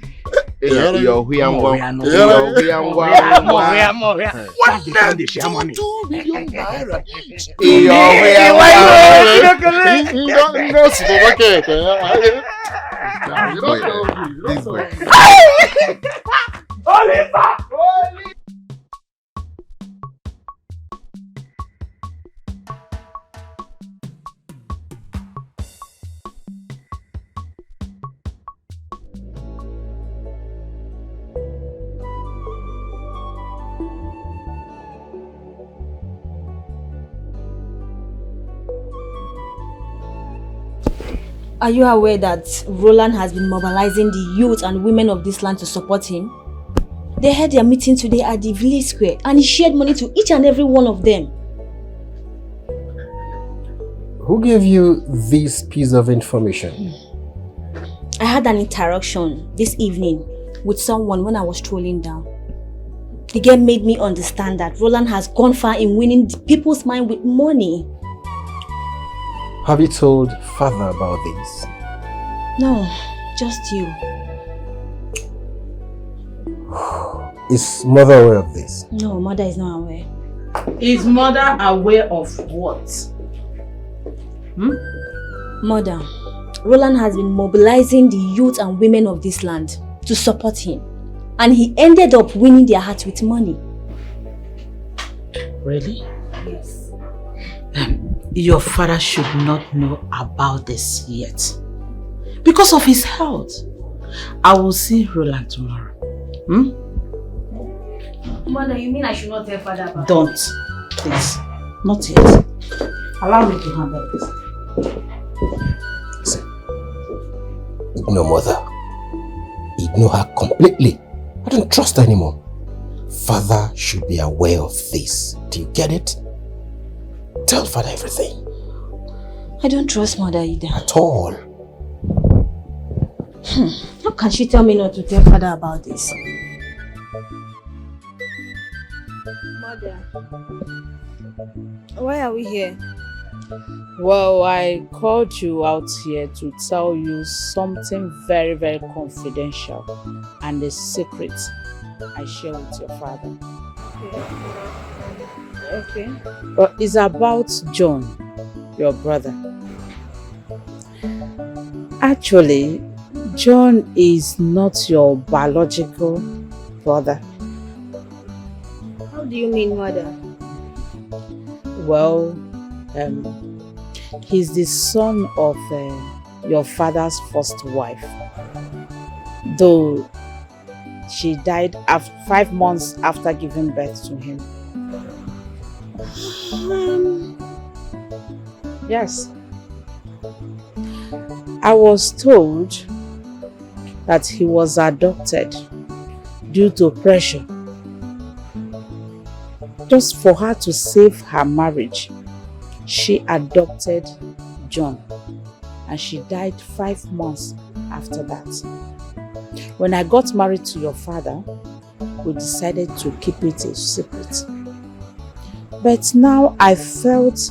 Are you aware that Roland has been mobilizing the youth and women of this land to support him? They had their meeting today at the village square and he shared money to each and every one of them. Who gave you this piece of information? I had an interaction this evening with someone when I was strolling down. The girl made me understand that Roland has gone far in winning the people's mind with money. Have you told father about this? No, just you. Is mother aware of this? No, mother is not aware. Is mother aware of what? Mother, Roland has been mobilizing the youth and women of this land to support him. And he ended up winning their hearts with money. Really? Yes. Your father should not know about this yet. Because of his health. I will see Roland tomorrow. Mother, you mean I should not tell father about Don't, this? please. Not yet. Allow me to handle it. No, mother. Ignore her completely. I don't trust her anymore. Father should be aware of this. Do you get it? Tell father everything. I don't trust mother either. At all. How can she tell me not to tell father about this? Mother, why are we here? Well, I called you out here to tell you something very, very confidential and a secret I share with your father. Okay. But it's about John, your brother. Actually, John is not your biological brother. How do you mean, mother? Well, he's the son of your father's first wife. Though she died 5 months after giving birth to him. Yes. I was told that he was adopted due to pressure. Just for her to save her marriage, she adopted John, and she died 5 months after that. When I got married to your father, we decided to keep it a secret. But now I felt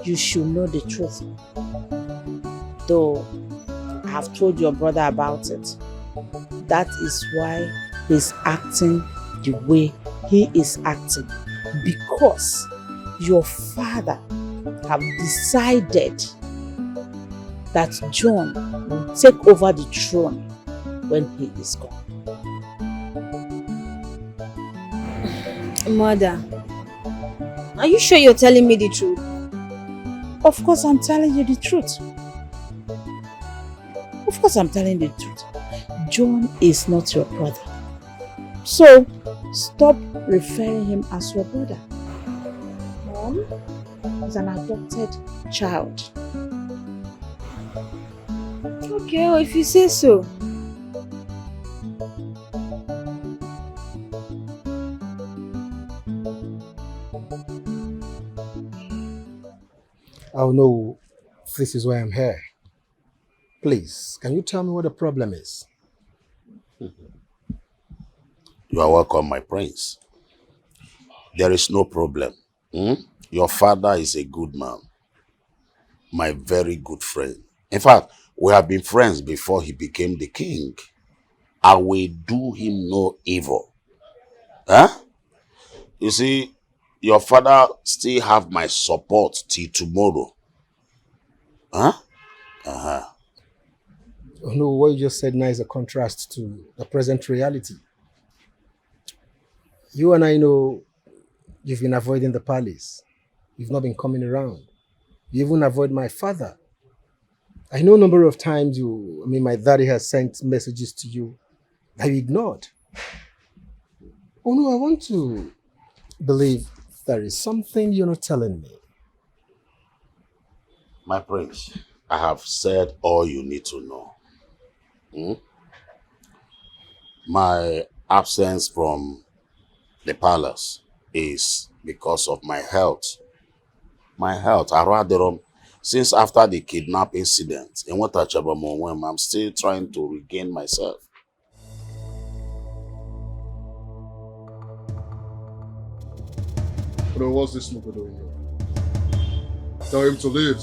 you should know the truth. Though I have told your brother about it. That is why he's acting the way he is acting. Because your father have decided that John will take over the throne when he is gone. Mother, are you sure you're telling me the truth? Of course I'm telling you the truth. Of course I'm telling you the truth. John is not your brother. So, stop referring him as your brother. Mom, he's an adopted child. Okay, well, if you say so. I'll know this is why I'm here. Please, can you tell me what the problem is? You are welcome, my prince. There is no problem. Your father is a good man. My very good friend. In fact, we have been friends before he became the king. I will do him no evil. Huh? You see, your father still have my support till tomorrow. Huh? Uh-huh. Oh no, what you just said now is a contrast to the present reality. You and I know you've been avoiding the palace. You've not been coming around. You even avoid my father. I know a number of times my daddy has sent messages to you that you ignored. Oh no, I want to believe there is something you're not telling me. My prince, I have said all you need to know. My absence from the palace is because of my health. My health, since after the kidnap incident in Watachabamon, I'm still trying to regain myself. Bro, what's this nigga doing here? Tell him to leave.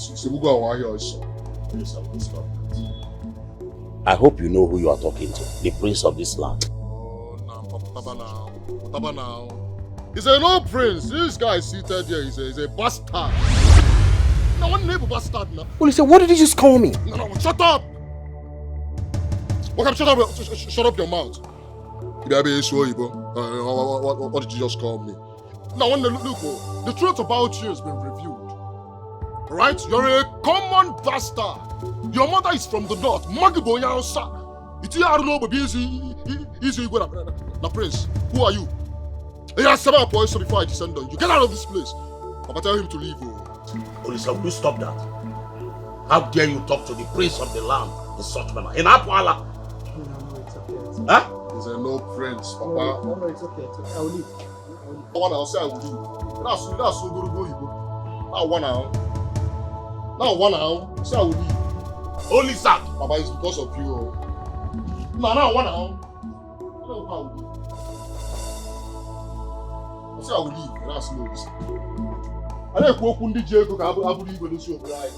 I hope you know who you are talking to. The prince of this land. Papa now. He's an old prince. This guy seated here is a bastard. No one name bastard now. Well, he said, what did he just call me? No, shut up! Okay, shut up your mouth. What did you just call me? Now, look, the truth about you has been revealed. Right? You're a common bastard. Your mother is from the north. Magibonya Osa. It's here no baby easy go na prince. Who are you? He has 7 points before I descend on you. Get out of this place. Papa, tell him to leave. Police, will you stop that? How dare you talk to the prince of the land in such manner? In Apwala. Huh? There's no prince, Papa. No, it's okay. I will leave. I'll say I will leave. That's so good. Now one now. Say I will leave. Only that. Papa, it's because of you. Now one now. I say I will leave. That's no reason. I don't go kundi jail. I will leave when you see your bride.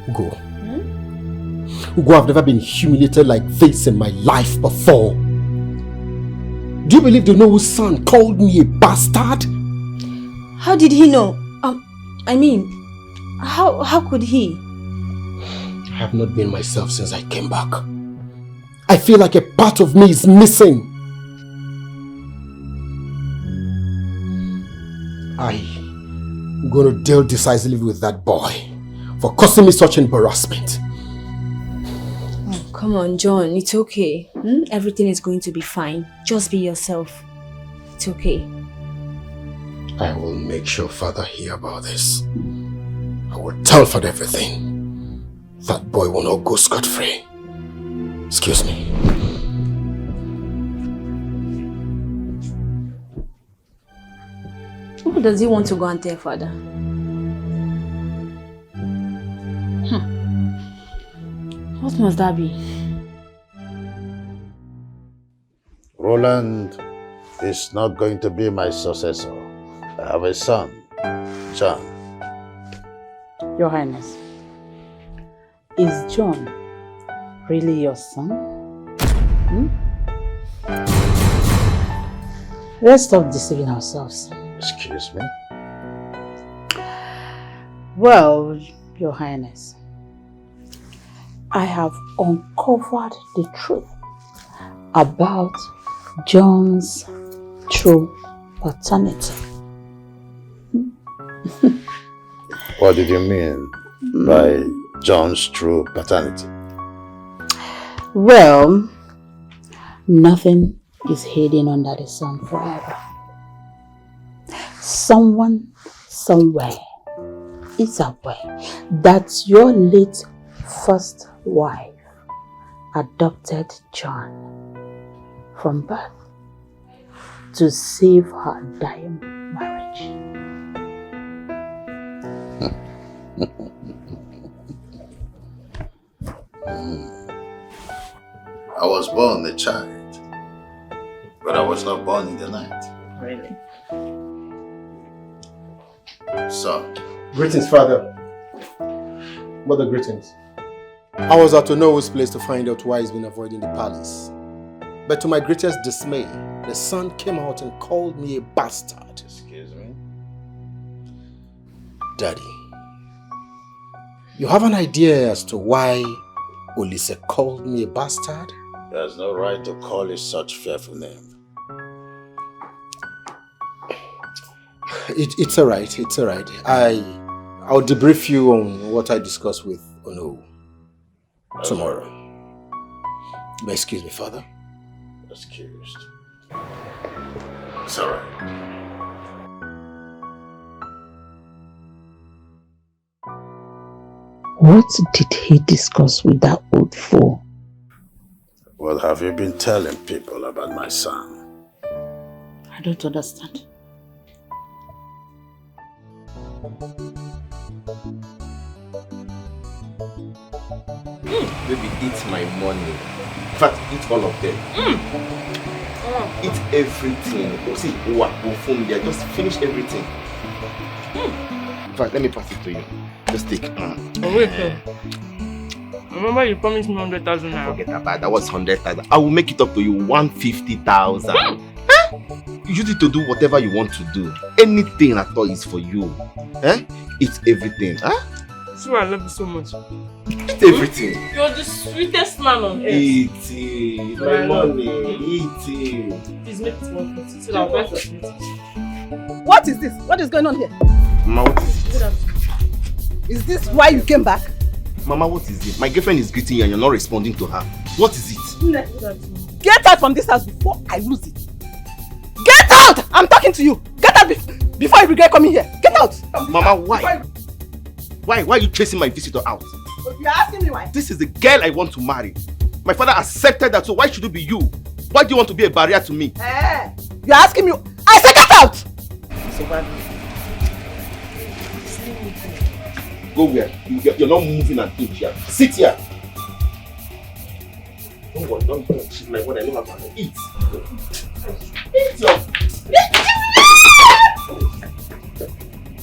Ugo. Ugo, I've never been humiliated like this in my life before. Do you believe the Noah's son called me a bastard? How did he know? I mean, how could he? I have not been myself since I came back. I feel like a part of me is missing. I'm going to deal decisively with that boy for causing me such embarrassment. Oh, come on, John. It's okay. Everything is going to be fine. Just be yourself. It's okay. I will make sure Father hear about this. I will tell Father everything. That boy will not go scot-free. Excuse me. Who does he want to go and tell Father? What must that be? Roland is not going to be my successor. I have a son, John. Your Highness, is John really your son? Let's stop deceiving ourselves. Excuse me? Well, Your Highness, I have uncovered the truth about John's true paternity. What did you mean by John's true paternity? Well, nothing is hidden under the sun forever. Someone, somewhere is aware that your late first wife adopted John from birth to save her dying marriage. I was born a child, but I was not born in the night. Really? So, Greetings, Father. Mother, greetings. I was at Onowo's place to find out why he's been avoiding the palace. But to my greatest dismay, the son came out and called me a bastard. Excuse me? Daddy, you have an idea as to why Olise called me a bastard? He has no right to call you such fearful name. It's alright, it's alright. I'll debrief you on what I discussed with Ono tomorrow. But excuse me, Father. Excused. It's alright. What did he discuss with that old fool? What have you been telling people about my son? I don't understand. Baby, eat my money. In fact, eat all of them. Eat everything. Oh, see, just finish everything. In fact, let me pass it to you. Just take. Wait, remember you promised me 100,000 naira. Forget about that. Was 100,000. I will make it up to you 150,000. You need to do whatever you want to do. Anything at all is for you. Eat everything. See why I love you so much. Eat everything. You're the sweetest man on earth. Eat it. My money. Eat it. Please make it 150 so that I'll buy some meat. What is this? What is going on here? Mama, what is it? Is this why you came back? Mama, what is it? My girlfriend is greeting you and you're not responding to her. What is it? Get out from this house before I lose it. Get out! I'm talking to you. Get out before you regret coming here. Get out! Mama, why? Why are you chasing my visitor out? You're asking me why? This is the girl I want to marry. My father accepted that, so why should it be you? Why do you want to be a barrier to me? You're asking me. I said get out! So why? Go where? You're not moving an inch here. Sit here. Don't worry, don't cheat like what I know how to eat. Eat your...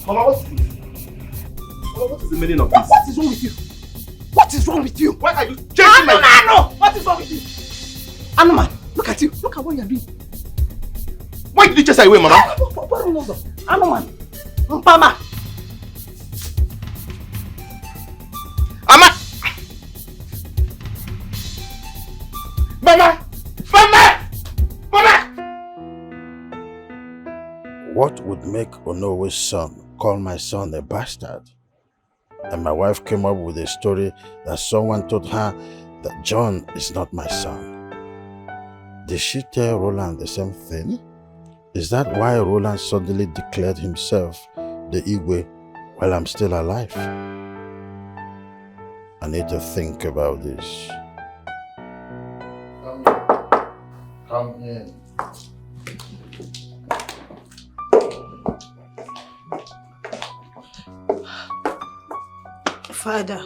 Mama, what is this? Mama, what is the meaning of this? What is wrong with you? What is wrong with you? Why are you chasing my... No! What is wrong with you? Anoman, look at you. Look at what you're doing. Why did you chase her away, Mama? Anoman. Mpama. What would make Onowe's son call my son a bastard? And my wife came up with a story that someone told her that John is not my son. Did she tell Roland the same thing? Is that why Roland suddenly declared himself the Igwe while I'm still alive? I need to think about this. Come in. Father,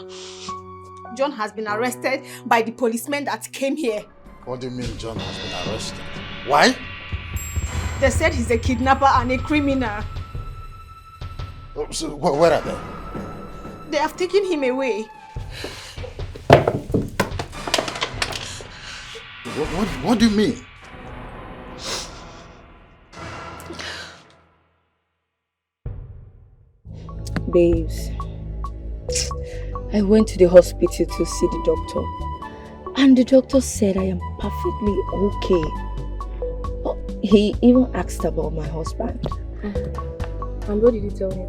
John has been arrested by the policemen that came here. What do you mean John has been arrested? Why? They said he's a kidnapper and a criminal. Oh, so where are they? They have taken him away. What do you mean? Babes, I went to the hospital to see the doctor, and the doctor said I am perfectly okay. Oh, he even asked about my husband. And what did you tell him?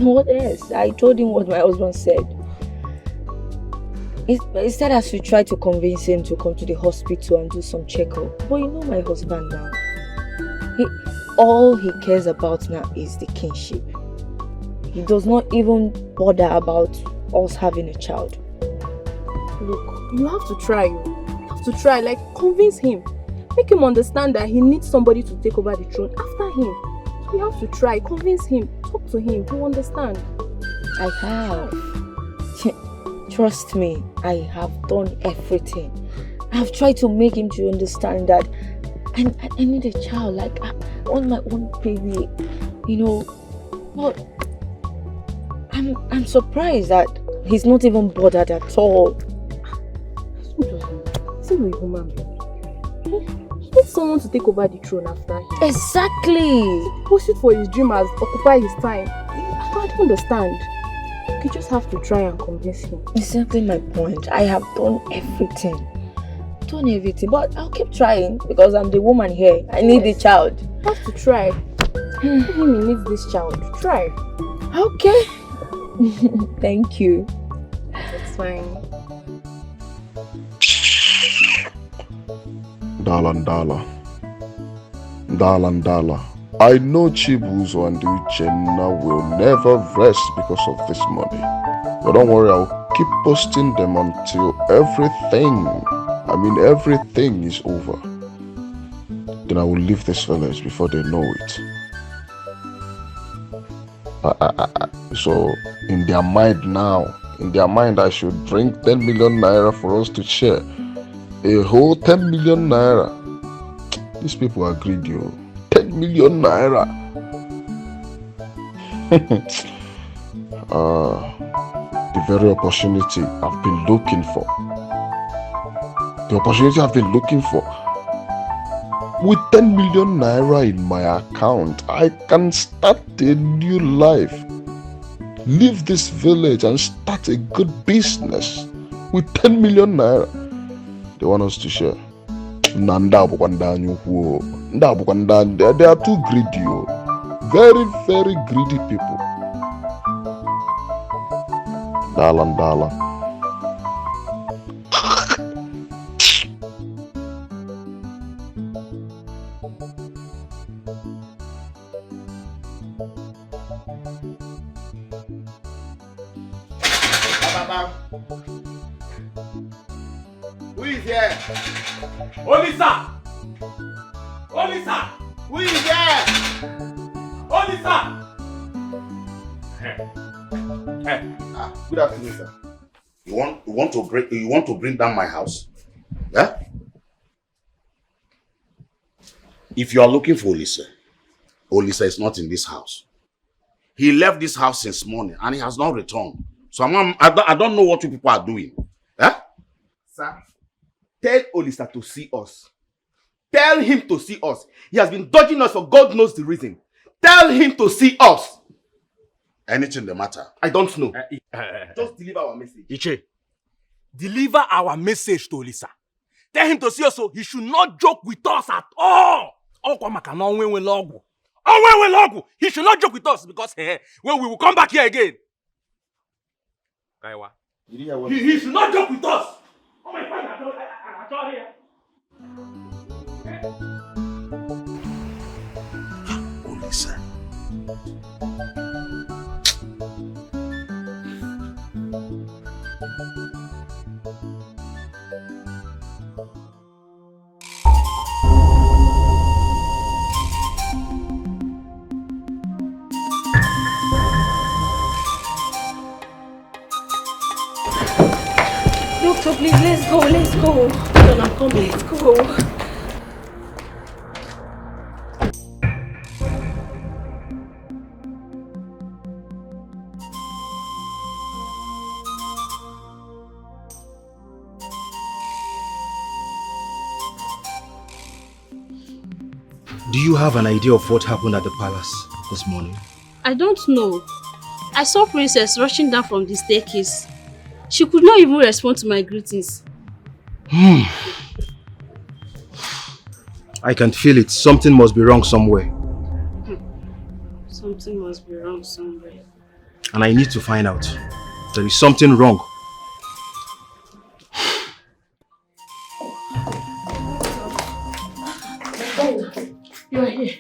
What else? I told him what my husband said. He said I should try to convince him to come to the hospital and do some checkup. But you know my husband now. All he cares about now is the kinship. He does not even bother about us having a child. Look, you have to try. You have to try, like convince him. Make him understand that he needs somebody to take over the throne after him. You have to try, convince him, talk to him, he'll understand. I have. Trust me, I have done everything. I've tried to make him to understand that I need a child, like I want my own baby, you know. But I'm surprised that he's not even bothered at all. He's a human being. He needs someone to take over the throne after him. Exactly. Push it for his dreamers, occupy his time. I don't understand. You just have to try and convince him. Exactly my point. I have done everything. But I'll keep trying because I'm the woman here. I need the child. You have to try. He needs this child. Try. Okay. Thank you. It's fine. Dala. I know Chibuzo and Uchenna will never rest because of this money. But don't worry, I'll keep posting them until everything is over. Then I will leave this village before they know it. So, in their mind I should drink 10 million naira for us to share. A whole 10 million naira. These people are greedy. 10 million naira. The very opportunity I've been looking for. With 10 million naira in my account, I can start a new life. leave this village and start a good business with 10 million naira. They want us to share. They are too greedy. Very, very greedy people. Dala. Who is here? Olisa! Olisa! Who is here? Olisa! Good afternoon, sir. You want to bring down my house? Yeah? If you are looking for Olisa is not in this house. He left this house since morning and he has not returned. So I don't know what you people are doing. Yeah? Sir, tell Olisa to see us. Tell him to see us. He has been dodging us for God knows the reason. Tell him to see us. Anything the matter? I don't know. Just deliver our message. Iche, deliver our message to Olisa. Tell him to see us so he should not joke with us at all. He should not joke with us because when we will come back here again. He should not joke with us. Oh my God, I saw here. Olisa. Doctor, please, let's go. Hold on, I'm coming. Let's go. Do you have an idea of what happened at the palace this morning? I don't know. I saw Princess rushing down from the staircase. She could not even respond to my greetings. I can feel it. Something must be wrong somewhere. Something must be wrong somewhere. And I need to find out. There is something wrong. Oh, you are here.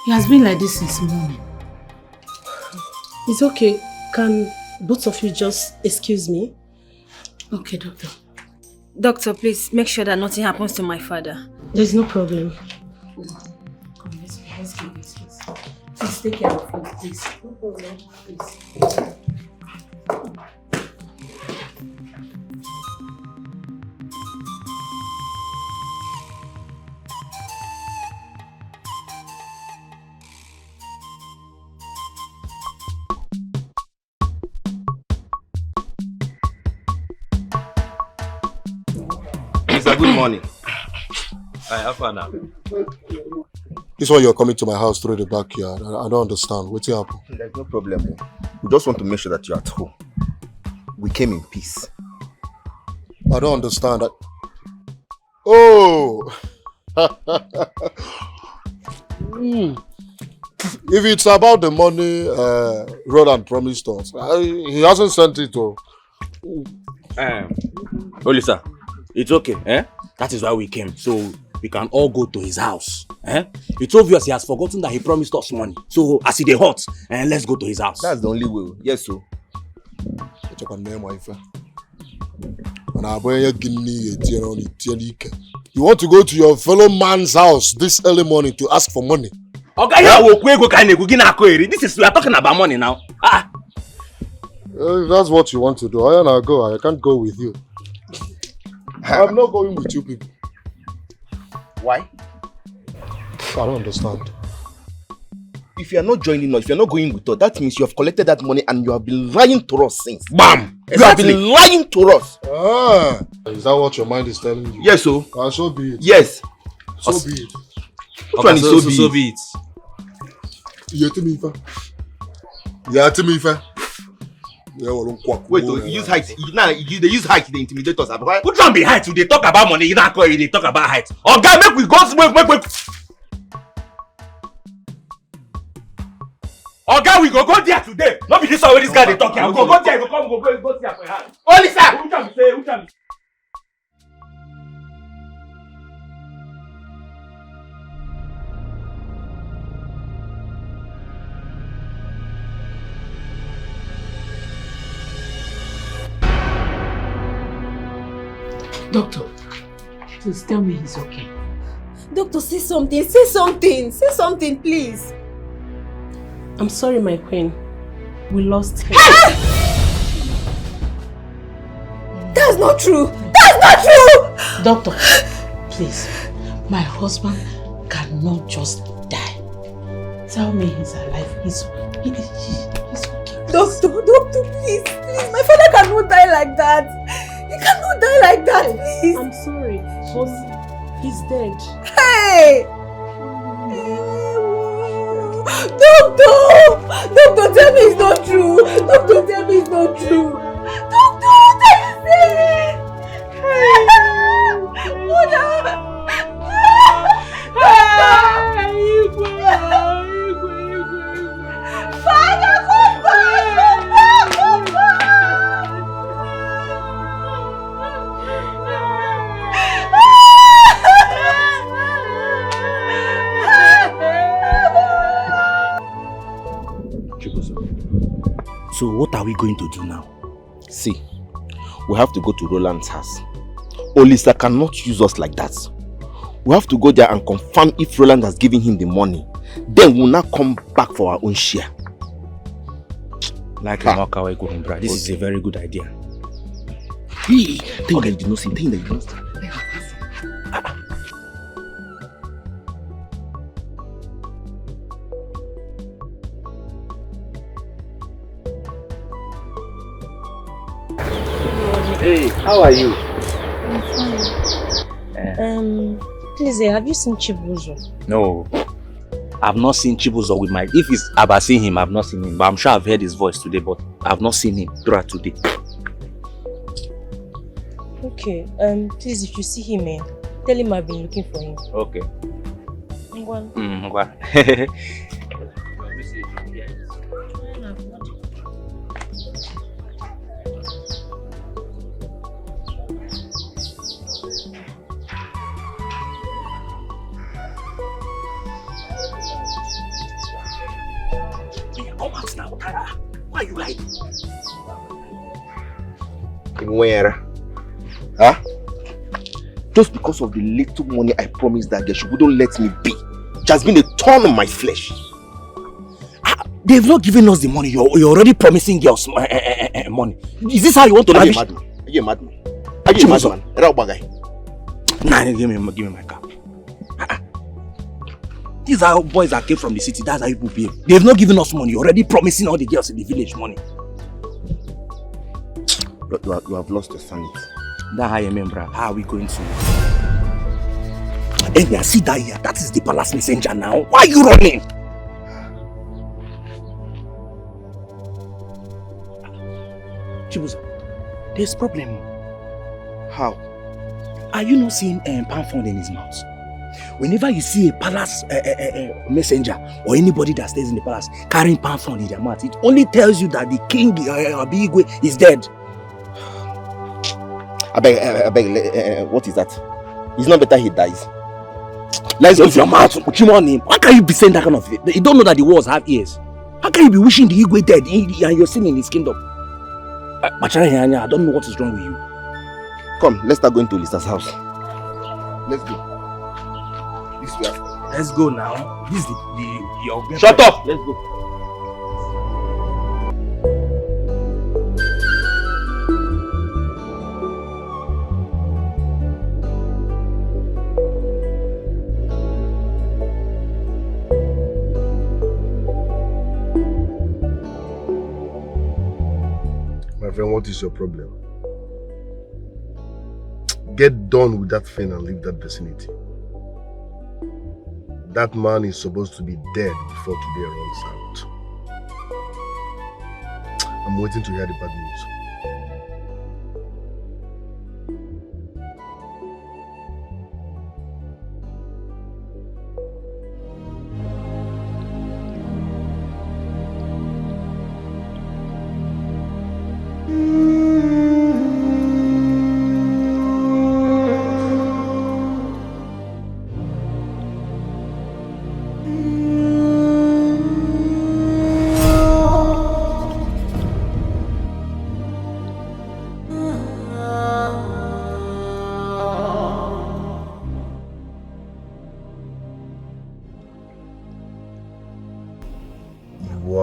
He has been like this since morning. It's okay. Can both of you just excuse me? Okay, doctor. Doctor, please make sure that nothing happens to my father. There's no problem. Come, let's go this place. Please take care of him, please. No problem, please. Sir, good morning. I have fun now. This is why you're coming to my house through the backyard. I don't understand. What's happening? There's no problem. We just want to make sure that you're at home. We came in peace. I don't understand that. Oh! If it's about the money Roland promised us, he hasn't sent it to. Olisa, it's okay. That is why we came. So we can all go to his house. It's obvious he has forgotten that he promised us money. So as he hot, let's go to his house. That's the only way. Yes, sir. You want to go to your fellow man's house this early morning to ask for money? Okay, this is we are talking about money now. That's what you want to do. I go. I can't go with you. I'm not going with you people. Why? I don't understand. If you are not joining us, if you are not going with us, that means you have collected that money and you have been lying to us since. Bam! Exactly. You have been lying to us. Is that what your mind is telling you? Yes, so. So be it. Yes. So be it. Which one is so be it? Yeah, to me, fair. Wait, so you use height. They use height to intimidate us. Which one be height? They talk about money, they talk about height. Oh, God, make we go make. Oh, God, we go there today. Not be this way this guy they talk here. We go there, go there for hand. Oh, Lisa! Who can say? Doctor, please tell me he's okay. Doctor, say something, please. I'm sorry, my queen. We lost him. That's not true! Doctor, please. My husband cannot just die. Tell me he's alive. He's okay. Doctor, please. My father cannot die like that. He cannot die like that, please. I'm sorry, but he's dead. Hey! Doctor, tell me it's not true. Doctor, tell me it's not true. Doctor, tell me. Father, come back. So what are we going to do now? See, we have to go to Roland's house. Olisa cannot use us like that. We have to go there and confirm if Roland has given him the money. Then we'll now come back for our own share. Like this is a very good idea. Hey, think that you did not see. Hey, how are you? I'm fine. Please, have you seen Chibuzo? No, I've not seen Chibuzo with my... If it's about seeing him, I've not seen him. But I'm sure I've heard his voice today, but I've not seen him throughout today. Okay, please, if you see him, tell him I've been looking for him. Okay. Come out now, Tara. Why are you hiding? Where? Huh? Just because of the little money I promised that girl, she wouldn't let me be. It has been a thorn on my flesh. They've not given us the money. You're already promising girls money. Is this how you want to lavish? Are you a madman? Are you a madman? Nah, give me my car. These are boys that came from the city. That's how people behave. They've not given us money. You're already promising all the girls in the village money. You have lost your sanity. That's how you remember. How are we going to? And I see that here. That is the palace messenger now. Why are you running? Chibuzo, there's a problem. How? Are you not seeing Philmond in his mouth? Whenever you see a palace messenger or anybody that stays in the palace carrying Philmond in their mouth, it only tells you that the king Abigwe is dead. I beg, what is that? It's not better he dies. Let's go. Your mouth. How can you be saying that kind of thing? You don't know that the walls have ears. How can you be wishing the Igwe dead and you're still in his kingdom? I don't know what is wrong with you. Come, let's start going to Lisa's house. Let's go. Let's go now. This is your Shut up! Let's go. My friend, what is your problem? Get done with that thing and leave that vicinity. That man is supposed to be dead before today runs out. I'm waiting to hear the bad news.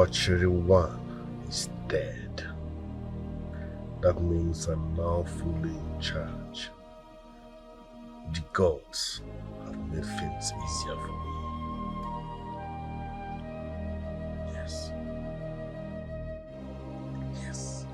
Cherry One is dead. That means I'm now fully in charge. The gods have made things easier for me. Yes. Yes.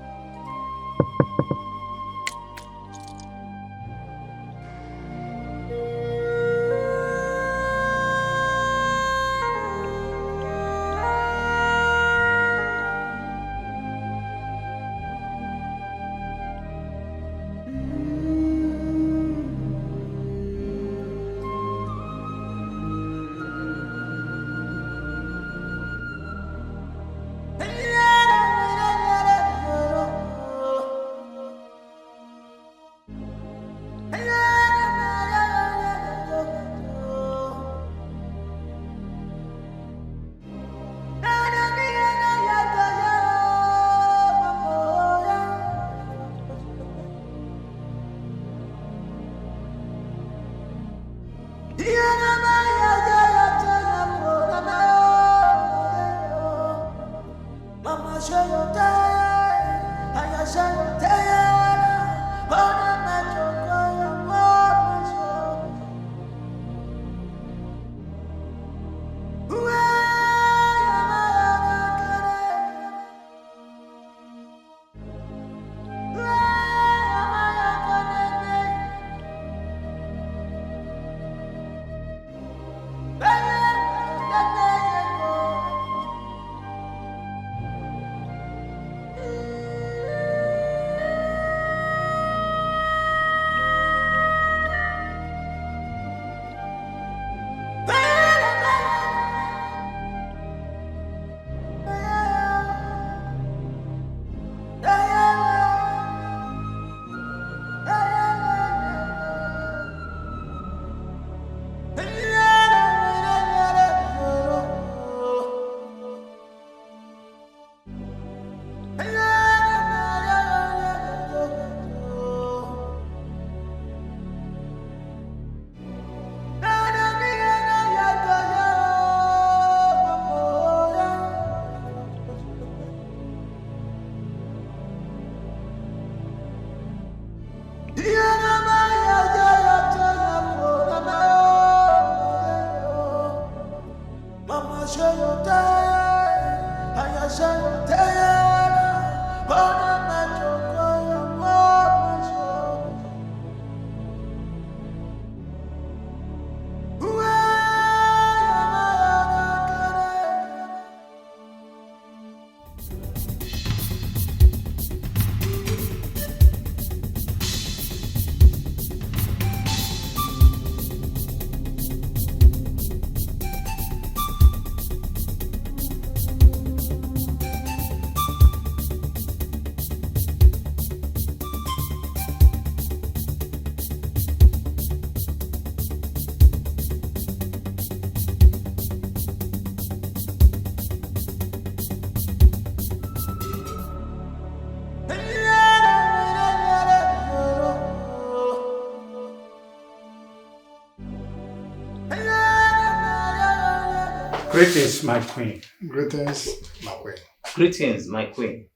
Greetings, my queen. Greetings, my queen. Greetings, my queen.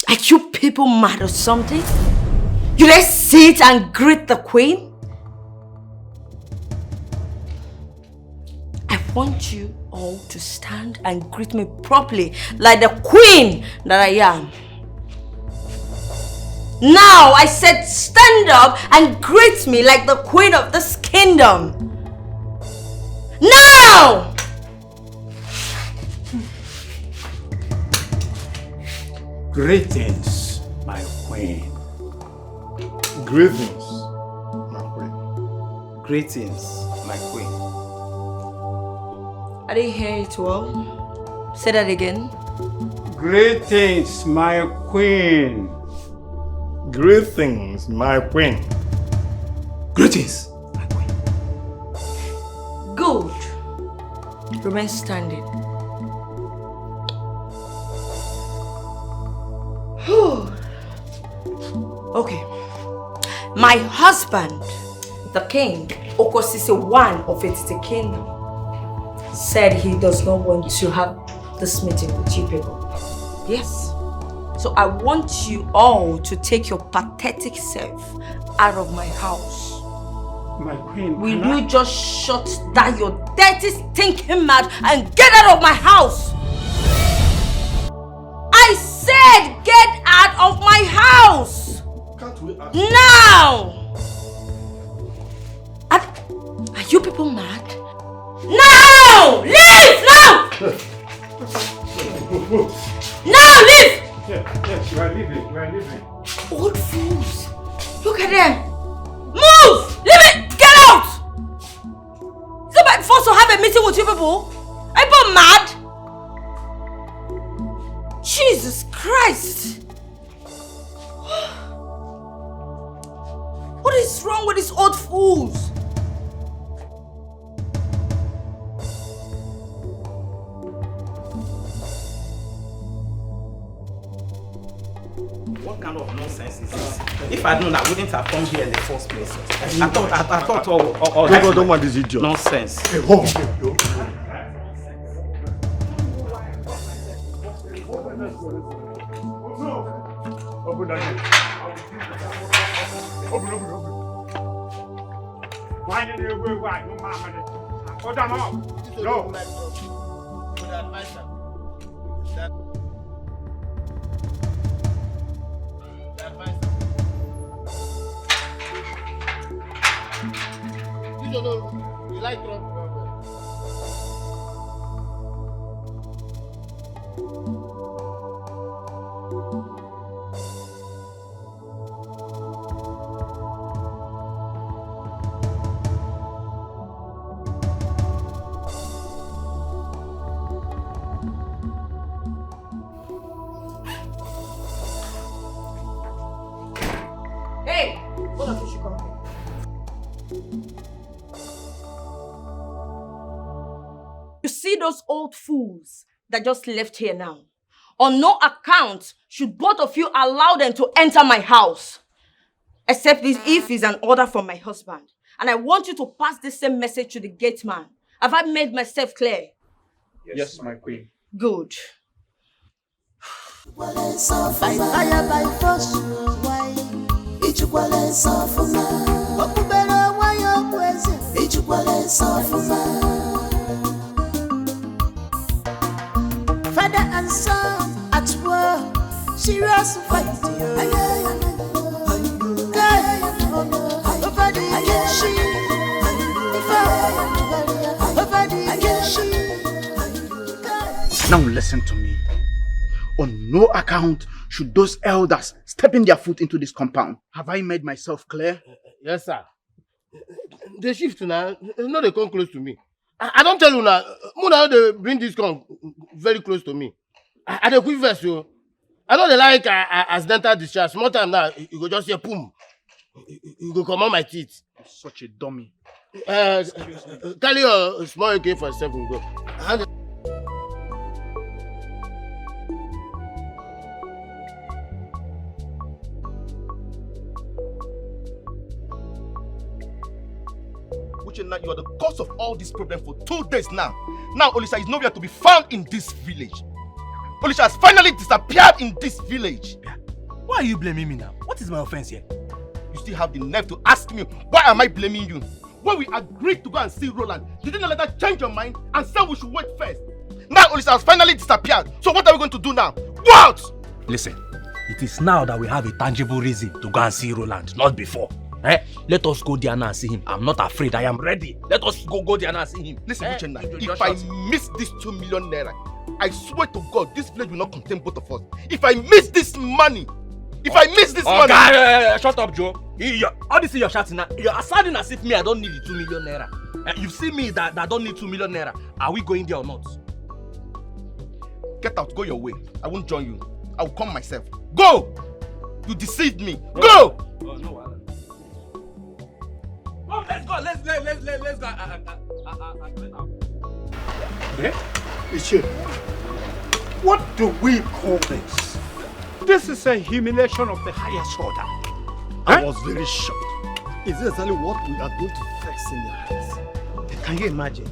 Are you people mad or something? You let's sit and greet the queen? I want you all to stand and greet me properly like the queen that I am. Now I said stand up and greet me like the queen of this kingdom. Now! Greetings, my queen. Greetings, my queen. Greetings, my queen. I didn't hear it well. Say that again. Greetings, my queen. Greetings, my queen. Greetings. Good. Remain standing. Okay. My husband, the king, Okosisi one of Etiti Kingdom, said he does not want to have this meeting with you people. Yes. So I want you all to take your pathetic self out of my house. My queen, will you just shut down your dirty, stinking mouth and get out of my house? I said get out of my house! Can't we ask? Now! Are you people mad? Now! Leave! Now! Now leave! Yes, you are leaving. You are leaving. Old fools! Look at them! Move! Leave it! Get out! Somebody forced to have a meeting with you people? Are you people mad? Jesus Christ! What is wrong with these old fools? What kind of nonsense is this? If I'd known, I wouldn't have come here in the first place. I thought all don't want this idiot. Nonsense. Hey, hold on. Open that gate. Open. Why did you go? Why? No, mama. Hold them up. No. You like Trump? Hey! What of you should come here? You see those old fools that just left here now? On no account should both of you allow them to enter my house. Except if it's an order from my husband. And I want you to pass the same message to the gate man. Have I made myself clear? Yes, my queen. Good. By fire, by force, why? Each one is off of why you're present. Each one is off of Father and son at war, serious fight. Now listen to me. On no account should those elders step in their foot into this compound. Have I made myself clear? Yes, sir. The shift now, no, they come close to me. I don't tell you now. Muna they bring this gun very close to me. I dey quick verse you. I know they like accidental discharge. Small time now, you go just hear boom. You go come on my teeth. Such a dummy. Carry your small AK-47 go. You are the cause of all this problem for 2 days now. Now Olisa is nowhere to be found in this village. Olisa has finally disappeared in this village. Why are you blaming me now? What is my offense here? You still have the nerve to ask me, why am I blaming you? When we agreed to go and see Roland, you didn't let that change your mind and say we should wait first. Now Olisa has finally disappeared. So what are we going to do now? Go out! Listen, it is now that we have a tangible reason to go and see Roland, not before. Let us go there now and see him. I'm not afraid. I am ready. Let us go there now and see him. Listen, Uchenna, if I miss this 2 million naira, I swear to God, this village will not contain both of us. If I miss this money, money... Shut up, Joe. All this you're shouting at, you're sounding as if me, I don't need the 2 million naira. You see me that don't need 2 million naira. Are we going there or not? Get out, go your way. I won't join you. I will come myself. Go! You deceived me. Go! Oh, no. Oh, let's go. Let's go. Monsieur, what do we call this? This is a humiliation of the highest order. I was very shocked. Is this exactly what we are going to face in their hands? Can you imagine?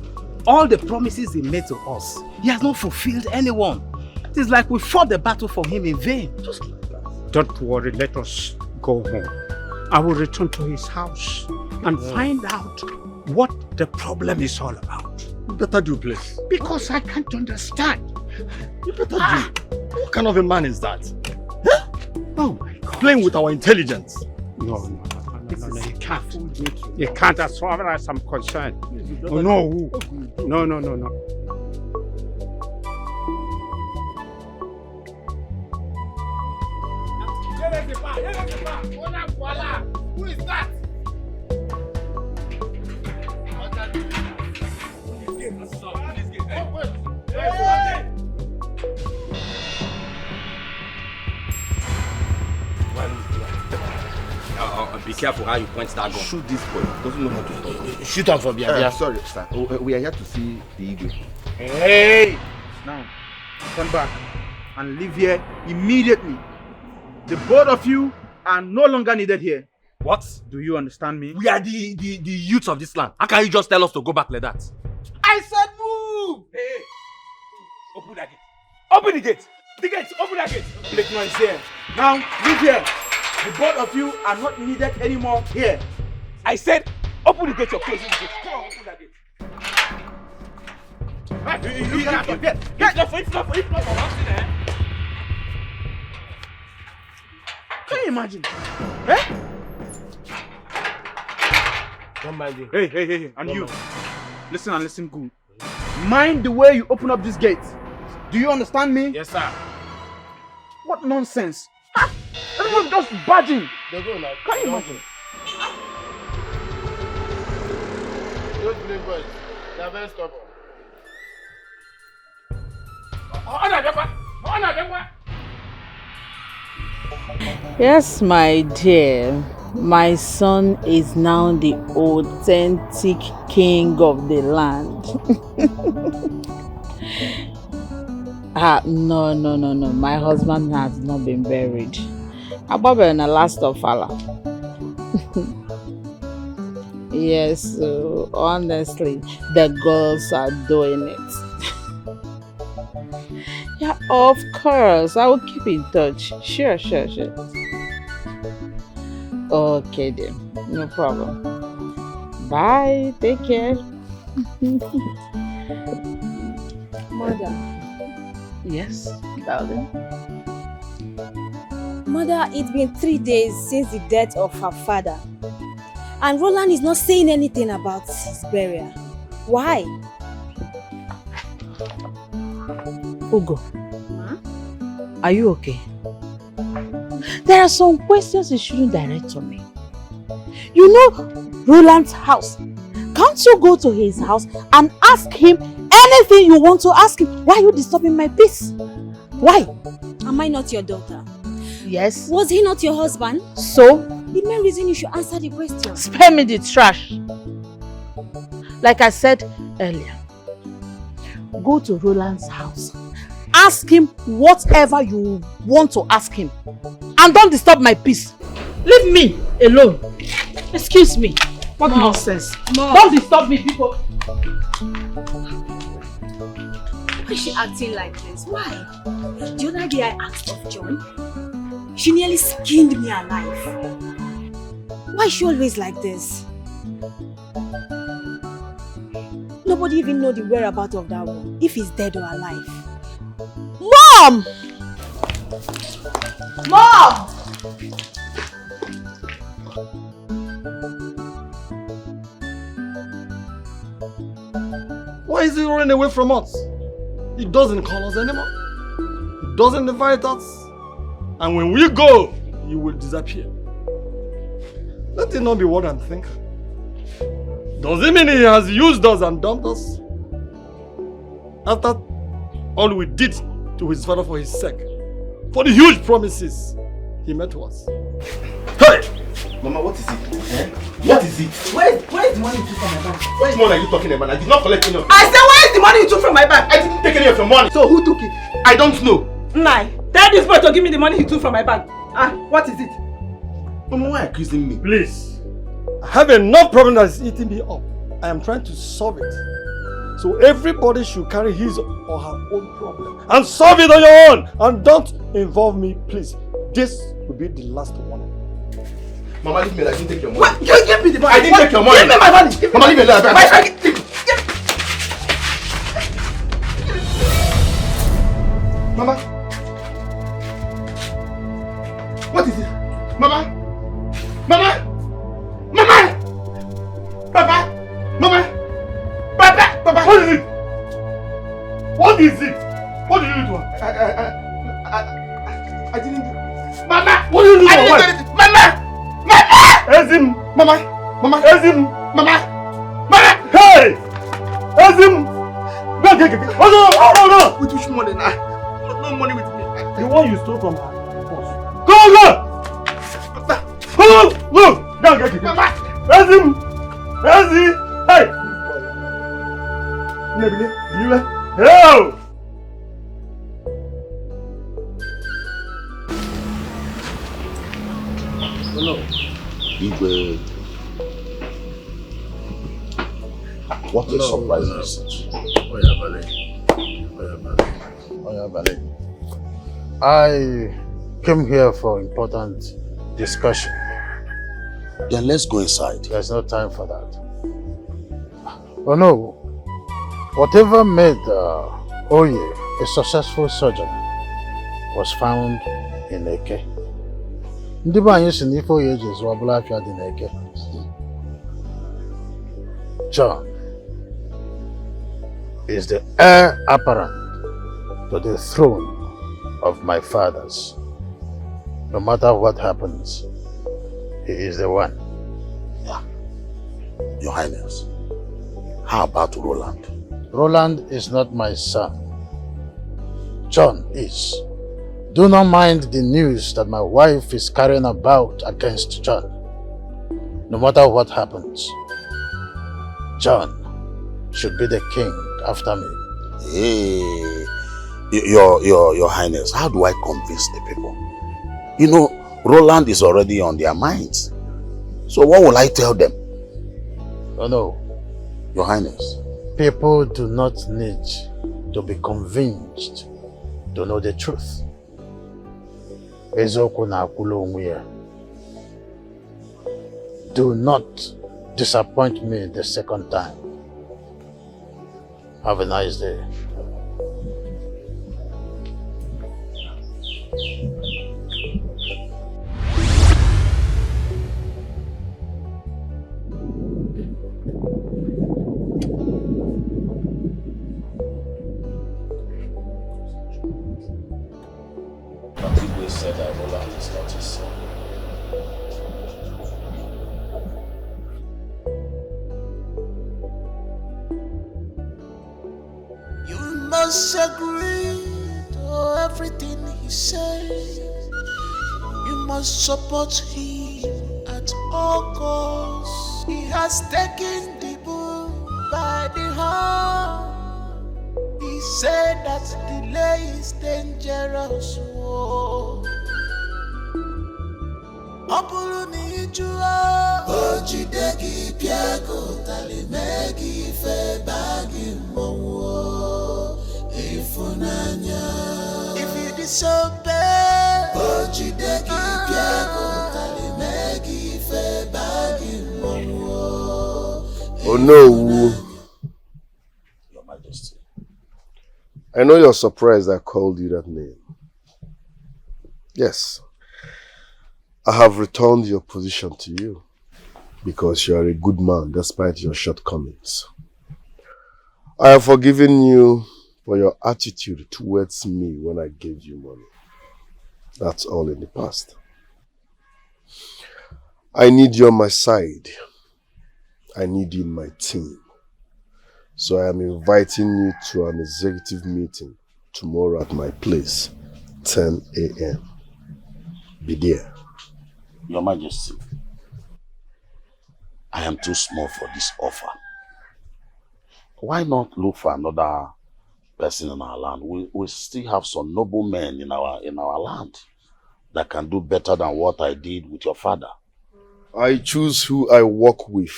All the promises he made to us, he has not fulfilled anyone. It is like we fought the battle for him in vain. Don't worry, let us go home. I will return to his house and find out what the problem is all about. You better do, please. Because I can't understand. You better do. What kind of a man is that? Huh? Oh my God. Playing with our intelligence. No, you can't. You can't, as far as I'm concerned. Oh, no. No. Who is that? Be careful how you point that gun. Shoot this boy. Doesn't know how to stop. Shoot him from behind. Sorry, sir. We are here to see the Igwe. Hey! Now, turn back and leave here immediately. The both of you are no longer needed here. What? Do you understand me? We are the youths of this land. How can you just tell us to go back like that? I said move! Hey! Open that gate. Open the gate! The gate! Open that gate! Make noise here. Now, leave here. The both of you are not needed anymore here. I said, open the gate, you're closing the gate. Come on, open that gate. It's not for nothing, eh? Can you imagine? Eh? Don't mind me. Hey, and you. Listen and listen good. Mind the way you open up this gate. Do you understand me? Yes, sir. What nonsense. Everyone's just badging. They go now. Can you imagine? Those blue boys, they are very stubborn. Yes, my dear. My son is now the authentic king of the land. No. My husband has not been buried. Ababa in the last of Allah. Yes, honestly, the girls are doing it. Yeah, of course. I will keep in touch. Sure. Okay then. No problem. Bye. Take care. Mother. Yes, darling. Mother, it's been 3 days since the death of her father. And Roland is not saying anything about his burial. Why? Ugo, are you okay? There are some questions you shouldn't direct to me. You know Roland's house. Can't you go to his house and ask him anything you want to ask him? Why are you disturbing my peace? Why? Am I not your daughter? Yes. Was he not your husband? So? The main reason you should answer the question. Spare me the trash. Like I said earlier, go to Roland's house. Ask him whatever you want to ask him. And don't disturb my peace. Leave me alone. Excuse me. What nonsense. Don't disturb me, people. Why is she acting like this? Why? The other day I asked of John. She nearly skinned me alive. Why is she always like this? Nobody even know the whereabouts of that one, if he's dead or alive. Mom! Mom! Why is he running away from us? He doesn't call us anymore. He doesn't invite us. And when we go, he will disappear. Let it not be what I'm thinking. Does it mean he has used us and dumped us? After all we did to his father for his sake, for the huge promises he made to us. Hey! Mama, what is it? Eh? What is it? Where is the money you took from my bank? Which money are you talking about? I did not collect any of it. I said, where is the money you took from my bank? I didn't take any of your money. So who took it? I don't know. Nai, tell this boy to give me the money he took from my bank. What is it? Mama, why are you accusing me? Please. I have enough problem that is eating me up. I am trying to solve it. So everybody should carry his or her own problem and solve it on your own. And don't involve me, please. This will be the last one. Mama, leave me alone. I didn't take your money. What? Give me the money. I didn't take your money. Give me my money. Mama, leave me alone. Mama. What is it? Mama. Mama. Mama. Papa. Mama. Papa. Papa. What is it? What is it? What did you do to her? I didn't. Mama. What did you do to her? I didn't do it. Mama. Mama! Ezim! Mama! Mama! Ezim! Mama! Mama! Hey! Ezim! No! With which money now? No money with me. The one you stole from her boss. Go! Look! Mama! Ezim! Ezim! Hey! Help! No. Igwe. What a surprise visit. I came here for important discussion. Then let's go inside. There's no time for that. Oh no. Whatever made Oye a successful surgeon was found in Eke. Ndị be anyị si n'ife Oye eji zụọ ọbụla afịa dị n'Eke. John is the heir apparent to the throne of my fathers. No matter what happens, he is the one. Yeah. Your Highness, how about Roland? Roland is not my son. John is. Do not mind the news that my wife is carrying about against John. No matter what happens, John should be the king after me. Hey, Your Highness, how do I convince the people? You know, Roland is already on their minds. So what will I tell them? Oh no. Your Highness. People do not need to be convinced to know the truth. Do not disappoint me the second time. Have a nice day. Igwe said that Roland is not his son. You must agree to everything he says. You must support him at all costs. He has taken the bull by the horn. He said that delay is dangerous. Ọbụrụ na ịjụọ o jide gị pịa gị ụtalị mee gị ife baa gị mmọnwụ ịfụnanya. If you disobey o jide gị pịa gị ụtalị mee gị ife baa gị mmọnwụ. Oh no. Your Majesty. I know you're surprised I called you that name. Yes. I have returned your position to you because you are a good man despite your shortcomings. I have forgiven you for your attitude towards me when I gave you money. That's all in the past. I need you on my side. I need you in my team. So I am inviting you to an executive meeting tomorrow at my place, 10 a.m. Be there. Your Majesty, I am too small for this offer. Why not look for another person in our land? We still have some noble men in our land that can do better than what I did with your father. I choose who I work with,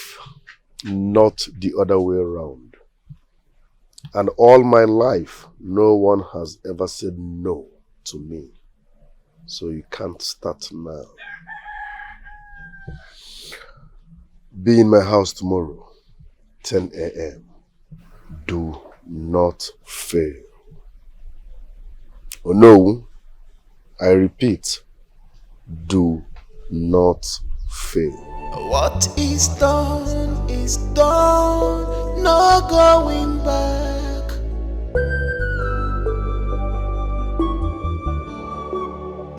not the other way around. And all my life, no one has ever said no to me. So you can't start now. Be in my house tomorrow, 10 a.m. Do not fail. Oh no, I repeat, do not fail. What is done is done, no going back.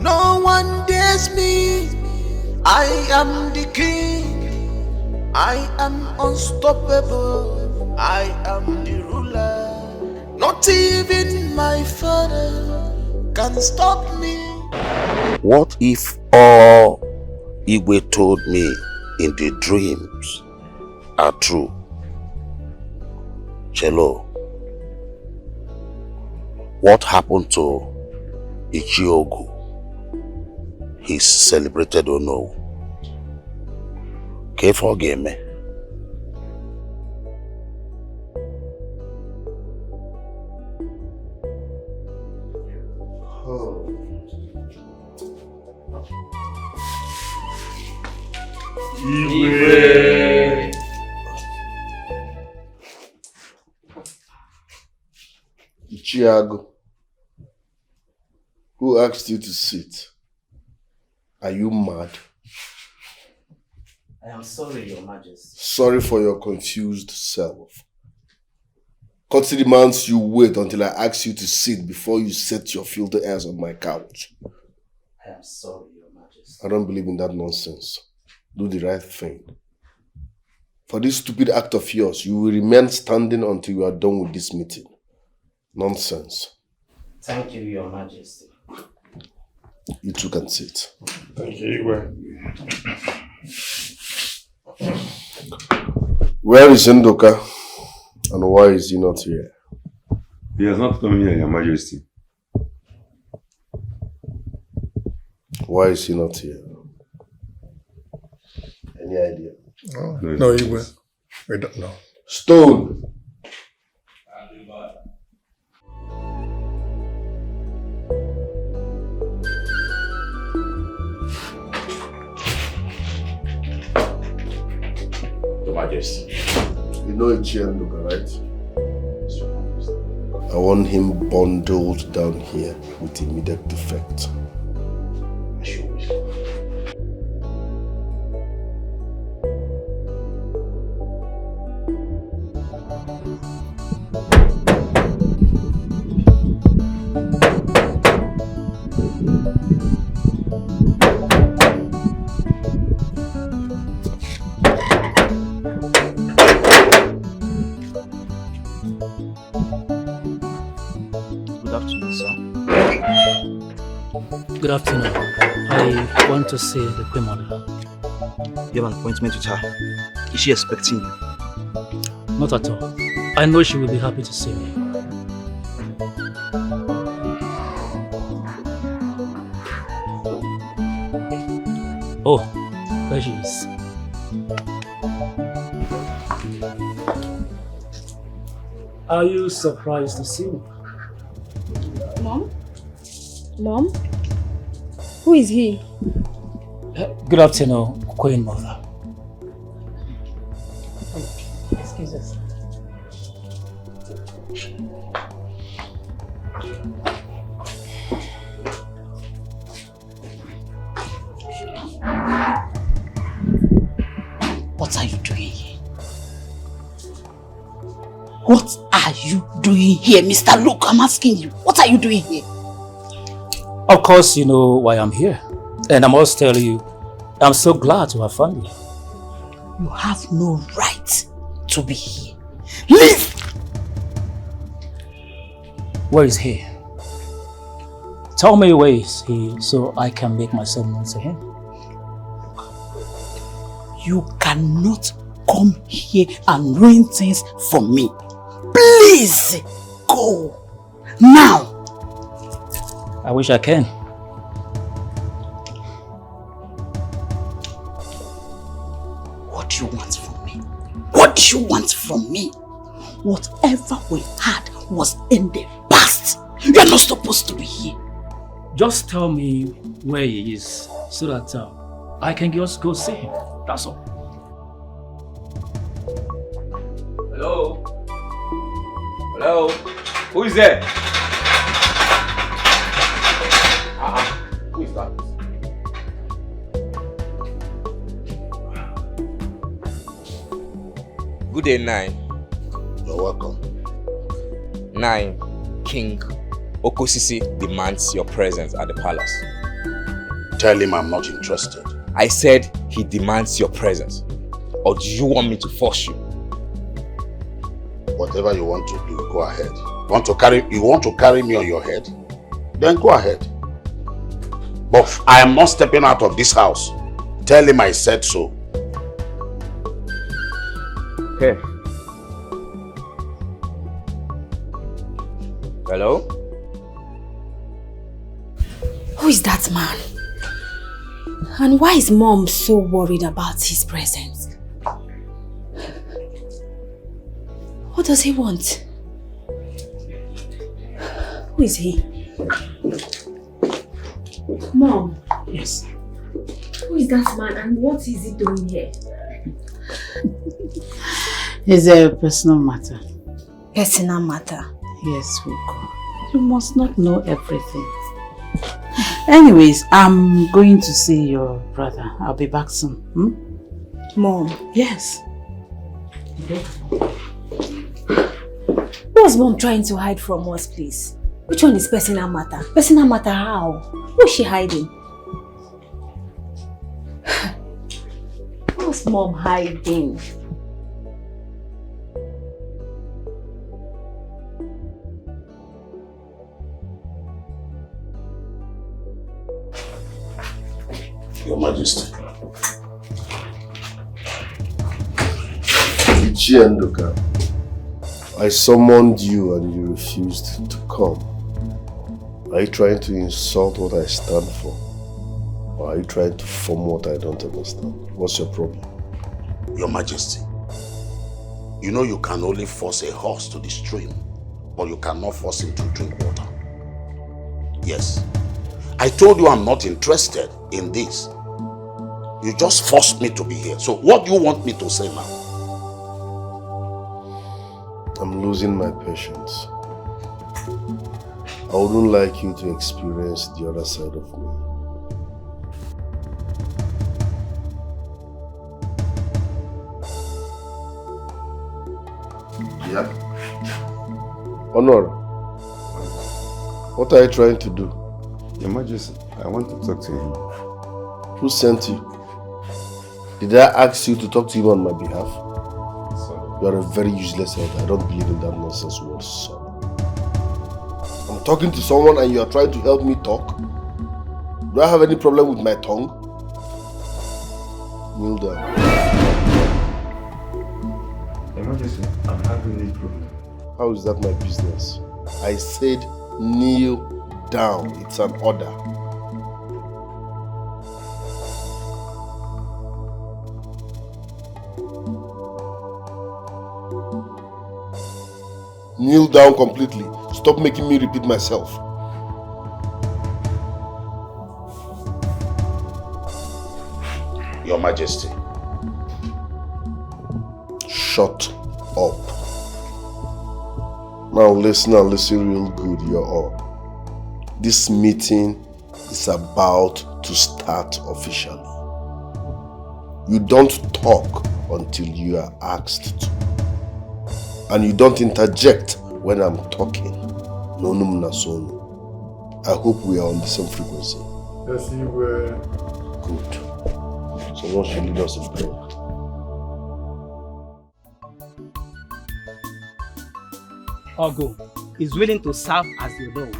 No one dares me, I am the king. I am unstoppable, I am the ruler. Not even my father can stop me. What if all Igwe told me in the dreams are true? Chelo, what happened to Ichiogu? He's celebrated or no? Okay, forgive me. Igwe. Ichiago, who asked you to sit? Are you mad? I am sorry, Your Majesty. Sorry for your confused self. Cut demands you wait until I ask you to sit before you set your filthy ass on my couch. I am sorry, Your Majesty. I don't believe in that nonsense. Do the right thing. For this stupid act of yours, you will remain standing until you are done with this meeting. Nonsense. Thank you, Your Majesty. You two can sit. Thank you, Igwe. Where is Ndoka? And why is he not here? He has not come here, Your Majesty. Why is he not here? Any idea? No, Igwe. We don't know. Stone! Your Majesty. You know Ndoka, right? I want him bundled down here with immediate effect. Good afternoon. I want to see the Queen Mother. You have an appointment with her. Is she expecting you? Not at all. I know she will be happy to see me. Oh, there she is. Are you surprised to see me? Mom? Mom? Who is he? Good afternoon, Queen Mother. Excuse us. What are you doing here? What are you doing doing here, Mr. Luke? I'm asking you. What are you doing here? Of course, you know why I'm here. And I must tell you, I'm so glad to have found you. You have no right to be here. Leave! Where is he? Tell me where is he so I can make myself known to him. You cannot come here and ruin things for me. Please, go. Now. I wish I can. What do you want from me? What do you want from me? Whatever we had was in the past. You're not supposed to be here. Just tell me where he is so that I can just go see him. That's all. Hello? Hello? Who is there? Who is that? Good day, Nine. You're welcome. Nine, King Okosisi demands your presence at the palace. Tell him I'm not interested. I said he demands your presence. Or do you want me to force you? Whatever you want to do, go ahead. You want to carry me on your head? Then go ahead. But I am not stepping out of this house. Tell him I said so. Okay. Hello? Who is that man? And why is Mom so worried about his presence? What does he want? Who is he? Mom. Yes. Who is that man and what is he doing here? It's a personal matter. Personal matter? Yes, Ugo. You must not know everything. Anyways, I'm going to see your brother. I'll be back soon. Mom? Yes. Okay. What's Mom trying to hide from us, please? Which one is personal matter? Personal matter how? What's she hiding? What's Mom hiding? Your Majesty. Ichiendoka, I summoned you and you refused to come. Are you trying to insult what I stand for? Or are you trying to form what I don't understand? What's your problem? Your Majesty, you know you can only force a horse to the stream, but you cannot force him to drink water. Yes. I told you I'm not interested in this. You just forced me to be here. So what do you want me to say now? I'm losing my patience. I wouldn't like you to experience the other side of me. Yeah. Honor, what are you trying to do? Your Majesty, I want to talk to him. Who sent you? Did I ask you to talk to him on my behalf? Sorry. You are a very useless elder. I don't believe in that nonsense word, son. I'm talking to someone and you are trying to help me talk? Do I have any problem with my tongue? Kneel down. Your Majesty, I'm having a problem. How is that my business? I said kneel down. It's an order. Kneel down completely. Stop making me repeat myself. Your Majesty. Shut up. Now listen and listen real good, you're all. This meeting is about to start officially. You don't talk until you are asked to. And you don't interject when I'm talking. No, no, no, so. I hope we are on the same frequency. Yes, you were. Good. Someone should lead us in prayer. Ogo is willing to serve as the Lord.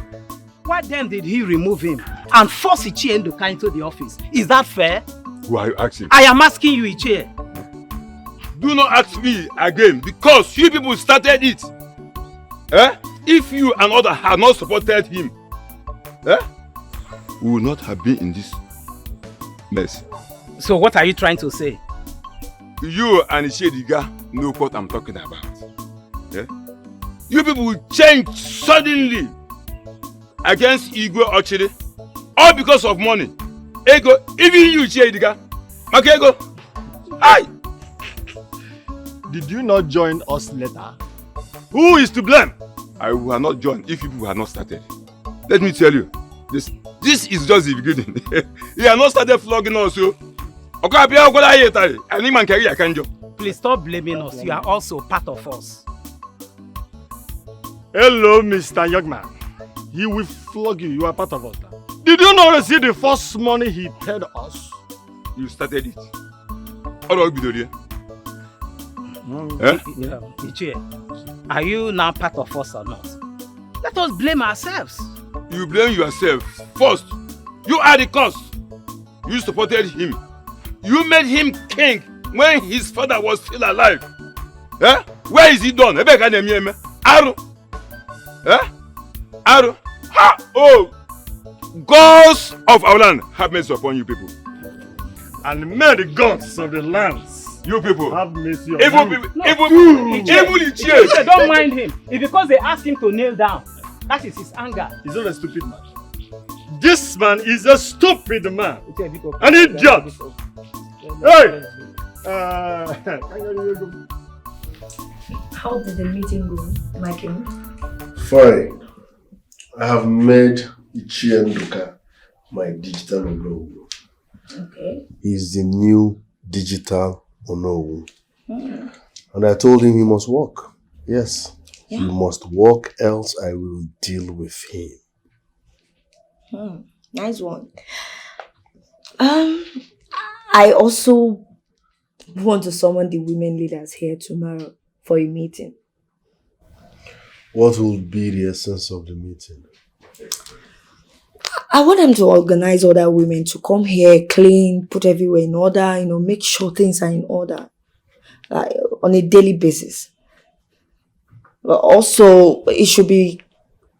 Why then did he remove him and force Ichie Nduka into the office? Is that fair? Who are you asking? I am asking you, Ichie. Do not ask me again because you people started it. Eh? If you and others had not supported him, we would not have been in this mess. So what are you trying to say? You and Ishediga know what I'm talking about. Yeah? You people will change suddenly against Igwe Ochiri, all because of money. Ego, even you, Ishediga. Okay, Ego. Aye. Did you not join us later? Who is to blame? I would have not joined if people had not started. Let me tell you, this is just the beginning. He has not started flogging us. Please stop blaming us. You are also part of us. Hello, Mr. Youngman. He will flog you. You are part of us. Did you not receive the first money he paid us? You started it. How do I be doing? Ichie, are you now part of us or not? Let us blame ourselves. You blame yourself. First, you are the cause. You supported him. You made him king when his father was still alive. Eh? Where is he done? Aru. Eh? Aru. Ha! Oh! Gods of our land have mercy upon you people. And may the gods of the lands you people have mercy on evil you. People. Evil Ichie, don't mind him. It's because they asked him to kneel down. That is his anger. He's not a stupid man. This man is a stupid man. An idiot. Hey! How did the meeting go, my king? Fine. I have made Ichie Nduka my digital Onowu. Okay. He's the new digital Onowu. And I told him he must work. Yes. Yeah. He must work, else I will deal with him. Nice one. I also want to summon the women leaders here tomorrow for a meeting. What will be the essence of the meeting? I want them to organize other women to come here, clean, put everywhere in order, make sure things are in order on a daily basis. But also, it should be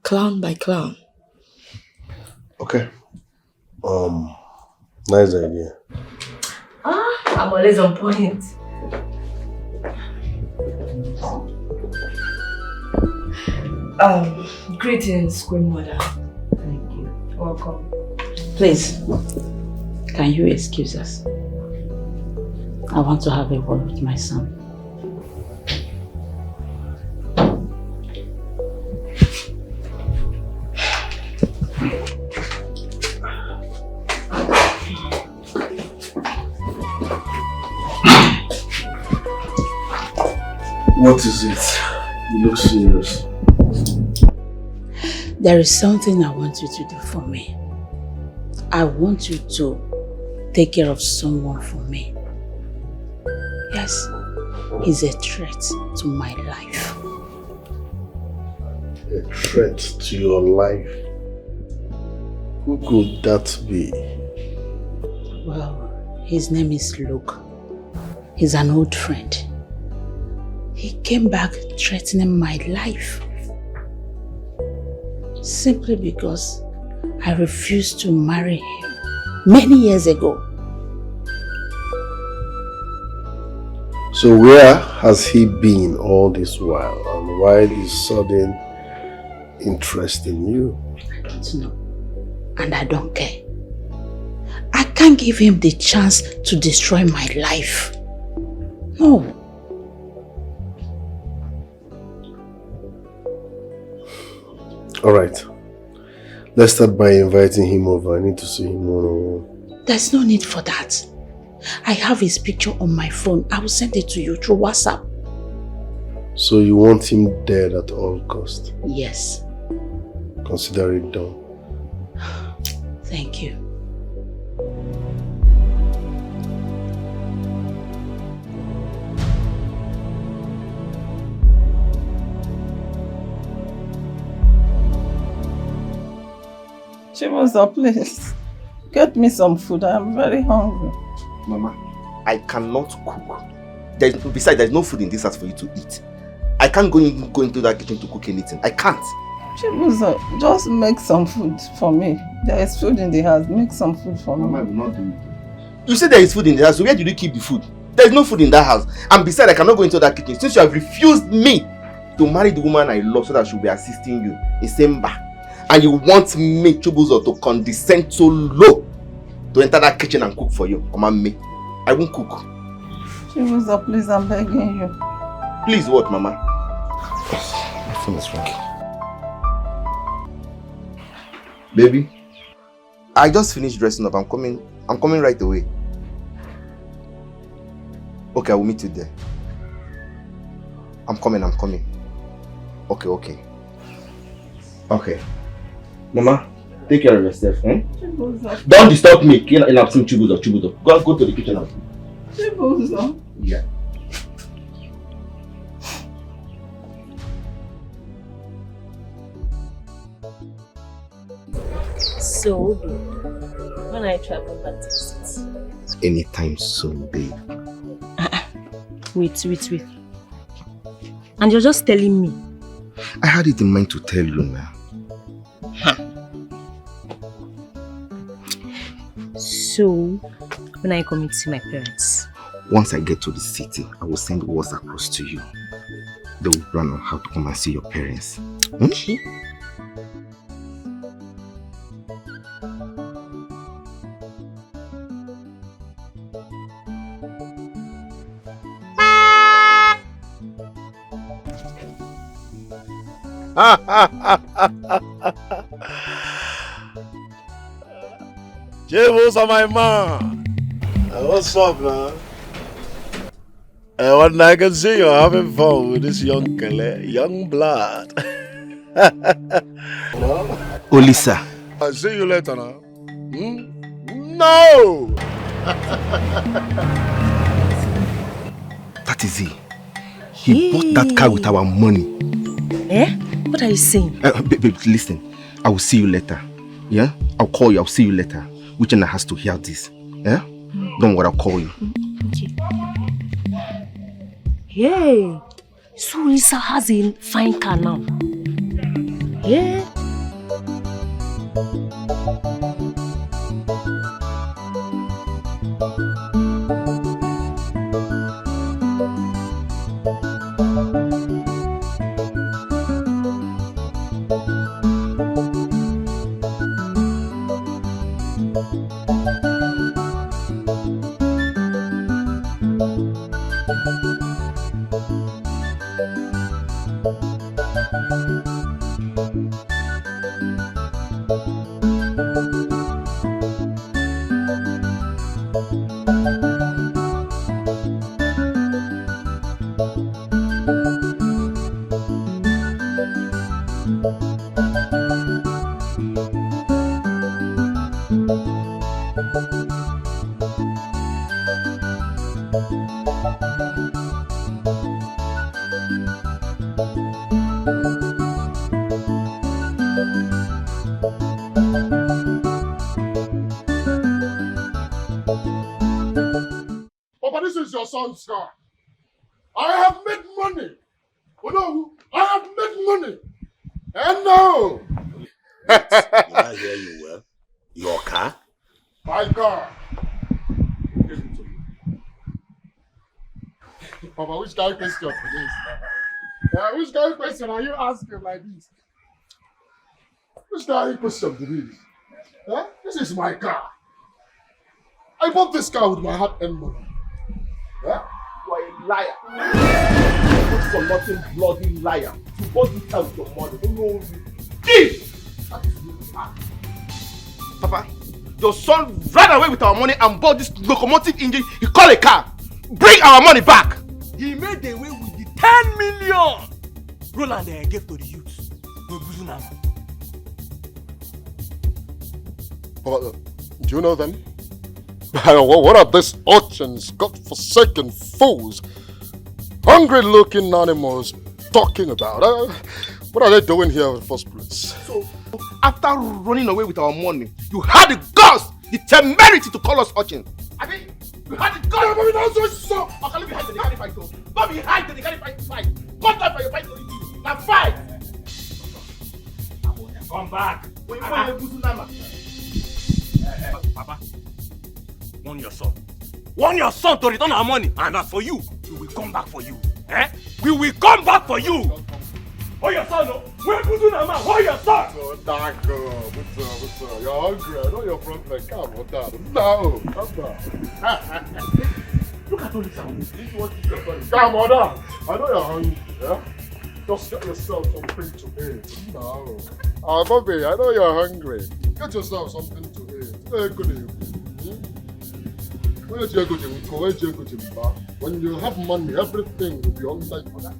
clown by clown. Okay. Nice idea. I'm always on point. Greetings, Queen Mother. Thank you. Welcome. Please, can you excuse us? I want to have a word with my son. What is it? You look serious. There is something I want you to do for me. I want you to take care of someone for me. Yes, he's a threat to my life. A threat to your life? Who could that be? Well, his name is Luke. He's an old friend. He came back threatening my life. Simply because I refused to marry him many years ago. So where has he been all this while? And why this sudden interest in you? I don't know. And I don't care. I can't give him the chance to destroy my life. No. All right. Let's start by inviting him over. I need to see him one-on-one. There's no need for that. I have his picture on my phone. I will send it to you through WhatsApp. So you want him dead at all cost? Yes. Consider it done. Thank you. Chibuzo, please. Get me some food. I am very hungry. Mama, I cannot cook. Besides, there's no food in this house for you to eat. I can't go into that kitchen to cook anything. I can't. Chibuzo, just make some food for me. There is food in the house. Make some food for me. Mama, I will not do it. You said there is food in the house, so where did you keep the food? There is no food in that house. And besides, I cannot go into that kitchen since you have refused me to marry the woman I love so that she will be assisting you in Semba. And you want me, Chibuzo, to condescend so low to enter that kitchen and cook for you. Me, I won't cook. Chibuzo, please, I'm begging you. Please what, Mama? My phone is ringing. Baby, I just finished dressing up. I'm coming right away. Okay, I will meet you there. I'm coming. Okay. Okay. Mama, take care of yourself, eh? Chibuzo. Don't disturb me. In absent Chibuzo. Go to the kitchen and cook. Chibuzo. Yeah. So good. When I travel back to visit. Anytime soon, babe. Wait. And you're just telling me? I had it in mind to tell you now. So, when I come to see my parents? Once I get to the city, I will send words across to you. They will plan on how to come and see your parents. Okay. Jables are my man. What's up, man? What I can see you're having fun with this young blood. No? Olisa. I'll see you later now. No! That is he. He bought that car with our money. Eh? What are you saying? Babe, listen. I will see you later. Yeah? I'll call you. I'll see you later. Uchenna has to hear this. Yeah? Don't worry, I'll call you. Okay. Hey, so Lisa has a fine car now. Yeah. Son's car. I have made money. Oh no, I have made money. And no. Did I hear you well? Your car? My car. Papa, which kind of question for this? Which kind of question are you asking like this? Which kind of question to this? This is my car. I bought this car with my hard-earned money. Huh? You are a liar. Good for nothing, bloody liar. You bought this car with your money. Don't know you. Thief! That is really bad. Papa, your son ran away with our money and bought this locomotive engine he called a car. Bring our money back! He made away with the 10 million! Roland gave to the youths. Do you know them? What are these urchins, God-forsaken fools, hungry-looking animals talking about? What are they doing here in the first place? So, after running away with our money, you had the guts, the temerity to call us urchins. I mean, you had the guts. No, but we don't so. Okay, let me hide the carry fight. Let me hide the carry fight. Come down for your fight. Now fight. Come back. Papa, warn your son. Warn your son to return our money. And as for you, we will come back for you. Eh? We will come back for you. Oh, your son, no. Where put you now, man? Oh, your son. Oh, Dikeh, what's up? You're hungry. I know you're from like, come on, Dad. No, come down. Look at all this sound. Come on, Dad. I know you're hungry, yeah? Just get yourself something to eat. No. Bobby, I know you're hungry. Get yourself something to eat. Where do you go? When you have money, everything will be on like that.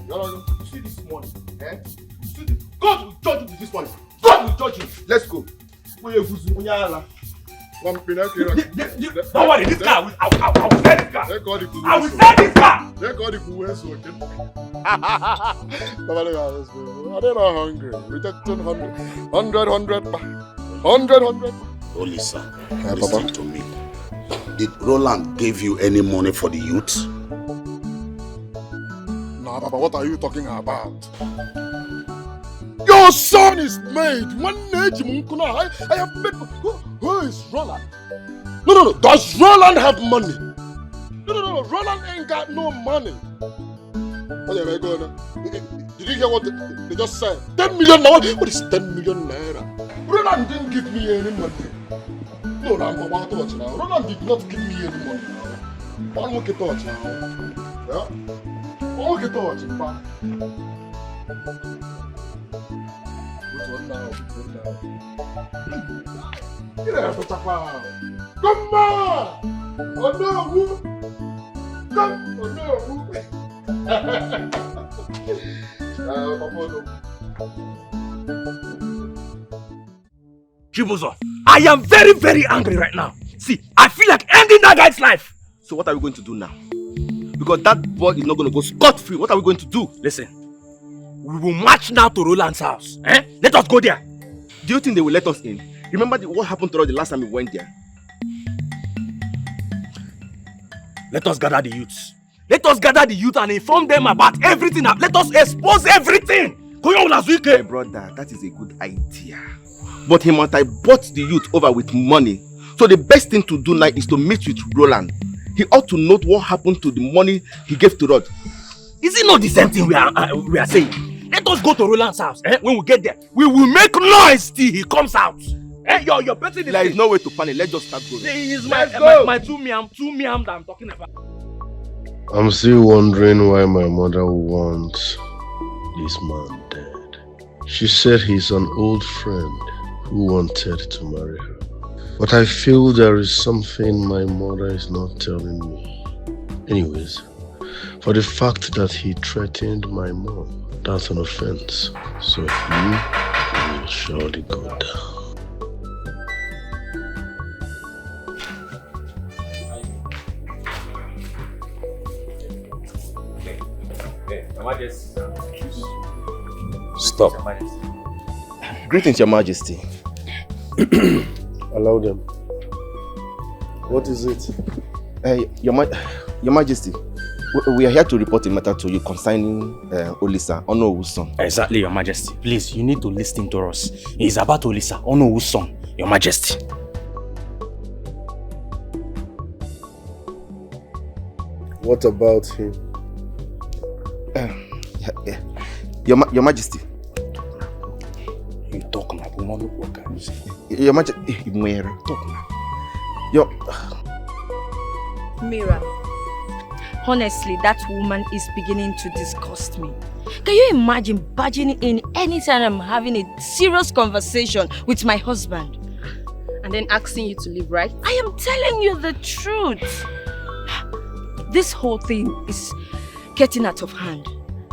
You see this money, eh? You see this? God will judge you with this money. God will judge you. Let's go. Don't worry, this car, I will sell this car. I will sell this car. They're not hungry. We just 100. Olisa, listen to me. Did Roland give you any money for the youth? Nah, Papa, what are you talking about? Your son is made. I have made. Who is Roland? No. Does Roland have money? No. Roland ain't got no money. Did you hear what they just said? 10 million now? What is 10 million naira? Roland didn't give me any money. No, I'm about to watch now. Roland did not give me any money. One more get touch now. Yeah? One more get touch. Get out of the car. Come on! Oh no! Come! Oh no! Chibuzo, I am very, very angry right now. See, I feel like ending that guy's life. So what are we going to do now? Because that boy is not going to go scot-free. What are we going to do? Listen, we will march now to Roland's house. Let us go there. Do you think they will let us in? Remember what happened to us the last time we went there? Let us gather the youths. Let us gather the youth and inform them about everything. Let us expose everything. Hey brother, that is a good idea. But he must have bought the youth over with money. So the best thing to do now is to meet with Roland. He ought to note what happened to the money he gave to Rod. Is it not the same thing we are saying? Let us go to Roland's house. When we get there, we will make noise till he comes out. You're betting there is no way to panic. Let's just start going. It's my two miam that I'm talking about. I'm still wondering why my mother wants this man dead. She said he's an old friend who wanted to marry her. But I feel there is something my mother is not telling me. Anyways, for the fact that he threatened my mom, that's an offense. So he will surely go down. Stop. Greetings, Your Majesty. Allow them. What is it? Your Majesty, we are here to report a matter to you concerning Olisa, Onowu's son. Exactly, Your Majesty. Please, you need to listen to us. It's about Olisa, Onowu's son, Your Majesty. What about him? Your Majesty. You talk now, Your Majesty. Talk now. Mira, honestly, that woman is beginning to disgust me. Can you imagine barging in anytime I'm having a serious conversation with my husband? And then asking you to leave, right? I am telling you the truth. This whole thing is getting out of hand.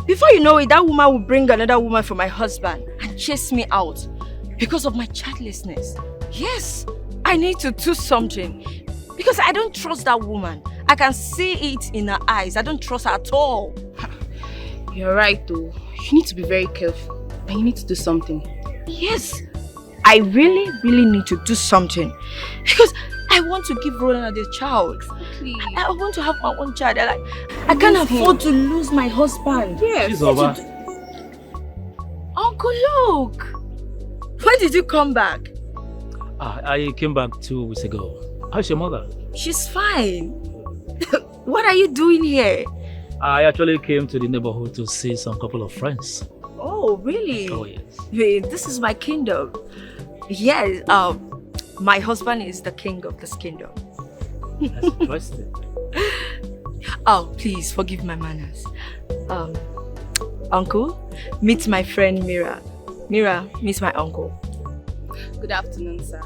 Before you know it, that woman will bring another woman for my husband and chase me out because of my childlessness. Yes, I need to do something because I don't trust that woman. I can see it in her eyes. I don't trust her at all. You're right though. You need to be very careful and you need to do something. Yes, I really need to do something because I want to give Roland a child. Please. I want to have my own child. I can't afford to lose my husband. Yes. She's over. Uncle, look. When did you come back? I came back 2 weeks ago. How's your mother? She's fine. What are you doing here? I actually came to the neighborhood to see some couple of friends. Oh, really? Oh, yes. Hey, this is my kingdom. Yes, my husband is the king of this kingdom. That's interesting. Oh, please forgive my manners. Uncle, meet my friend Mira. Mira, meet my uncle. Good afternoon, sir.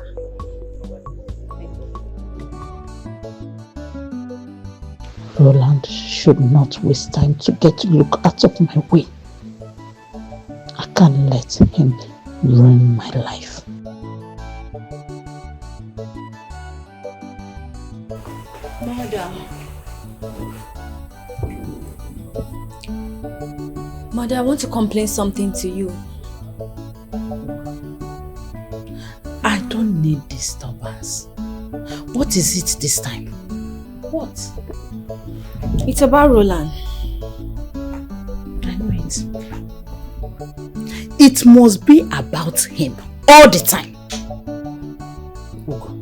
Roland should not waste time to get look out of my way. I can't let him ruin my life. Mother, I want to complain something to you. I don't need disturbance. What is it this time? What? It's about Roland. I know it. It must be about him all the time. Ugo,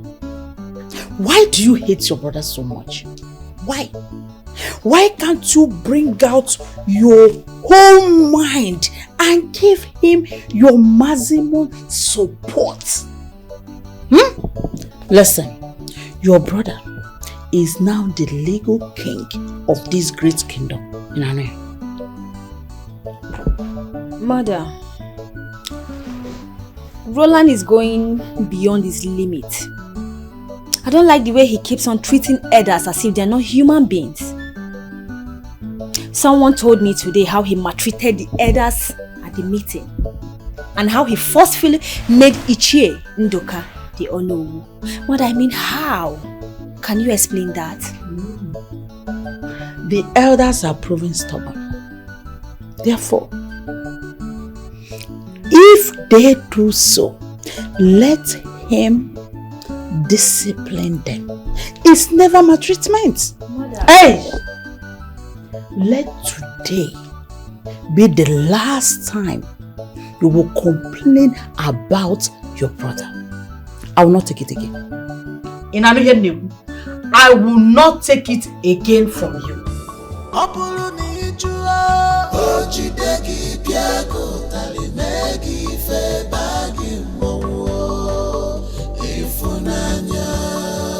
why do you hate your brother so much? Why? Why can't you bring out your whole mind and give him your maximum support? Listen, your brother is now the legal king of this great kingdom. Mother, Roland is going beyond his limit. I don't like the way he keeps on treating elders as if they're not human beings. Someone told me today how he maltreated the elders at the meeting and how he forcefully made Ichie Ndoka the Onowu. What I mean, how? Can you explain that? The elders are proving stubborn. Therefore, if they do so, let him discipline them. It's never maltreatment. Hey! Let today be the last time you will complain about your brother. I will not take it again. I will not take it again from you.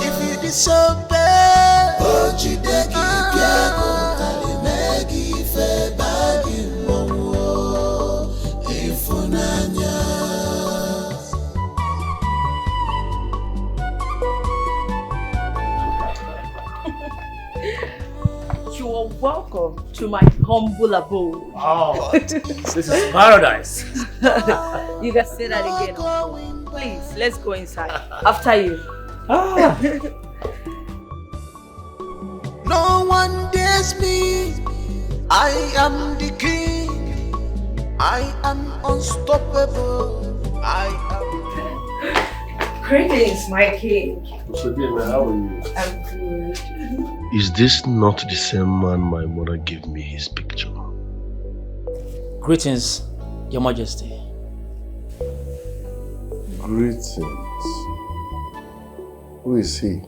If you disobey, You are welcome to my humble abode. Oh, this is paradise. You can say that again. Please, let's go inside. After you. no one dares me. I am the king. I am unstoppable. I am. Greetings, my king. How are you? I'm good. Is this not the same man my mother gave me his picture? Greetings, Your Majesty. Greetings. Who is he?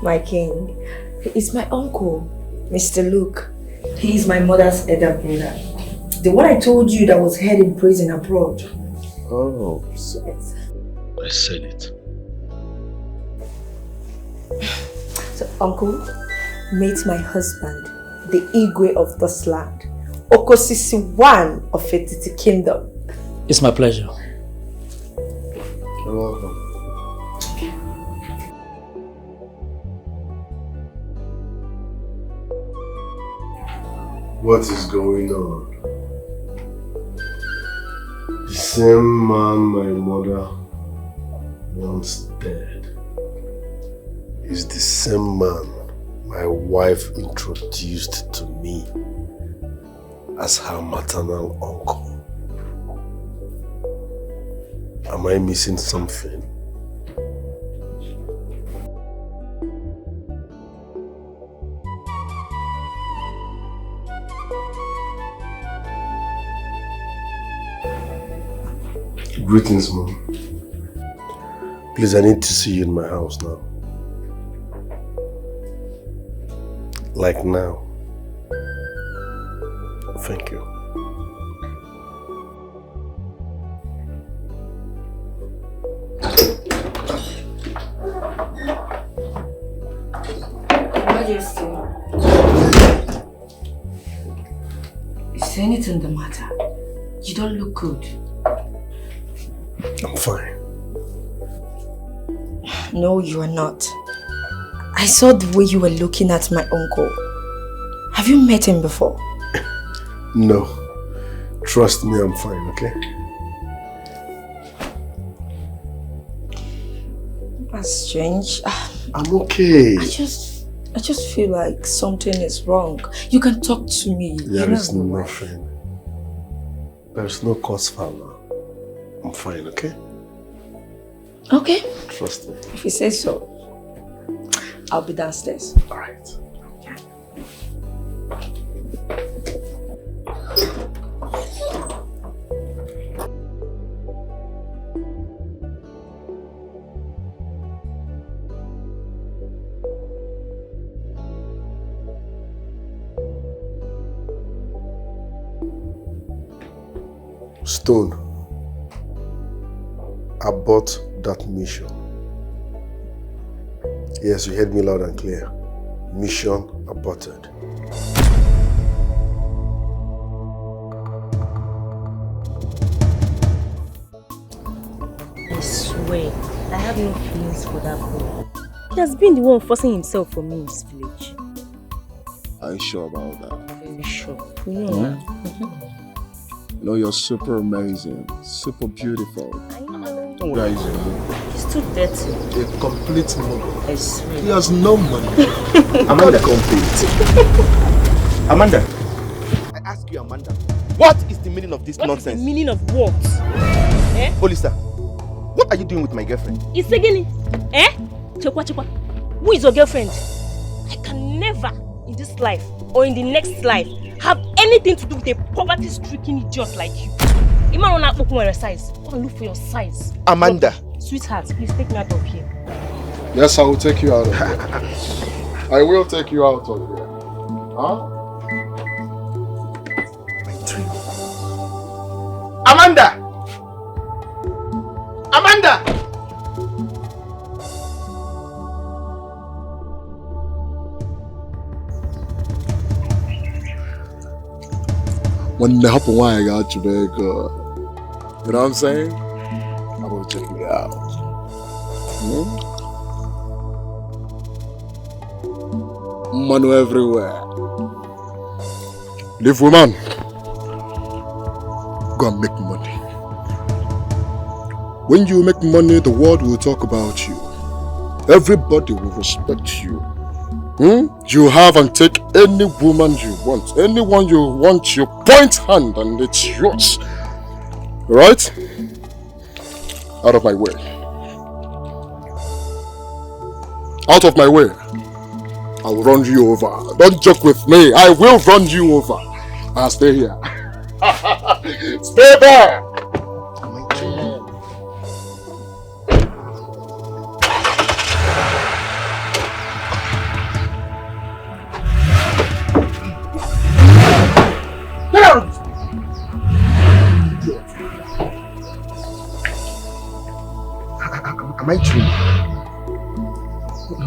My king. He is my uncle, Mr. Luke. He is my mother's elder brother. The one I told you that was held in prison abroad. Oh, Yes. I said it. So, uncle, meet my husband, the Igwe of this land, Okosisi one of Etiti Kingdom. It's my pleasure. You're welcome. What is going on? The same man my mother once dead is the same man my wife introduced to me as her maternal uncle. Am I missing something? Greetings, Mom. Please, I need to see you in my house now. Like now. Thank you. Majesty, is anything the matter? You don't look good. I'm fine. No, you are not. I saw the way you were looking at my uncle. Have you met him before? No. Trust me, I'm fine, okay? That's strange. I'm okay. I just feel like something is wrong. You can talk to me. There is nothing. There's no cause for now. I'm fine, okay? Okay. Trust me. If you say so, I'll be downstairs. Alright. Stone, abort that mission. Yes, you heard me loud and clear. Mission aborted. I swear, I have no feelings for that boy. He has been the one forcing himself for me in this village. Are you sure about that? Very sure. You know that. You know, you're super amazing, super beautiful. I know. Don't worry. He's too dirty. A complete model. I swear. He has no money. Amanda. Complete. Amanda. I ask you, Amanda, what is the meaning of this nonsense? What is the meaning of what? Eh? Olisa, what are you doing with my girlfriend? It's again. Eh? Chekwa. Who is your girlfriend? I can never in this life or in the next life have anything to do with a poverty-stricken idiot like you. You might not look for your size. Go and look for your size. Amanda. Look, sweetheart, please take me out of here. Yes, I will take you out of here. I will take you out of here. Huh? My dream. Amanda! Amanda! When the happen, why I got you very good. You know what I'm saying? I will check you out. Money everywhere. Live woman. Go and make money. When you make money, the world will talk about you. Everybody will respect you. You have and take any woman you want. Anyone you want, you point hand and it's yours. Right? Out of my way. Out of my way. I will run you over. Don't joke with me. I will run you over. I'll stay here. Stay there. Am I dreaming? No,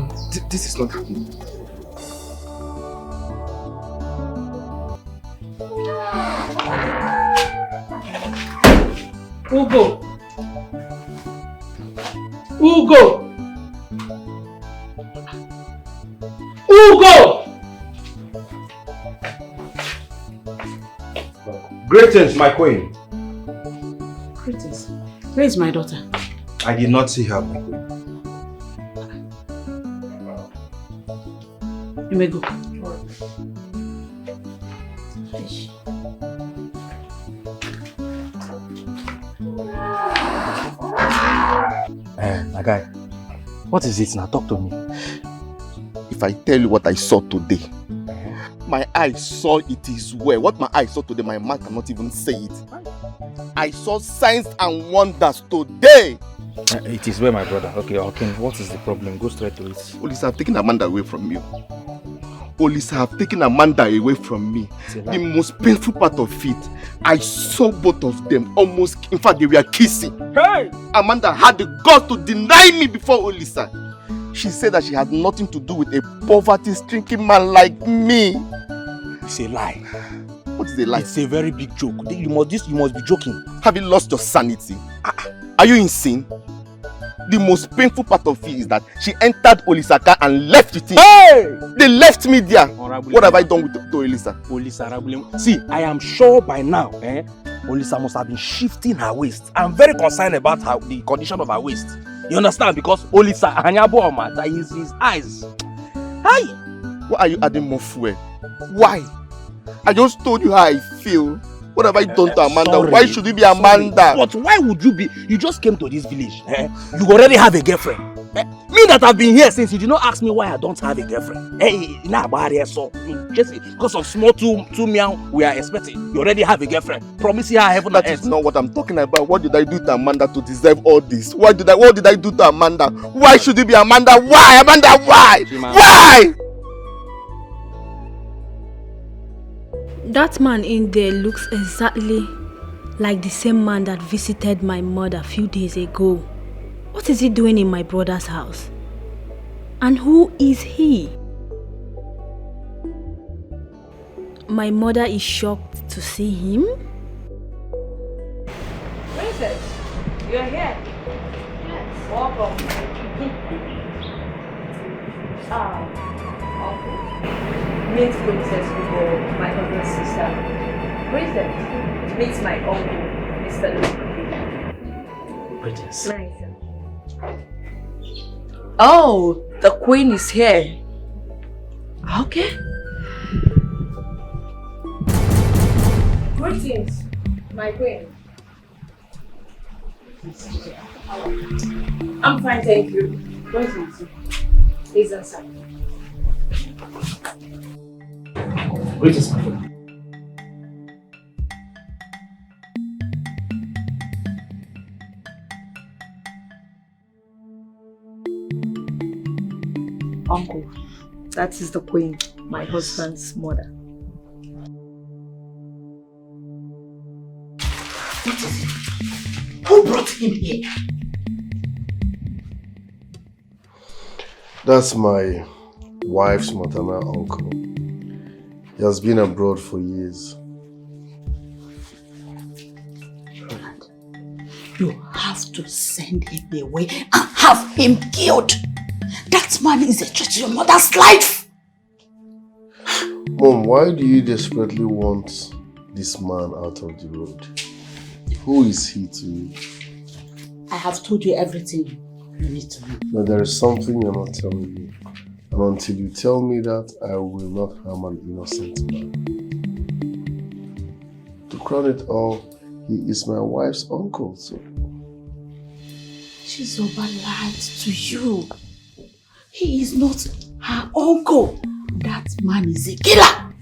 this is not happening. Ugo! Ugo! Ugo! Greetings, my queen. Greetings. Where is my daughter? I did not see her, my queen. You may go. My guy, what is it now? Talk to me. If I tell you what I saw today, my eyes saw it is well. What my eyes saw today, my mouth cannot even say it. I saw signs and wonders today. It is well, my brother. Okay, what is the problem? Go straight to it. Olisa have taken Amanda away from you. Olisa have taken Amanda away from me. The most painful part of it, I saw both of them almost, in fact, they were kissing. Hey! Amanda had the guts to deny me before Olisa. She said that she had nothing to do with a poverty-stricken man like me. It's a lie. What is a lie? It's a very big joke. You must be joking. Have you lost your sanity? Are you insane? The most painful part of it is that she entered Olisa's car and left with him. Hey! They left me there. What have I done with Olisa? Olisa, see, I am sure by now, Olisa must have been shifting her waist. I'm very concerned about the condition of her waist. You understand? Because Olisa, that is his eyes. Hi! Why are you adding more fuel? Why? I just told you how I feel. What have I done to Amanda? Sorry, why should it be Amanda? But why would you be? You just came to this village. You already have a girlfriend. Me that have been here since, you did not ask me why I don't have a girlfriend. Hey, nah, so just because of small two meow we are expecting. You already have a girlfriend. Promise her heaven and earth. That is not what I'm talking about. What did I do to Amanda to deserve all this? What did I do to Amanda? Why should it be Amanda? Why? Amanda, why? Why? That man in there looks exactly like the same man that visited my mother a few days ago. What is he doing in my brother's house? And who is he? My mother is shocked to see him. Princess, you're here. Yes. Welcome. Meet Princess Hugo, my husband's sister. Princess, meet my uncle, Mr. Luke. Princess. Nice. Oh, the queen is here. Okay. Greetings, my queen. I'm fine, thank you. Greetings. Please inside. Greetings, my friend. Uncle, that is the queen, my husband's mother. What is it? Who brought him here? That's my wife's maternal uncle. He has been abroad for years. Roland, you have to send him away and have him killed. That man is a threat to your mother's life. Mom, why do you desperately want this man out of the road? Who is he to you? I have told you everything you need to know. But there is something you're not telling me. And until you tell me that, I will not harm an innocent man. To crown it all, he is my wife's uncle, so... She's lied to you. He is not her uncle. That man is a killer.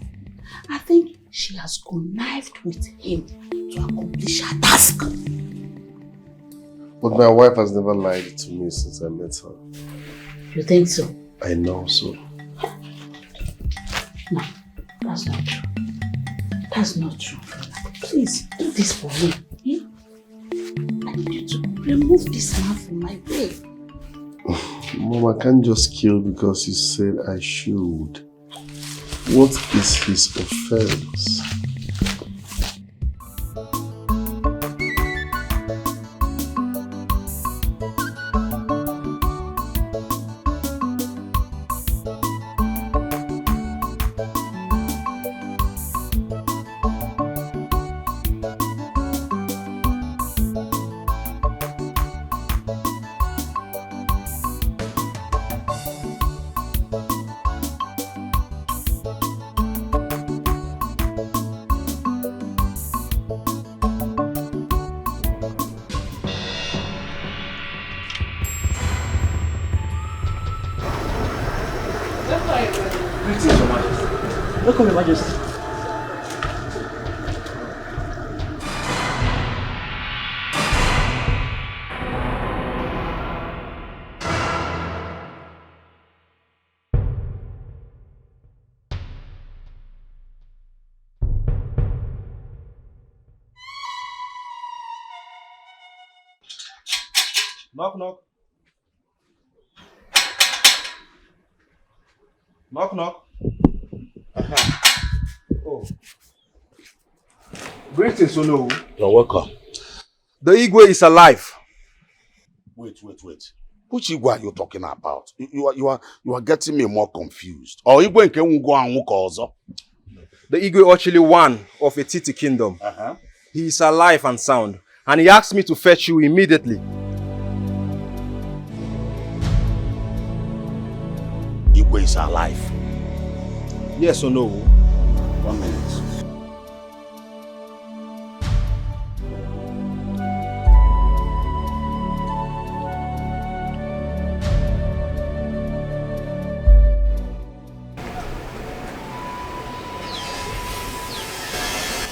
I think she has connived with him to accomplish her task. But my wife has never lied to me since I met her. You think so? I know so. No, that's not true. That's not true. Please, do this for me. Yeah? I need you to remove this man from my way. Mom, I can't just kill because you said I should. What is his offense? Welcome, Your Majesty. Knock, knock. Knock, knock. Oh. Greetings, Ono. You're welcome. The Igwe is alive. Wait. Which Igwe are you talking about? You are getting me more confused. Or Igwe nke go and ọzọ? The Igwe actually one of a Titi kingdom. He is alive and sound, and he asked me to fetch you immediately. Igwe is alive. Yes or no? 1 minute.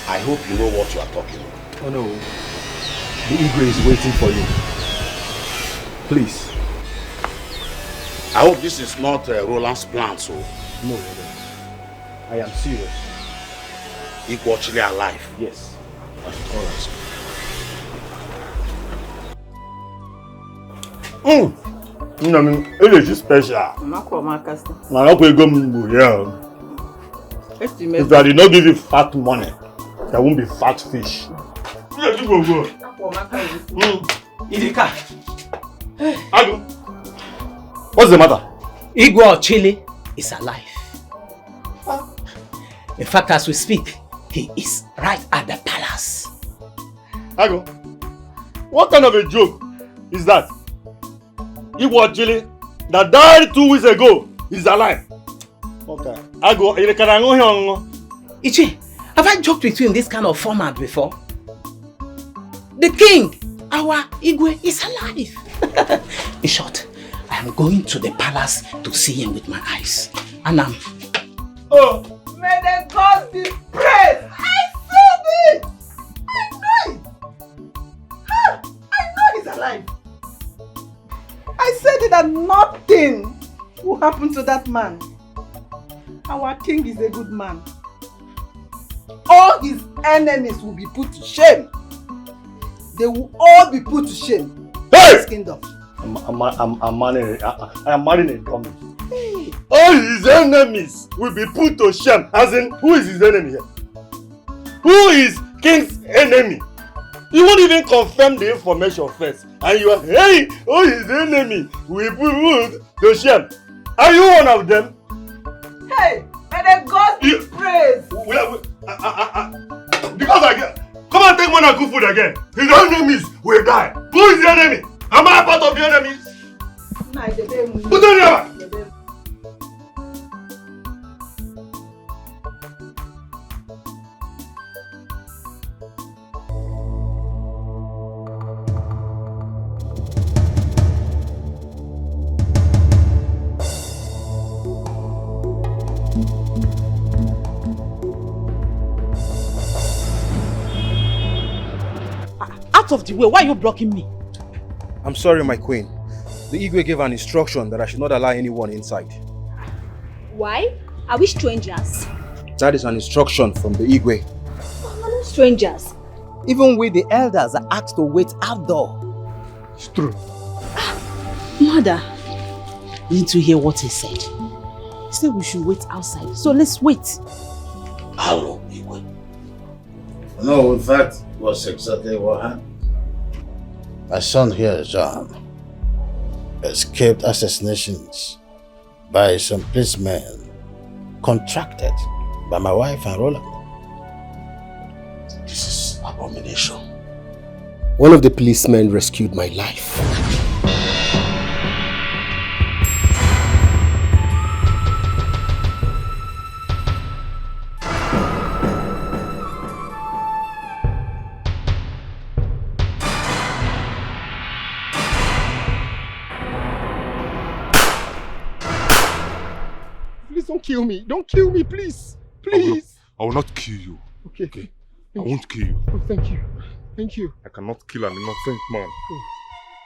I hope you know what you are talking about. Oh no. The Igwe is waiting for you. Please. I hope this is not Roland's plan, so... No, I am serious. Igwe actually alive? Yes. Alright. It is special. If I did not give you fat money, there won't be fat fish. Idika. Adu. What's the matter? Igwe Chile is alive. In fact, as we speak, he is right at the palace. Ago, what kind of a joke is that? Igwe Chile that died 2 weeks ago is alive. Okay. Ago, Ichi, have I joked with you in this kind of format before? The king, our Igwe, is alive. In short, I am going to the palace to see him with my eyes. And Oh, may the gods be praised! I said it! I know it! I know he's alive. I said it that nothing will happen to that man. Our king is a good man. All his enemies will be put to shame. They will all be put to shame. Hey! His kingdom. I am marrying a dummy. Hey. All his enemies will be put to shame. As in, who is his enemy here? Who is king's enemy? You won't even confirm the information first. And you are, hey, all his enemy will be put to shame. Are you one of them? Hey, may the gods be praised. Because I get, come and take one and cook food again. His enemies will die. Who is the enemy? Am I part of the enemies? Put on your Out of the way, why are you blocking me? I'm sorry, my queen. The Igwe gave an instruction that I should not allow anyone inside. Why? Are we strangers? That is an instruction from the Igwe. We're not strangers. Even we, the elders, are asked to wait outdoor. It's true. Mother, didn't you hear what he said? He said we should wait outside. So let's wait. Hello, Igwe. No, in fact, was exactly what happened. My son here, John, escaped assassinations by some policemen contracted by my wife and Roland. This is abomination. One of the policemen rescued my life. Please don't kill me. Don't kill me, please. Please. I will not kill you. Okay. I won't kill you. Oh, thank you. Thank you. I cannot kill an innocent man.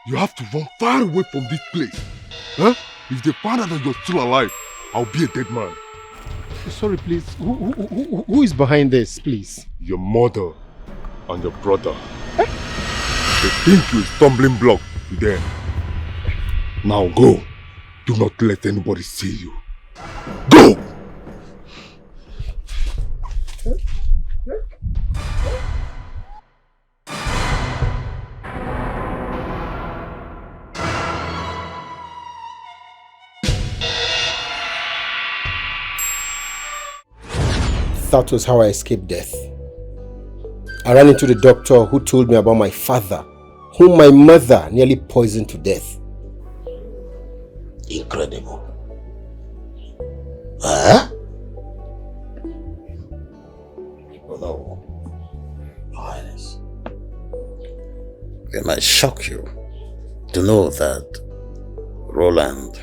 You have to run far away from this place. Huh? If they find out that you're still alive, I'll be a dead man. Sorry, please. Who is behind this, please? Your mother and your brother. They think you're a stumbling block to them. Now go. Do not let anybody see you. Go! That was how I escaped death. I ran into the doctor who told me about my father, whom my mother nearly poisoned to death. Incredible. Huh? Oh no. Your Highness. It might shock you to know that Roland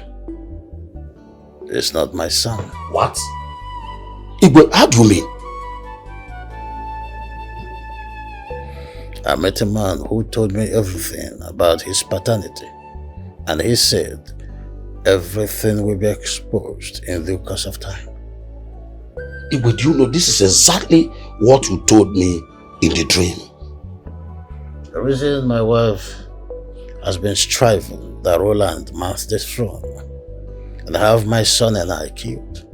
is not my son. What? Igwe, how do you mean? I met a man who told me everything about his paternity, and he said everything will be exposed in the course of time. Igwe, do you know this is exactly what you told me in the dream? The reason my wife has been striving that Roland mounts the throne and have my son and I killed.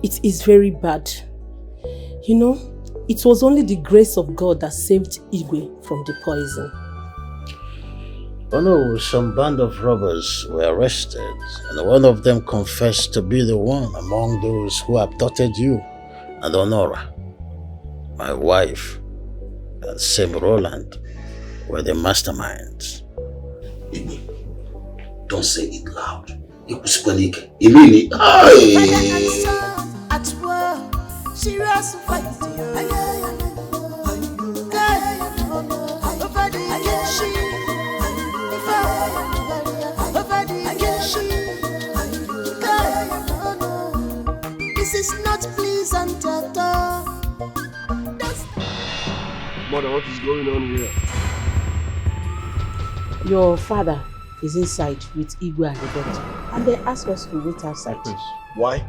It is very bad. You know, it was only the grace of God that saved Igwe from the poison. Oh no, some band of robbers were arrested, and one of them confessed to be the one among those who abducted you and Honora. My wife and same Roland were the masterminds. Don't say it loud. It was panic. Imini. At war, serious fight. This is not pleasant at all. Mother, what is going on here? Your father is inside with Igwe and the doctor, and they asked us to wait outside. Why?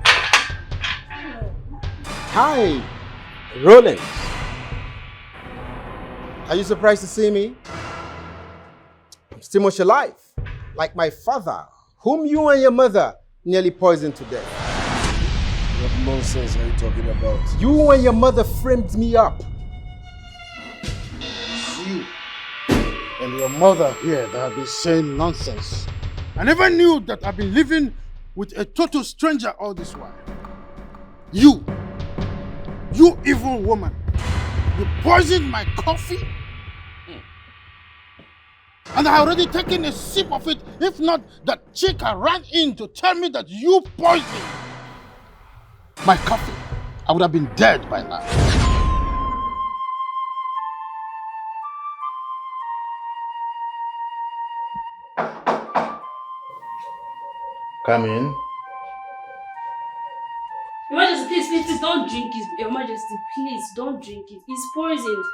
Hi, Roland. Are you surprised to see me? I'm still much alive, like my father, whom you and your mother nearly poisoned to death. What nonsense are you talking about? You and your mother framed me up. You and your mother here that have been saying nonsense. I never knew that I've been living with a total stranger all this while. You evil woman, you poisoned my coffee? And I already taken a sip of it. If not, that chica ran in to tell me that you poisoned my coffee, I would have been dead by now. Come in. Your Majesty, please don't drink it. Your Majesty, please don't drink it. It's poisoned.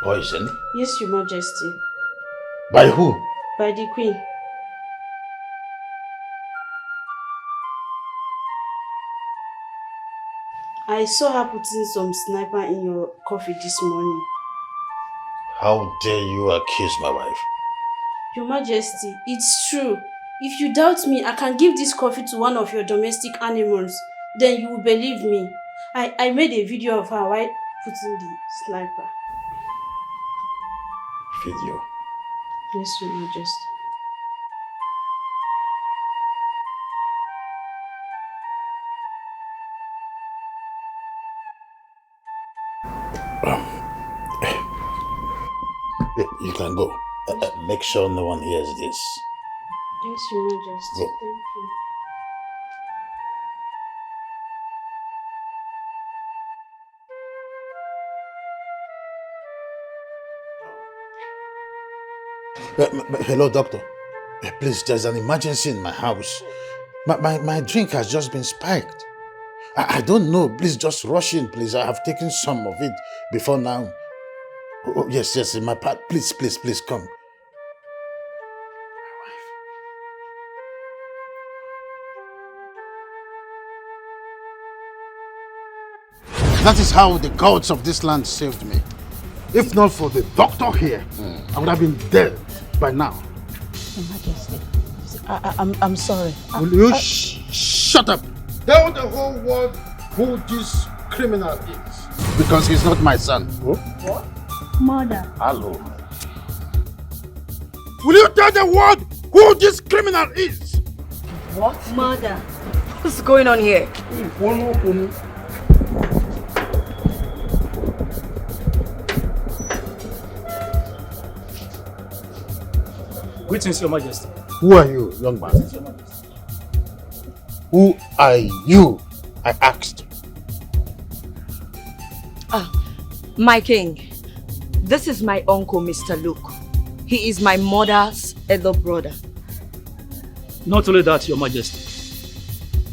Poison? Yes, Your Majesty. By who? By the Queen. I saw her putting some sniper in your coffee this morning. How dare you accuse my wife? Your Majesty, it's true. If you doubt me, I can give this coffee to one of your domestic animals. Then you will believe me. I made a video of her while putting the sniper. Video? Yes, Your Majesty. You can go. Make sure no one hears this. Yes, Your Majesty. Go. Thank you. Hello, doctor. Please, there's an emergency in my house. My drink has just been spiked. I don't know. Please just rush in, please. I have taken some of it before now. Oh, yes, in my part. Please, come. That is how the gods of this land saved me. If not for the doctor here, I would have been dead by now. Your Majesty, I'm sorry. Will you shut up? Tell the whole world who this criminal is. Because he's not my son. What? Mother. Hello. Will you tell the world who this criminal is? What? Mother. What's going on here? Greetings, Your Majesty. Who are you, young man? Who are you? I asked. My king, this is my uncle, Mr. Luke. He is my mother's elder brother. Not only that, Your Majesty.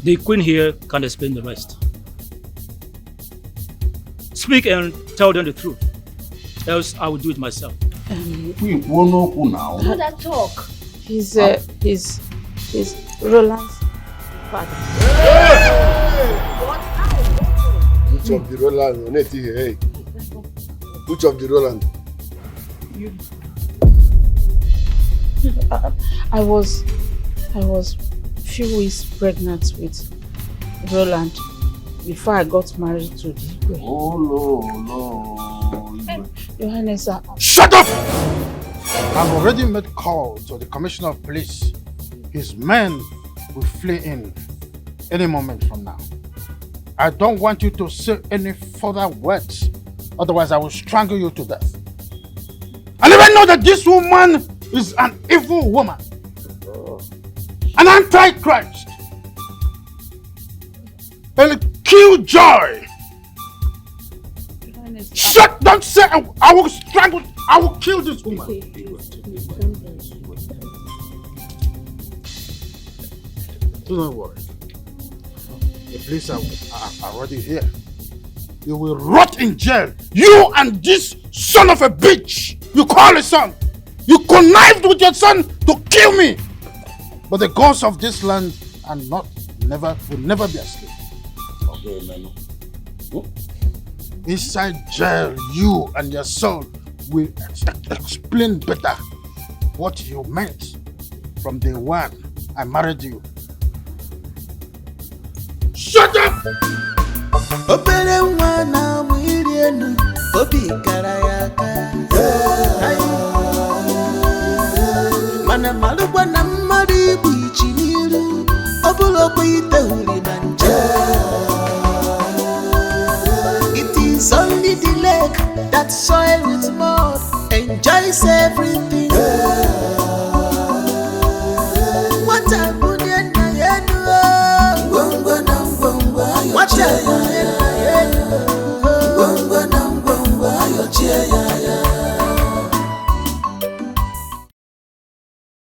The Queen here can explain the rest. Speak and tell them the truth. Else I will do it myself. Mother, talk. He's Roland's father. Which of the Roland? Hey. Which of the Roland? I was few weeks pregnant with Roland before I got married to Dikeh. Your Highness, Shut up! I've already made call to the Commissioner of Police. His men will flee in any moment from now. I don't want you to say any further words, otherwise I will strangle you to death. I never know that this woman is an evil woman, an antichrist, a killjoy. Shut! Don't say I will strangle. I will kill this woman. Do not worry. The police are already here. You will rot in jail. You and this son of a bitch. You call a son. You connived with your son to kill me. But the gods of this land are will never be asleep. Okay, man. Inside jail, you and your son will explain better what you meant from day one I married you. Shut up! Opere mwana mwirienu obi karayaka mana malugwa na mmadu ibu ichiniru obulo kwite uri na nje. It is only the lake that soil with mud enjoys everything.